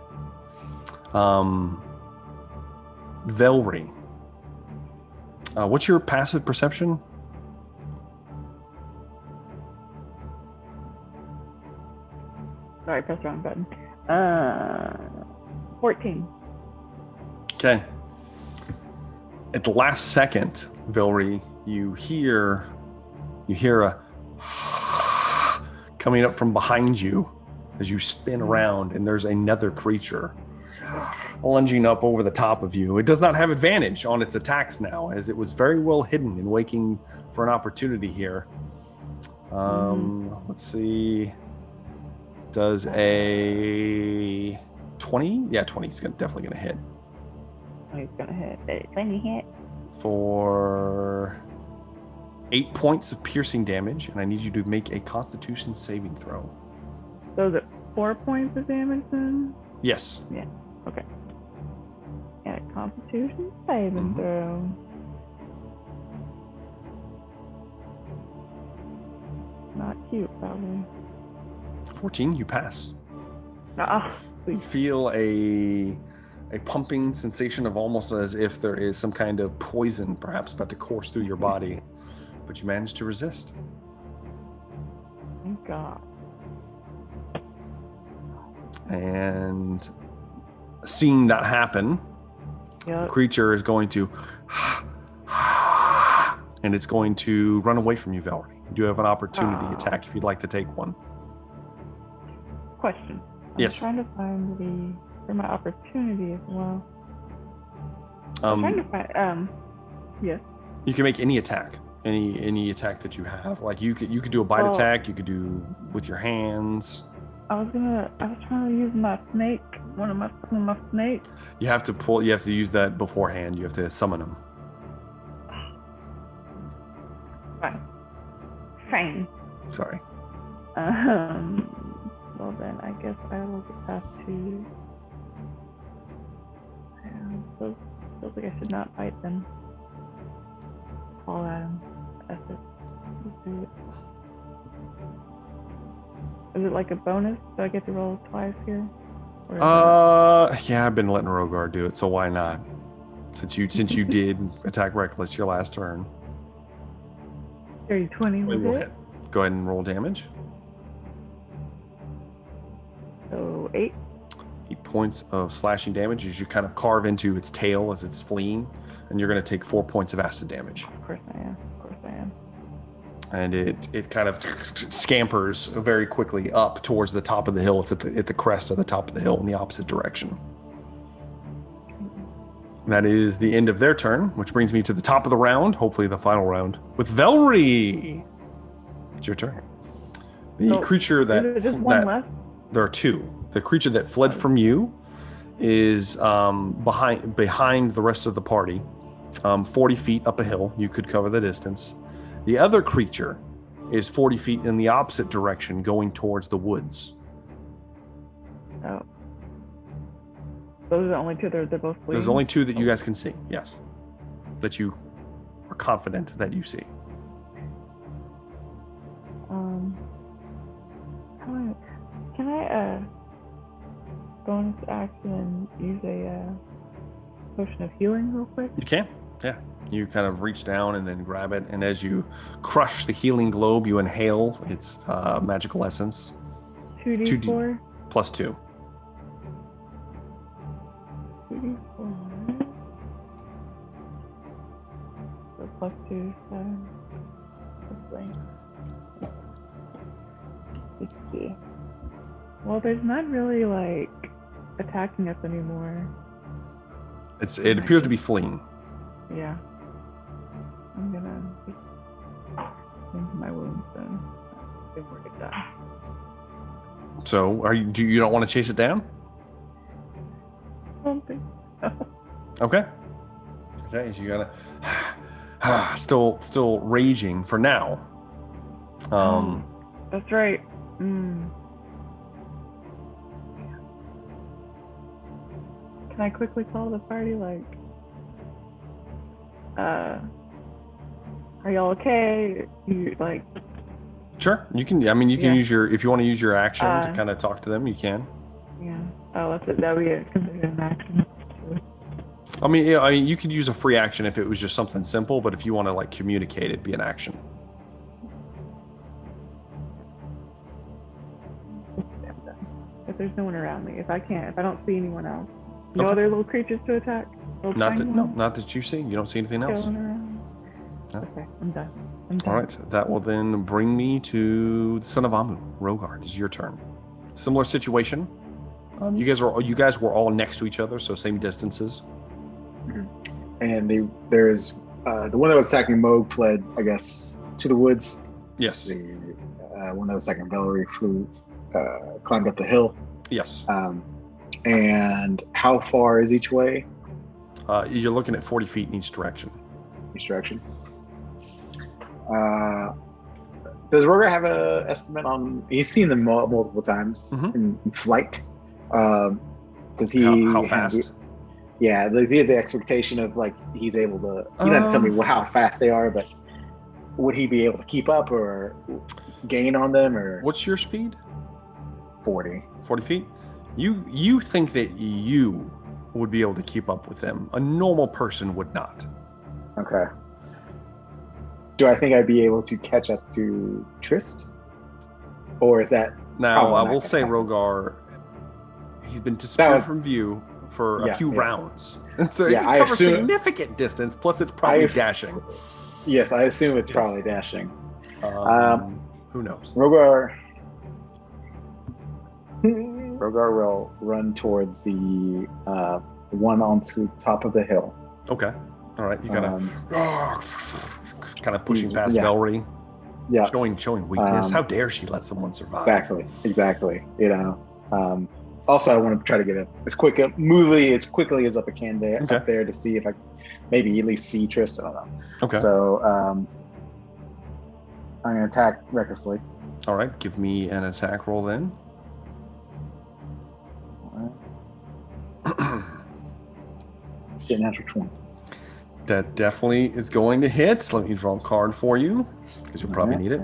[SPEAKER 1] Velry. What's your passive perception?
[SPEAKER 2] Sorry, I pressed the wrong button. 14.
[SPEAKER 1] Okay. At the last second, Velry, you hear a coming up from behind you as you spin around, and there's another creature lunging up over the top of you. It does not have advantage on its attacks now, as it was very well hidden and waiting for an opportunity here. Let's see. Does a 20? Yeah, 20 is definitely going to hit.
[SPEAKER 2] Oh, he's going to hit. 20 hit.
[SPEAKER 1] For 8 points of piercing damage, and I need you to make a Constitution saving throw.
[SPEAKER 2] So is it 4 points of damage then?
[SPEAKER 1] Yes.
[SPEAKER 2] Yeah. Okay. And a Constitution saving throw. Not cute, probably.
[SPEAKER 1] 14, you pass.
[SPEAKER 2] Ah,
[SPEAKER 1] You feel a pumping sensation of almost as if there is some kind of poison perhaps about to course through your body, but you manage to resist.
[SPEAKER 2] Thank God.
[SPEAKER 1] And seeing that happen, the creature is going to and it's going to run away from you, Valerie. You do have an opportunity attack if you'd like to take one.
[SPEAKER 2] Question.
[SPEAKER 1] Yes.
[SPEAKER 2] I'm trying to find for my opportunity as well. I'm trying to find yes.
[SPEAKER 1] You can make any attack. Any attack that you have. Like you could do a bite attack, you could do with your hands.
[SPEAKER 2] I was trying to use my snake, one of my snakes.
[SPEAKER 1] You have to use that beforehand. You have to summon them.
[SPEAKER 2] Fine.
[SPEAKER 1] Sorry.
[SPEAKER 2] Well then, I guess I will just have to. Feels like I should not fight them. Call at him. Let's do it. Is it like a bonus? Do I get to roll twice here? Or is
[SPEAKER 1] Yeah, I've been letting Rogar do it, so why not? Since you did attack reckless your last turn.
[SPEAKER 2] that 20
[SPEAKER 1] We
[SPEAKER 2] was
[SPEAKER 1] will
[SPEAKER 2] it?
[SPEAKER 1] hit. Go ahead and roll damage.
[SPEAKER 2] So 8.
[SPEAKER 1] 8 points of slashing damage as you kind of carve into its tail as it's fleeing, and you're going to take 4 points of acid damage.
[SPEAKER 2] Of course I am.
[SPEAKER 1] And it kind of scampers very quickly up towards the top of the hill. It's at the crest of the top of the hill in the opposite direction. And that is the end of their turn, which brings me to the top of the round, hopefully the final round, with Velry. It's your turn. The creature that...
[SPEAKER 2] Is there just one left?
[SPEAKER 1] There are 2. The creature that fled from you is behind the rest of the party, 40 feet up a hill. You could cover the distance. The other creature is 40 feet in the opposite direction, going towards the woods.
[SPEAKER 2] Oh. Those are the only 2. They're both fleeing?
[SPEAKER 1] There's only 2 that you guys can see, yes. That you are confident that you see.
[SPEAKER 2] Can I bonus action use a potion of healing real quick?
[SPEAKER 1] You can, yeah. You kind of reach down and then grab it, and as you crush the healing globe, you inhale its magical essence.
[SPEAKER 2] 2d4?
[SPEAKER 1] Plus 2.
[SPEAKER 2] 2d4. So plus 2, 7. Let's see. Well, there's not really like attacking us anymore.
[SPEAKER 1] It appears to be fleeing.
[SPEAKER 2] Yeah. I'm gonna just into my wounds then. Good work at that.
[SPEAKER 1] So, you don't want to chase it down?
[SPEAKER 2] I don't think so.
[SPEAKER 1] Okay. Okay, so you gotta still raging for now.
[SPEAKER 2] That's right. Can I quickly call the party? Like, are y'all okay? You like?
[SPEAKER 1] Sure, you can. I mean, you can
[SPEAKER 2] Yeah.
[SPEAKER 1] use if you want to use your action to kind of talk to them, you can.
[SPEAKER 2] Yeah. Oh, that's it. That would be considered an action.
[SPEAKER 1] I mean, yeah, you could use a free action if it was just something simple, but if you want to like communicate, it'd be an action.
[SPEAKER 2] If there's no one around me, if I don't see anyone else, no
[SPEAKER 1] Okay.
[SPEAKER 2] other little creatures to attack.
[SPEAKER 1] Not that you see. You don't see anything else. No.
[SPEAKER 2] Okay, I'm done.
[SPEAKER 1] All right, that will then bring me to the Son of Amu. Rogar, it's your turn. Similar situation. You guys were all next to each other, so same distances.
[SPEAKER 4] And there's the one that was attacking Moog fled, I guess, to the woods.
[SPEAKER 1] Yes.
[SPEAKER 4] The one that was attacking Velry climbed up the hill.
[SPEAKER 1] Yes.
[SPEAKER 4] And how far is each way?
[SPEAKER 1] You're looking at 40 feet in each direction.
[SPEAKER 4] Each direction. Does Roger have an estimate on? He's seen them multiple times in flight. Does he?
[SPEAKER 1] How fast?
[SPEAKER 4] The expectation of like he's able to. You don't have to tell me how fast they are, but would he be able to keep up or gain on them? Or
[SPEAKER 1] what's your speed?
[SPEAKER 4] 40.
[SPEAKER 1] 40 feet. You think that you would be able to keep up with them? A normal person would not.
[SPEAKER 4] Okay. Do I think I'd be able to catch up to Trist? Or is that...
[SPEAKER 1] Now, I will say, Rogar, he's been disappeared from view for a few rounds. And so it can cover significant distance, plus it's probably dashing.
[SPEAKER 4] Yes, I assume it's probably dashing.
[SPEAKER 1] Who knows?
[SPEAKER 4] Rogar will run towards the one onto top of the hill.
[SPEAKER 1] Okay. All right. You gotta kind of pushing past Velry.
[SPEAKER 4] Yeah.
[SPEAKER 1] Showing weakness. How dare she let someone survive?
[SPEAKER 4] Exactly. You know. Also, I want to try to get as quickly as I can up there to see if I can maybe at least see Trist. I don't know.
[SPEAKER 1] Okay.
[SPEAKER 4] So I'm gonna attack recklessly.
[SPEAKER 1] All right. Give me an attack roll then.
[SPEAKER 4] Shit, natural 20.
[SPEAKER 1] That definitely is going to hit. Let me draw a card for you because you'll probably need it.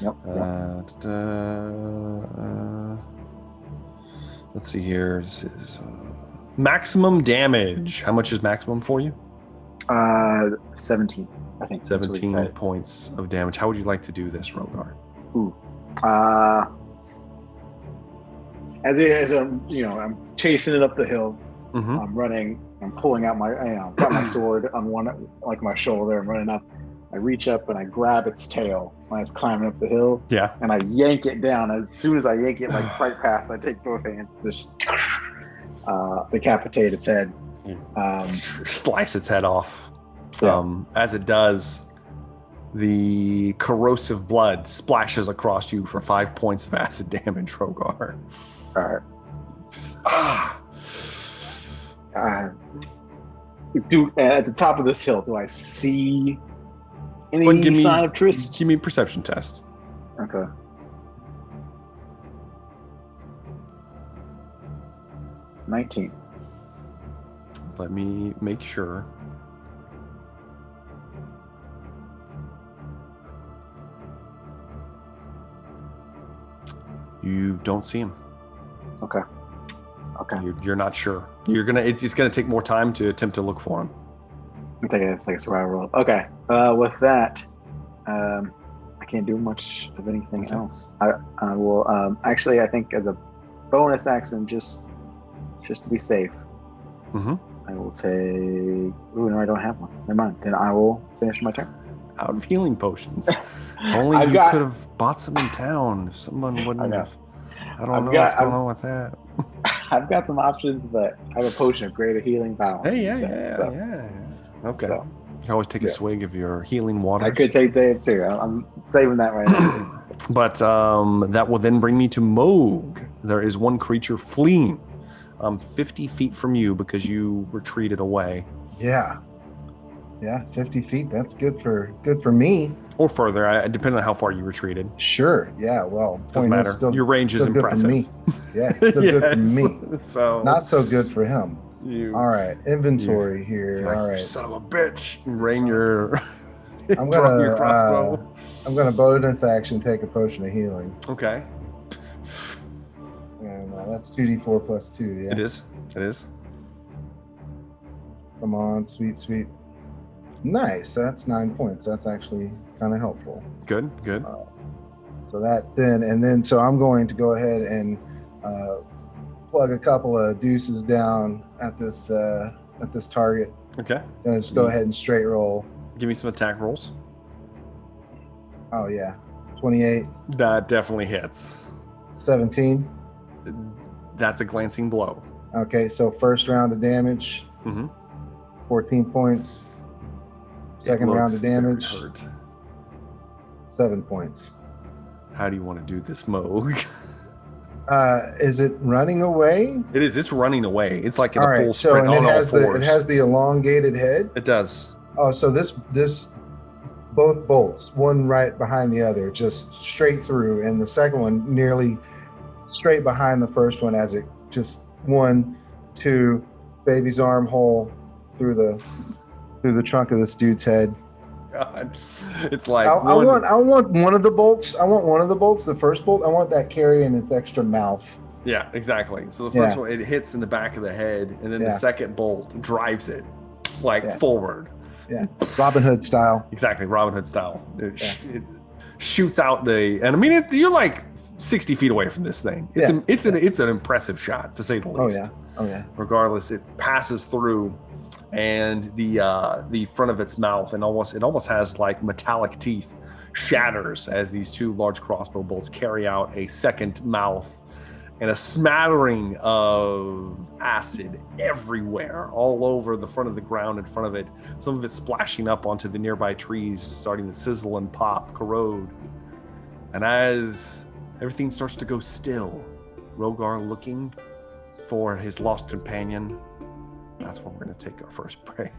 [SPEAKER 4] Yep.
[SPEAKER 1] Let's see here. This is maximum damage. How much is maximum for you?
[SPEAKER 4] 17, I think.
[SPEAKER 1] 17 points of damage. How would you like to do this, Rogar?
[SPEAKER 4] Ooh. As I'm chasing it up the hill.
[SPEAKER 1] Mm-hmm.
[SPEAKER 4] I'm running. I'm pulling out got my sword on my shoulder. I'm running up. I reach up and I grab its tail when it's climbing up the hill.
[SPEAKER 1] Yeah.
[SPEAKER 4] And I yank it down. As soon as I yank it, right past, I take both hands, just decapitate its head.
[SPEAKER 1] Slice its head off.
[SPEAKER 4] Yeah.
[SPEAKER 1] As it does, the corrosive blood splashes across you for 5 points of acid damage, Rogar.
[SPEAKER 4] All right. At the top of this hill, do I see any sign of Triss?
[SPEAKER 1] Give me a perception test.
[SPEAKER 4] Okay. $19.
[SPEAKER 1] Let me make sure. You don't see him.
[SPEAKER 4] Okay.
[SPEAKER 1] You're not sure. It's gonna take more time to attempt to look for him.
[SPEAKER 4] I think it's like a survival roll. Okay. With that, I can't do much of anything else. I will actually, I think as a bonus action, just to be safe, I will take. Ooh, no, I don't have one. Never mind. Then I will finish my turn.
[SPEAKER 1] Out of healing potions. If only you could have bought some in town. If someone wouldn't have. I don't know what's going on with that.
[SPEAKER 4] I've got some options, but I have a potion of greater healing power.
[SPEAKER 1] Hey, yeah. Okay. So, you can always take a swig of your healing water.
[SPEAKER 4] I could take that too. I'm saving that right now.
[SPEAKER 1] But that will then bring me to Moog. There is one creature fleeing 50 feet from you because you retreated away.
[SPEAKER 3] Yeah, 50 feet. That's good for me.
[SPEAKER 1] Or further, depending on how far you retreated.
[SPEAKER 3] Sure. Yeah. Well,
[SPEAKER 1] doesn't matter. Your range is impressive.
[SPEAKER 3] Me. Yeah, it's still good for me.
[SPEAKER 1] So
[SPEAKER 3] not so good for him. All right, inventory here.
[SPEAKER 1] Like,
[SPEAKER 3] all right,
[SPEAKER 1] son of a bitch. Rain your.
[SPEAKER 3] I'm
[SPEAKER 1] gonna your crossbow.
[SPEAKER 3] I'm gonna bonus action take a potion of healing.
[SPEAKER 1] Okay.
[SPEAKER 3] And that's 2d4 plus 2. Yeah.
[SPEAKER 1] It is.
[SPEAKER 3] Come on, sweet. Nice. That's 9 points. That's actually kind of helpful.
[SPEAKER 1] Good.
[SPEAKER 3] So I'm going to go ahead and plug a couple of deuces down at this target.
[SPEAKER 1] Okay.
[SPEAKER 3] Gonna just go ahead and straight roll.
[SPEAKER 1] Give me some attack rolls.
[SPEAKER 3] Oh yeah, 28.
[SPEAKER 1] That definitely hits.
[SPEAKER 3] 17.
[SPEAKER 1] That's a glancing blow.
[SPEAKER 3] Okay, so first round of damage. 14 points. Second round of damage. 7 points.
[SPEAKER 1] How do you want to do this, Moog?
[SPEAKER 3] Is it running away?
[SPEAKER 1] It is. It's running away. It's like in
[SPEAKER 3] all
[SPEAKER 1] a full
[SPEAKER 3] right,
[SPEAKER 1] sprint on all fours.
[SPEAKER 3] It has the elongated head.
[SPEAKER 1] It does.
[SPEAKER 3] Oh, so this both bolts, one right behind the other, just straight through, and the second one nearly straight behind the first one as it just 1, 2, baby's armhole through the trunk of this dude's head.
[SPEAKER 1] God, it's like
[SPEAKER 3] I want one of the bolts. I want one of the bolts. The first bolt, I want that carrying its extra mouth.
[SPEAKER 1] Yeah, exactly. So the first one, it hits in the back of the head, and then the second bolt drives it forward. Yeah,
[SPEAKER 3] Robin Hood style.
[SPEAKER 1] Exactly, Robin Hood style. It shoots out and I mean, you're like 60 feet away from this thing. It's an impressive shot, to say the least.
[SPEAKER 3] Oh yeah.
[SPEAKER 1] Regardless, it passes through, and the front of its mouth it almost has like metallic teeth shatters as these 2 large crossbow bolts carry out a second mouth, and a smattering of acid everywhere, all over the front of the ground in front of it. Some of it splashing up onto the nearby trees, starting to sizzle and pop, corrode. And as everything starts to go still, Rogar looking for his lost companion. That's when we're going to take our first break.